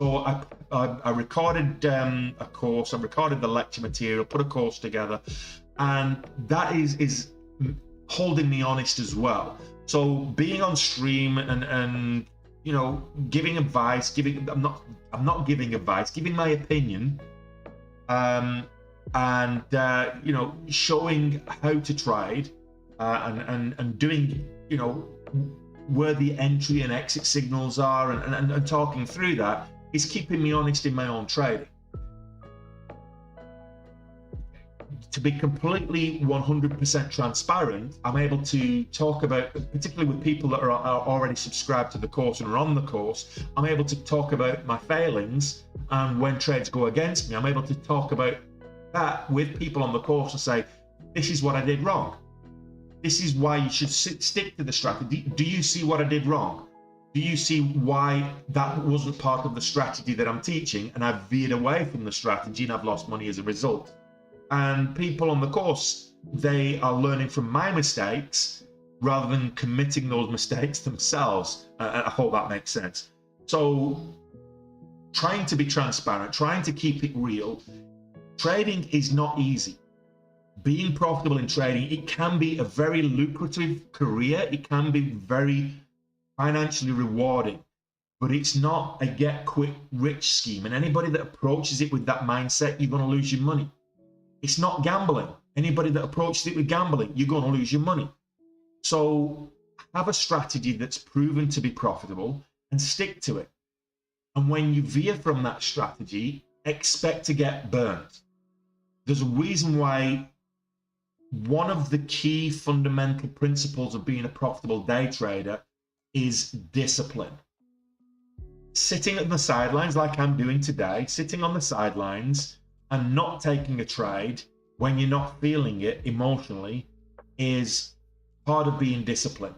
So I recorded a course. I recorded the lecture material, put a course together, and that is holding me honest as well. So being on stream and you know, giving advice, I'm not giving advice, giving my opinion, and you know, showing how to trade, and doing, you know, where the entry and exit signals are, and talking through that is keeping me honest in my own trading. To be completely 100% transparent, I'm able to talk about, particularly with people that are already subscribed to the course and are on the course, I'm able to talk about my failings, and when trades go against me, I'm able to talk about that with people on the course and say, this is what I did wrong. This is why you should stick to the strategy. Do you see what I did wrong? Do you see why that wasn't part of the strategy that I'm teaching, and I've veered away from the strategy and I've lost money as a result? And people on the course, they are learning from my mistakes rather than committing those mistakes themselves. I hope that makes sense. So trying to be transparent, trying to keep it real. Trading is not easy. Being profitable in trading, it can be a very lucrative career. It can be very financially rewarding, but it's not a get quick rich scheme. And anybody that approaches it with that mindset, you're going to lose your money. It's not gambling. Anybody that approaches it with gambling, you're going to lose your money. So have a strategy that's proven to be profitable and stick to it. And when you veer from that strategy, expect to get burnt. There's a reason why one of the key fundamental principles of being a profitable day trader is discipline. Sitting at the sidelines like I'm doing today, sitting on the sidelines and not taking a trade when you're not feeling it emotionally is part of being disciplined.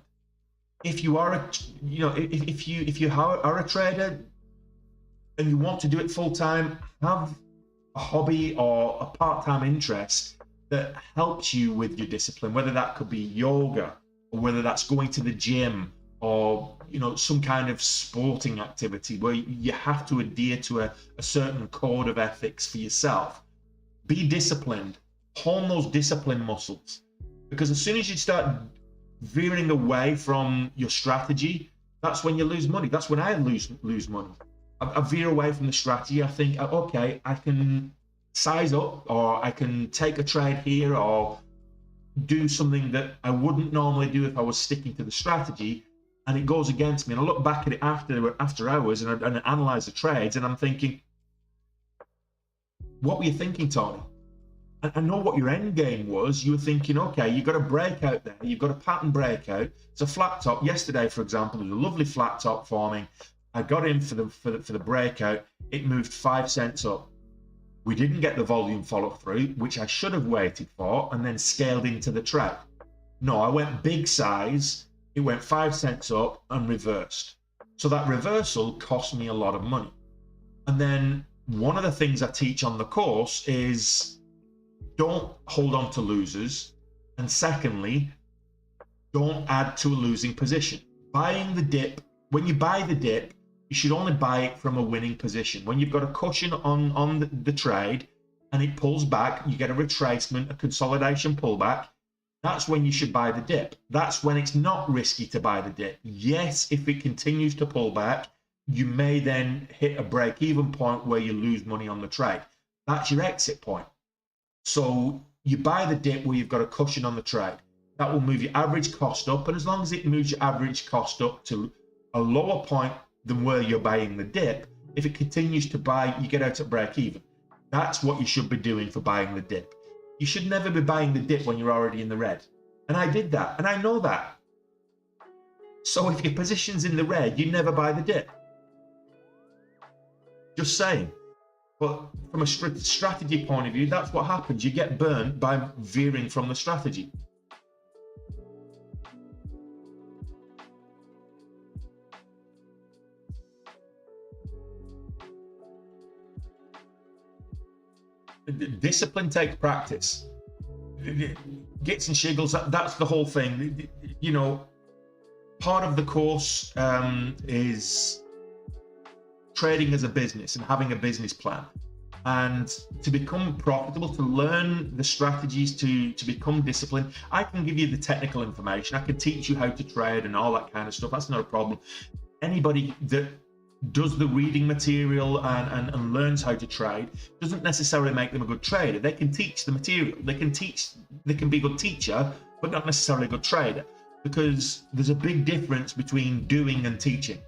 If you are if you are a trader and you want to do it full time, have a hobby or a part-time interest that helps you with your discipline, whether that could be yoga, or whether that's going to the gym, or some kind of sporting activity where you have to adhere to a certain code of ethics for yourself. Be disciplined, hone those discipline muscles, because as soon as you start veering away from your strategy, that's when you lose money. That's when I lose money. I veer away from the strategy. I think, okay, I can size up, or I can take a trade here, or do something that I wouldn't normally do if I was sticking to the strategy, and it goes against me. And I look back at it after hours and I analyze the trades, and I'm thinking, what were you thinking, Tony? I know what your end game was. You were thinking, okay, you've got a breakout there. You've got a pattern breakout. It's a flat top. Yesterday, for example, there's a lovely flat top forming. I got in for the breakout. It moved 5 cents up. We didn't get the volume follow through, which I should have waited for, and then scaled into the trade. No, I went big size. It went 5 cents up and reversed. So that reversal cost me a lot of money. And then one of the things I teach on the course is, don't hold on to losers. And secondly, don't add to a losing position. Buying the dip, when you buy the dip, you should only buy it from a winning position. When you've got a cushion on the trade and it pulls back, you get a retracement, a consolidation pullback, that's when you should buy the dip. That's when it's not risky to buy the dip. Yes, if it continues to pull back, you may then hit a break-even point where you lose money on the trade. That's your exit point. So you buy the dip where you've got a cushion on the trade. That will move your average cost up, and as long as it moves your average cost up to a lower point than where you're buying the dip, if it continues to buy, you get out at break even. That's what you should be doing for buying the dip. You should never be buying the dip when you're already in the red. And I did that, and I know that. So if your position's in the red, you never buy the dip. Just saying. But from a strategy point of view, that's what happens. You get burned by veering from the strategy. Discipline takes practice. Gits and shiggles, that's the whole thing. You know, part of the course is trading as a business and having a business plan. And to become profitable, to learn the strategies, to become disciplined, I can give you the technical information. I can teach you how to trade and all that kind of stuff. That's not a problem. Anybody that does the reading material and learns how to trade doesn't necessarily make them a good trader. They can teach the material. They can be a good teacher, but not necessarily a good trader, because there's a big difference between doing and teaching.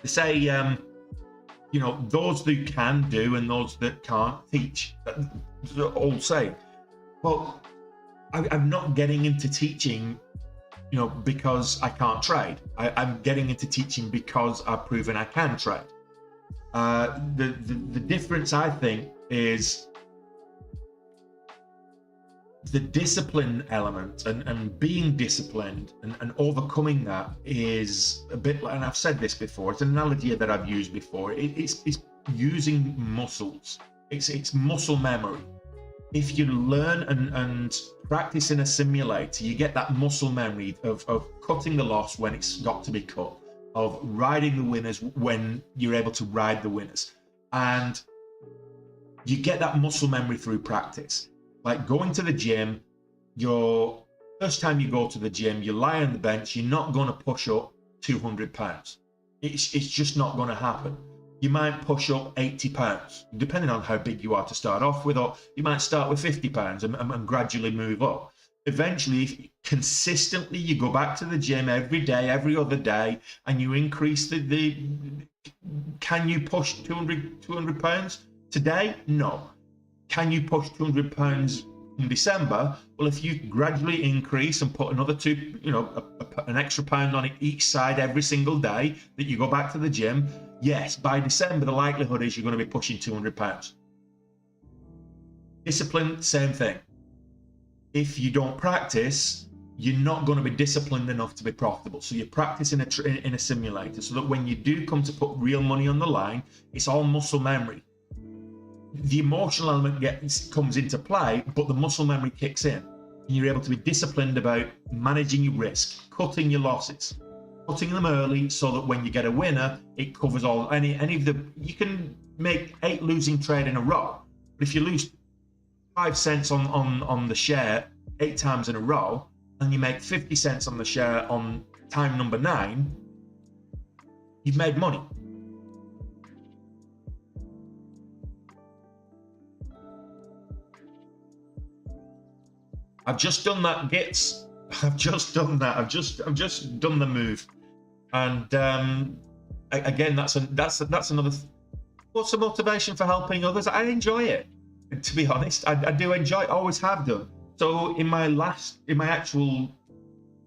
They say, you know, those that can do and those that can't teach. That's the old saying. Well, I'm not getting into teaching, you know, because I can't trade. I'm getting into teaching because I've proven I can trade. The difference, I think, is the discipline element and being disciplined and overcoming that is a bit like, and I've said this before, it's an analogy that I've used before. It's using muscles. It's muscle memory. If you learn and practice in a simulator, you get that muscle memory of cutting the loss when it's got to be cut, of riding the winners when you're able to ride the winners. And you get that muscle memory through practice. Like going to the gym, your first time you go to the gym, you lie on the bench, you're not going to push up 200 pounds. It's just not going to happen. You might push up 80 pounds, depending on how big you are to start off with, or you might start with 50 pounds and gradually move up. Eventually, if consistently you go back to the gym every day, every other day, and you increase can you push 200 pounds today? No. Can you push 200 pounds in December? Well, if you gradually increase and put another an extra pound on each side every single day that you go back to the gym, yes, by December, the likelihood is you're going to be pushing 200 pounds. Discipline, same thing. If you don't practice, you're not going to be disciplined enough to be profitable. So you practice in a simulator so that when you do come to put real money on the line, it's all muscle memory. The emotional element comes into play, but the muscle memory kicks in. And you're able to be disciplined about managing your risk, cutting your losses, cutting them early so that when you get a winner, it covers all any of the. You can make 8 losing trades in a row, but if you lose 5 cents on the share 8 times in a row, and you make 50 cents on the share on time number 9, you've made money. I've just done that, Gits. I've just done that. I've just done the move, and again, that's another. What's the motivation for helping others? I enjoy it. To be honest, I do enjoy it. I always have done. So in my actual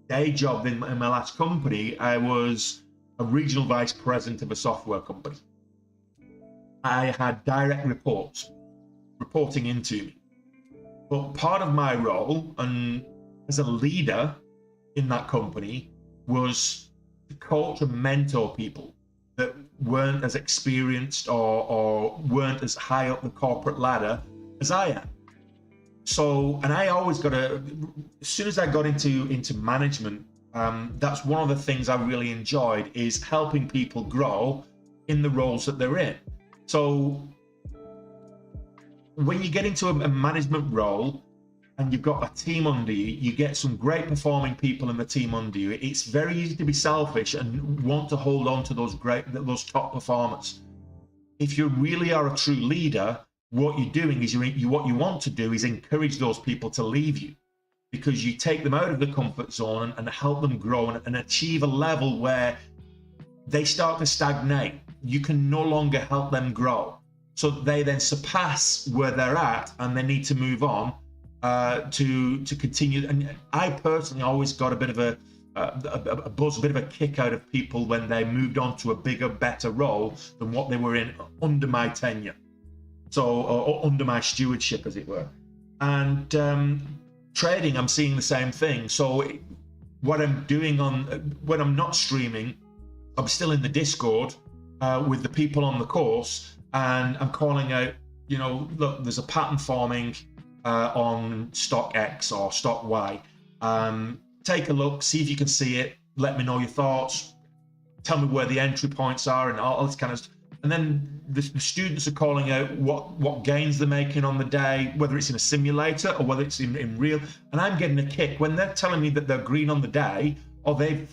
day job in my last company, I was a regional vice president of a software company. I had direct reports reporting into me. But part of my role and as a leader in that company was to coach and mentor people that weren't as experienced or weren't as high up the corporate ladder as I am. So, and I always as soon as I got into management, that's one of the things I really enjoyed, is helping people grow in the roles that they're in. So when you get into a management role and you've got a team under you, you get some great performing people in the team under you. It's very easy to be selfish and want to hold on to those those top performers. If you really are a true leader, what you're doing is what you want to do is encourage those people to leave you, because you take them out of the comfort zone and help them grow and achieve a level where they start to stagnate. You can no longer help them grow. So they then surpass where they're at and they need to move on to continue. And I personally always got a bit of a buzz, a bit of a kick out of people when they moved on to a bigger, better role than what they were in under my tenure. So, or under my stewardship, as it were. And trading, I'm seeing the same thing. So what I'm doing when I'm not streaming, I'm still in the Discord with the people on the course, and I'm calling out, look, there's a pattern forming on stock X or stock Y. Take a look, see if you can see it, let me know your thoughts, tell me where the entry points are and all this kind of stuff. And then the students are calling out what gains they're making on the day, whether it's in a simulator or whether it's in real. And I'm getting a kick when they're telling me that they're green on the day, or they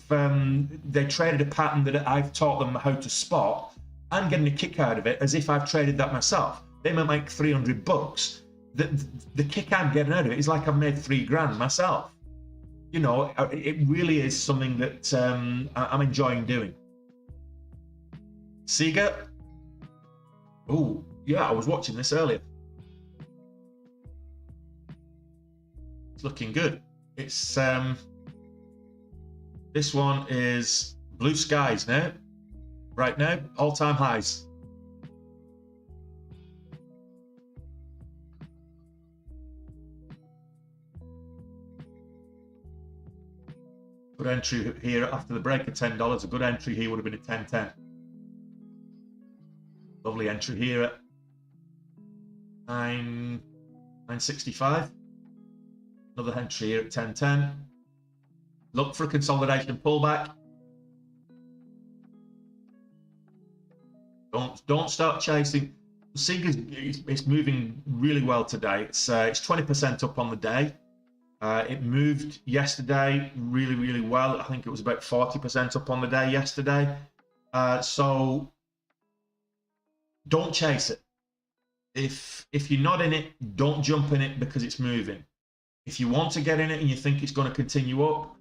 traded a pattern that I've taught them how to spot. I'm getting a kick out of it as if I've traded that myself. They might make $300. The kick I'm getting out of it is like I've made $3,000 myself. It really is something that I'm enjoying doing. Sega. Oh, yeah, I was watching this earlier. It's looking good. It's this one is blue skies now. Right now, all-time highs. Good entry here after the break of $10. A good entry here would have been at 10.10. Lovely entry here at 9.65. Another entry here at 10.10. Look for a consolidation pullback. Don't start chasing. Sega's it's moving really well today. It's 20% up on the day. It moved yesterday really, really well. I think it was about 40% up on the day yesterday. So don't chase it. If you're not in it, don't jump in it because it's moving. If you want to get in it and you think it's going to continue up,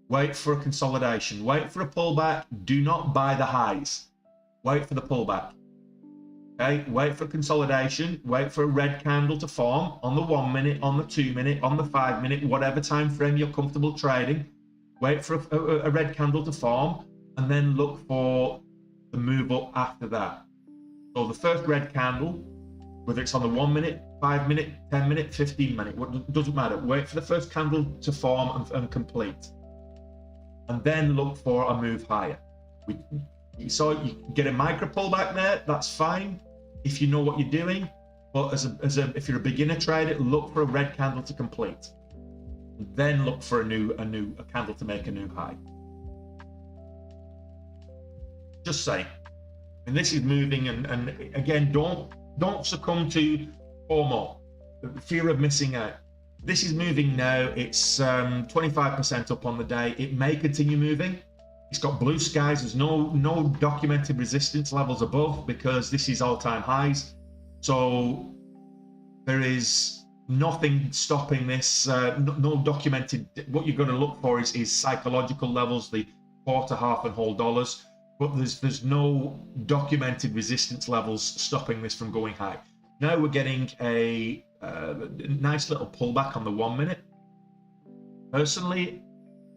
wait for a consolidation. Wait for a pullback. Do not buy the highs. Wait for the pullback. Okay, wait for consolidation. Wait for a red candle to form on the 1 minute, on the 2 minute, on the 5 minute, whatever time frame you're comfortable trading. Wait for a red candle to form, and then look for the move up after that. So the first red candle, whether it's on the 1 minute, 5 minute, 10 minute, 15 minute, it doesn't matter. Wait for the first candle to form and complete, and then look for a move higher. So you get a micro pullback there, that's fine if you know what you're doing. But if you're a beginner trader, look for a red candle to complete, then look for a candle to make a new high. Just saying. And this is moving, and again, don't succumb to FOMO, the fear of missing out. This is moving now. It's 25% up on the day. It may continue moving. It's got blue skies. There's no documented resistance levels above because this is all-time highs. So there is nothing stopping this. No documented. What you're going to look for is psychological levels, the quarter, half, and whole dollars. But there's no documented resistance levels stopping this from going high. Now we're getting a nice little pullback on the 1 minute. Personally,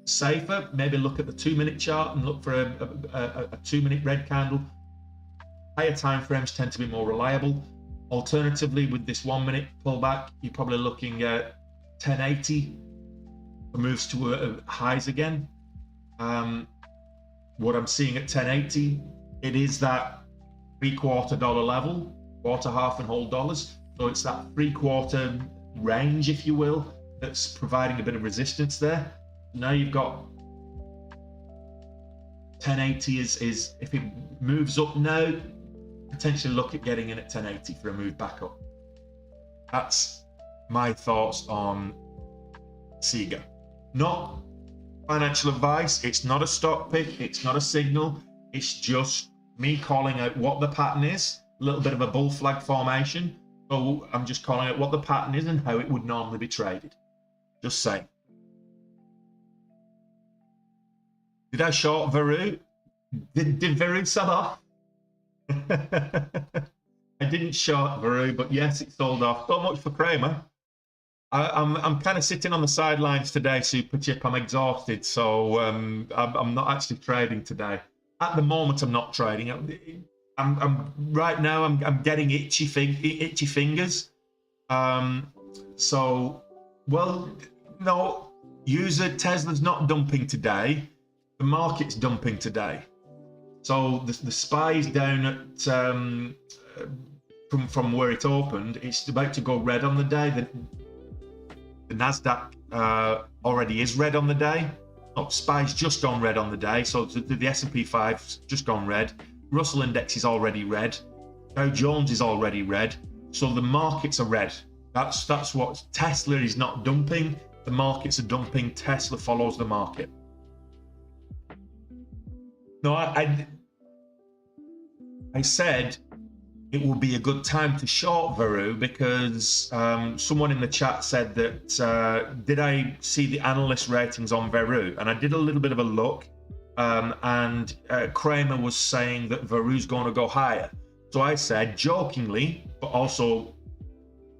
safer, maybe look at the 2 minute chart and look for a 2 minute red candle. Higher time frames tend to be more reliable. Alternatively, with this 1 minute pullback, you're probably looking at 1080 moves to highs again. What I'm seeing at 1080, it is that $3/4 level, quarter, half, and whole dollars. So it's that 3/4 range, if you will, that's providing a bit of resistance there. Now you've got 1080 is if it moves up now, potentially look at getting in at 1080 for a move back up. That's my thoughts on SIGA. Not financial advice. It's not a stock pick. It's not a signal. It's just me calling out what the pattern is. A little bit of a bull flag formation. So I'm just calling out what the pattern is and how it would normally be traded. Just saying. Did I short Veru? Did Veru sell off? I didn't short Veru, but yes, it sold off. So much for Kramer. I'm kind of sitting on the sidelines today, Superchip. I'm exhausted, so I'm not actually trading today. At the moment, I'm not trading. I'm right now. I'm getting itchy fingers. So, well, no. User Tesla's not dumping today. The market's dumping today. So the SPY is down at from where it opened. It's about to go red on the day. The Nasdaq already is red on the day. Oh, SPY's just gone red on the day. So the S&P 5's just gone red. Russell Index is already red. Dow Jones is already red. So the markets are red. That's what Tesla is not dumping. The markets are dumping. Tesla follows the market. No, I said it will be a good time to short Veru because someone in the chat said that did I see the analyst ratings on Veru? And I did a little bit of a look, and Kramer was saying that Veru's going to go higher. So I said, jokingly, but also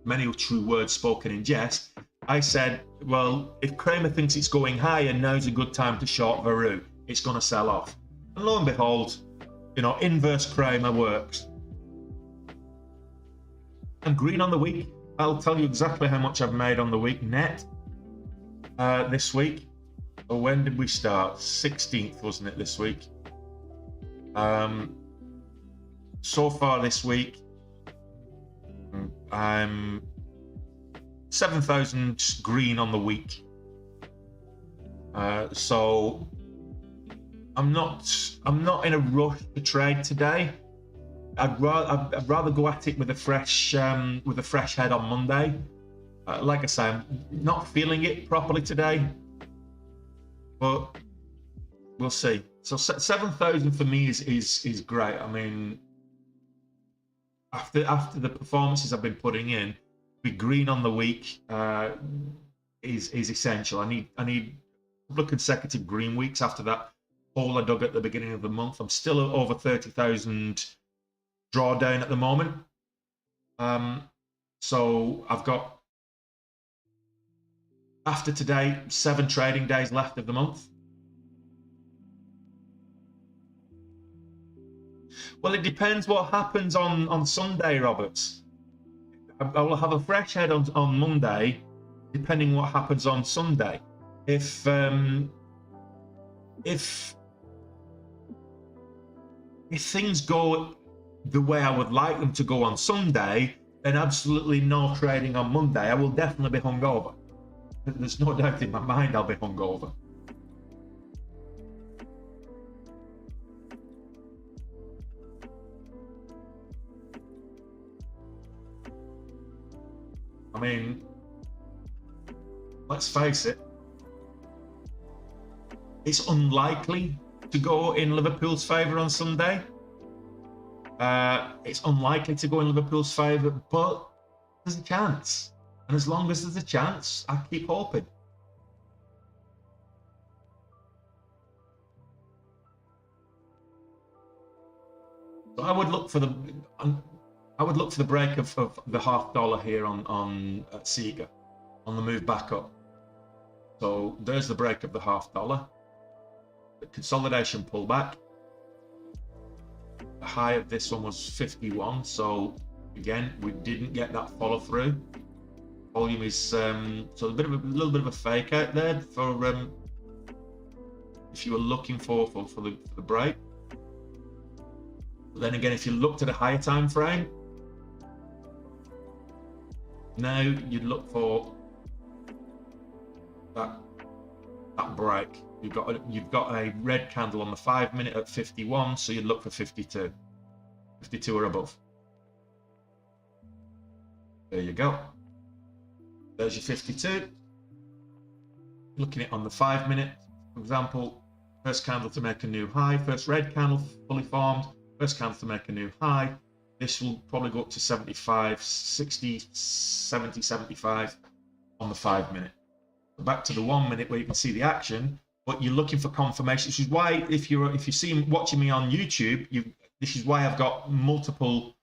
many true words spoken in jest, I said, well, if Kramer thinks it's going higher, now's a good time to short Veru. It's going to sell off. And lo and behold, you know, inverse Kramer works. I'm green on the week. I'll tell you exactly how much I've made on the week net this week. So when did we start? 16th, wasn't it, this week? So far this week, I'm 7,000 green on the week. So I'm not in a rush to trade today. I'd rather go at it with a fresh head on Monday. Like I say, I'm not feeling it properly today, but we'll see. So 7,000 for me is great. I mean, after the performances I've been putting in, be green on the week is essential. I need a couple of consecutive green weeks after that hole I dug at the beginning of the month. I'm still at over 30,000 drawdown at the moment. So I've got, after today, 7 trading days left of the month. Well, it depends what happens on Sunday, Roberts. I will have a fresh head on Monday, depending what happens on Sunday. If things go the way I would like them to go on Sunday, then absolutely no trading on Monday. I will definitely be hungover. There's no doubt in my mind I'll be hungover. I mean, let's face it, it's unlikely to go in Liverpool's favour on Sunday. It's unlikely to go in Liverpool's favour, but there's a chance. And as long as there's a chance, I keep hoping. So I would look for the break of the $0.50 here on Sega, on the move back up. So there's the break of the $0.50. The consolidation pullback. The high of this one was 51. So again, we didn't get that follow through. Volume is so a little bit of a fake out there for if you were looking for the break. But then again, if you looked at a higher time frame, now you'd look for that break. You've got a red candle on the 5 minute at 51, so you'd look for 52 or above. There you go. There's your 52. Looking at on the 5 minute, for example, first candle to make a new high, first red candle fully formed, first candle to make a new high. This will probably go up to 75, 60, 70, 75 on the 5 minute. Back to the 1 minute where you can see the action, but you're looking for confirmation. Which is why if you watching me on YouTube, this is why I've got multiple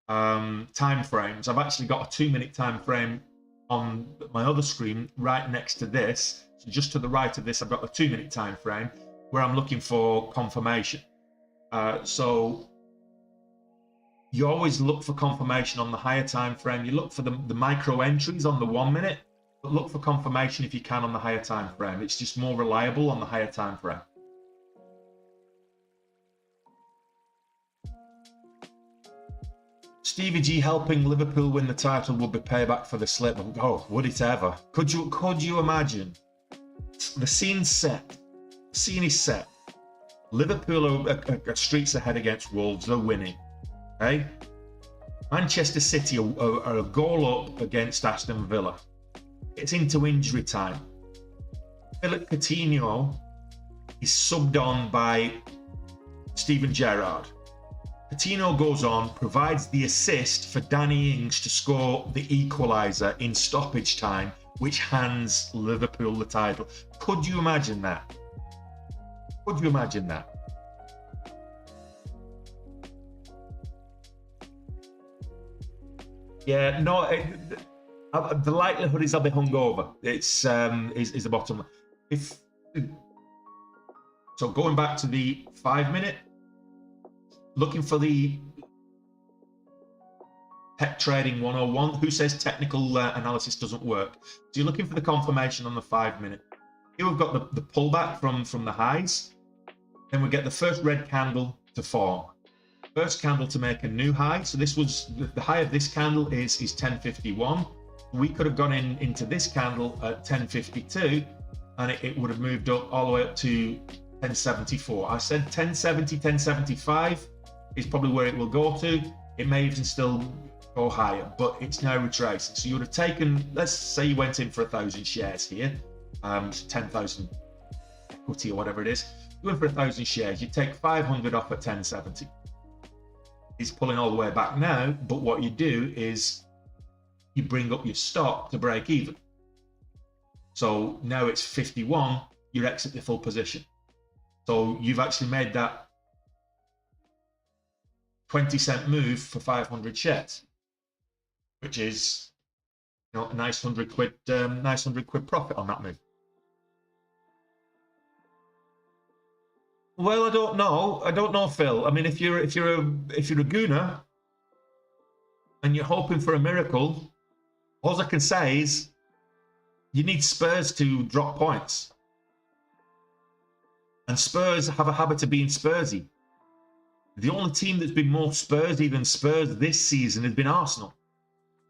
time frames. I've actually got a 2 minute time frame on my other screen right next to this. So just to the right of this, I've got a 2 minute time frame where I'm looking for confirmation. So you always look for confirmation on the higher time frame. You look for the micro entries on the 1 minute, but look for confirmation if you can on the higher time frame. It's just more reliable on the higher time frame. Stevie G helping Liverpool win the title would be payback for the slip. Oh, would it ever? Could you imagine? The scene's set. The scene is set. Liverpool are streets ahead against Wolves. They're winning. Okay? Manchester City are a goal up against Aston Villa. It's into injury time. Philippe Coutinho is subbed on by Steven Gerrard. Coutinho goes on, provides the assist for Danny Ings to score the equaliser in stoppage time, which hands Liverpool the title. Could you imagine that? Could you imagine that? Yeah, no. The likelihood is I'll be hungover. It's is the bottom. So going back to the 5 minute, looking for the Tech Trading 101. Who says technical analysis doesn't work? So you're looking for the confirmation on the 5 minute. Here we've got the pullback from the highs. Then we get the first red candle to form. First candle to make a new high. So this was the high of this candle is 1051. We could have gone into this candle at 1052 and it would have moved up all the way up to 1074. I said 1070, 1075 is probably where it will go to. It may even still go higher, but it's now retracing. So you would have taken, let's say you went in for 1,000 shares here, 10,000 equity or whatever it is. You went for 1,000 shares, you take 500 off at 1070. It's pulling all the way back now, but what you do is you bring up your stop to break even. So now it's 51, you exit the full position. So you've actually made that 20-cent move for 500 shares, which is, you know, a nice 100 quid, nice 100 quid profit on that move. Well, I don't know, Phil. I mean, if you're a gooner and you're hoping for a miracle, all I can say is you need Spurs to drop points. And Spurs have a habit of being Spursy. The only team that's been more Spursy than Spurs this season has been Arsenal.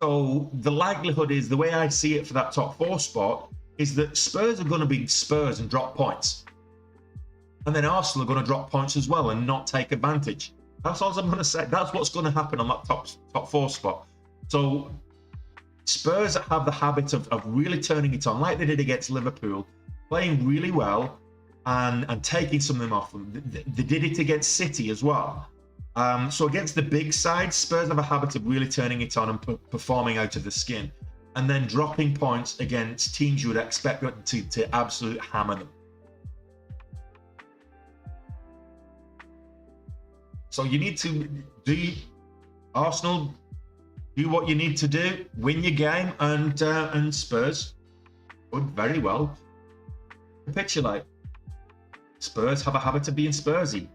So the likelihood is, the way I see it for that top 4 spot, is that Spurs are going to be Spurs and drop points. And then Arsenal are going to drop points as well and not take advantage. That's all I'm going to say. That's what's going to happen on that top 4 spot. So Spurs have the habit of really turning it on, like they did against Liverpool, playing really well and taking some of them off them. They did it against City as well. So against the big side, Spurs have a habit of really turning it on and performing out of the skin, and then dropping points against teams you would expect to absolute hammer them. So you need to do Arsenal. Do what you need to do, win your game, and Spurs would very well capitulate. Spurs have a habit of being Spursy.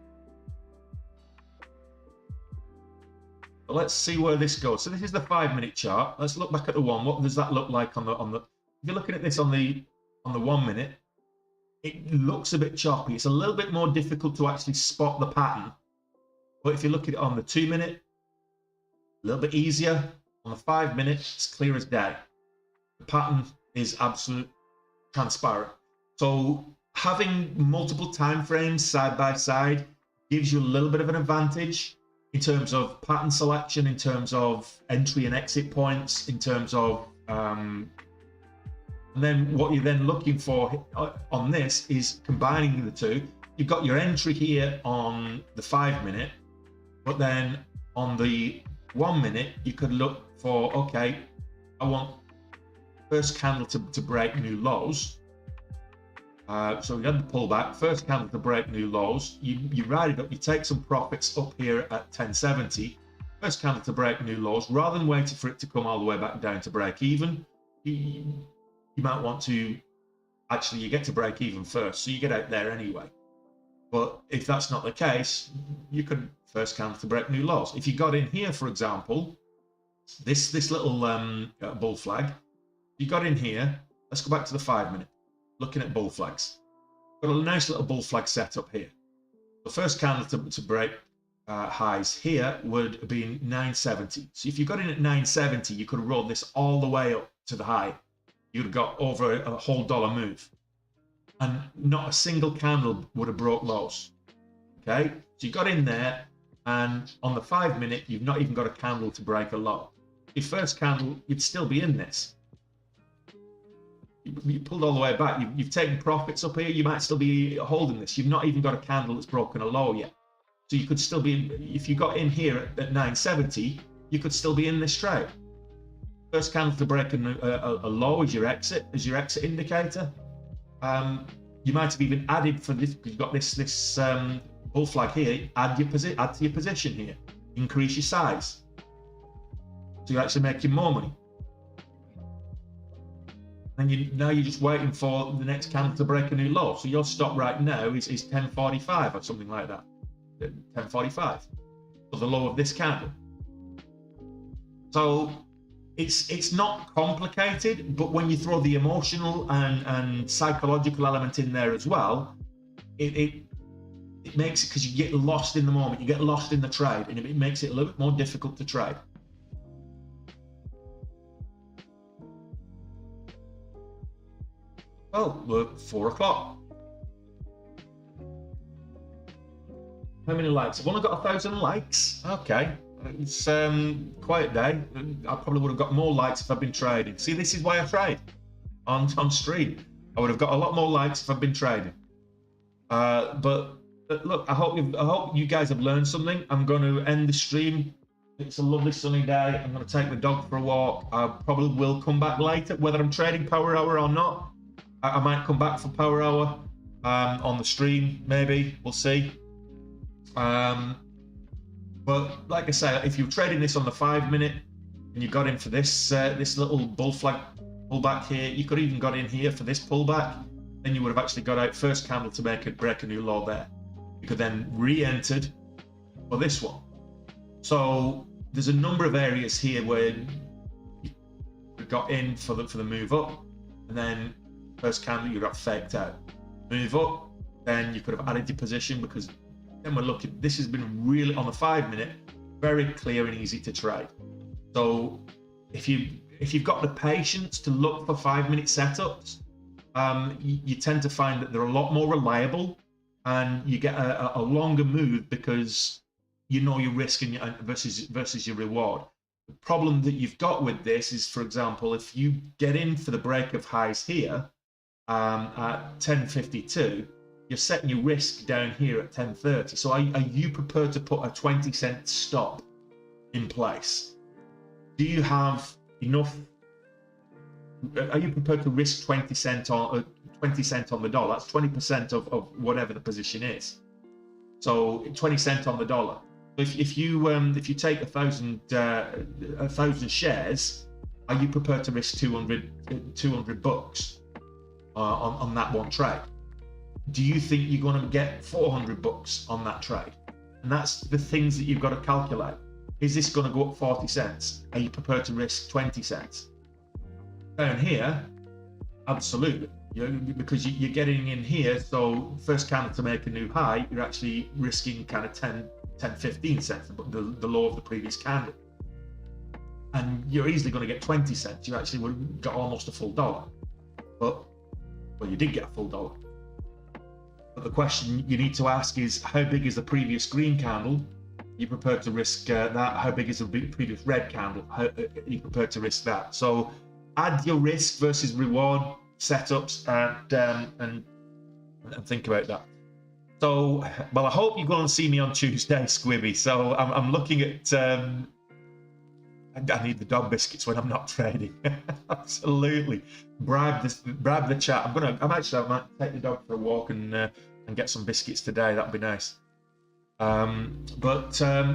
But let's see where this goes. So this is the 5-minute chart. Let's look back at the one. What does that look like on the? If you're looking at this on the 1 minute, it looks a bit choppy. It's a little bit more difficult to actually spot the pattern. But if you look at it on the 2 minute, a little bit easier. On the 5 minute, it's clear as day. The pattern is absolute transparent. So having multiple time frames side by side gives you a little bit of an advantage in terms of pattern selection, in terms of entry and exit points, in terms of and then what you're then looking for on this is combining the two. You've got your entry here on the 5 minute, but then on the 1 minute, you could look for, okay, I want first candle to break new lows. So we had the pullback, first candle to break new lows. You ride it up, you take some profits up here at 1070. First candle to break new lows, rather than waiting for it to come all the way back down to break even. You might want to, actually, you get to break even first, so you get out there anyway. But if that's not the case, you could first candle to break new lows. If you got in here, for example, this little bull flag, you got in here, let's go back to the 5 minute, looking at bull flags. Got a nice little bull flag set up here. The first candle to break highs here would have been 970. So if you got in at 970, you could have rolled this all the way up to the high. You'd have got over a whole dollar move. And not a single candle would have broke lows. Okay, so you got in there, and on the 5 minute, you've not even got a candle to break a low. Your first candle, you'd still be in this. You pulled all the way back. You've taken profits up here. You might still be holding this. You've not even got a candle that's broken a low yet. So you could still be, if you got in here at 970, you could still be in this trade. First candle to break a low as your exit indicator. You might have even added for this, because you've got this bull flag here. Add to your position here. Increase your size. So you're actually making more money. And now you're just waiting for the next candle to break a new low. So your stop right now is 1045 or something like that. 1045. So the low of this candle. So it's not complicated, but when you throw the emotional and psychological element in there as well, it makes it, because you get lost in the moment, you get lost in the trade, and it makes it a little bit more difficult to trade. Well, we're 4 o'clock. How many likes? I've only got 1,000 likes. Okay. It's quiet day. I probably would have got more likes if I'd been trading. See, this is why I trade on stream. I would have got a lot more likes if I'd been trading. But look, I hope you guys have learned something. I'm going to end the stream. It's a lovely sunny day. I'm going to take the dog for a walk. I probably will come back later, whether I'm trading Power Hour or not. I might come back for Power Hour on the stream, maybe. We'll see. But like I say, if you're trading this on the 5 minute and you got in for this this little bull flag pullback here, you could even got in here for this pullback, then you would have actually got out first candle to break a new low there. You could then re-entered for this one. So there's a number of areas here where you got in for the move up, and then first candle you got faked out. Move up, then you could have added your position, because then we're looking, this has been really, on the 5 minute, very clear and easy to trade. So if you've got the patience to look for 5 minute setups, you tend to find that they're a lot more reliable, and you get a longer move because you know your risk and versus your reward. The problem that you've got with this is, for example, if you get in for the break of highs here at 10.52, you're setting your risk down here at 10.30. So are you prepared to put a 20-cent stop in place? Do you have enough? Are you prepared to risk 20 cent on the dollar? That's 20% of whatever the position is. So 20 cent on the dollar. If you take 1,000 shares, are you prepared to risk 200 bucks on that one trade? Do you think you're going to get 400 bucks on that trade? And that's the things that you've got to calculate. Is this going to go up 40 cents? Are you prepared to risk 20 cents? Down here, absolutely. Because you're getting in here, so first candle to make a new high, you're actually risking kind of 10, 15 cents, the low of the previous candle. And you're easily going to get 20 cents. You actually would have got almost a full dollar. Well, you did get a full dollar. But the question you need to ask is, how big is the previous green candle? You're prepared to risk that. How big is the previous red candle? Are you prepared to risk that? So add your risk versus reward setups and think about that. So, well, I hope you're going to see me on Tuesday, Squibby. So I'm looking at. I need the dog biscuits when I'm not trading. Absolutely, bribe the chat. I might take the dog for a walk and get some biscuits today. That'd be nice. But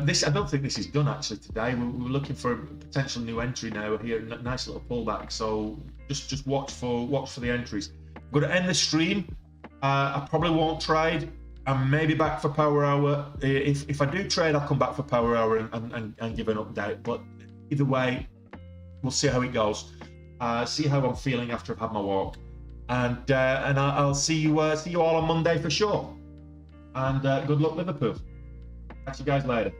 this, I don't think this is done actually today. We're looking for a potential new entry now. We're here, a nice little pullback. So just watch for the entries. I'm going to end the stream. I probably won't trade. I'm maybe back for power hour. If I do trade, I'll come back for power hour and give an update. But either way, we'll see how it goes. See how I'm feeling after I've had my walk, and I'll see you all on Monday for sure. And good luck, Liverpool. Catch you guys later.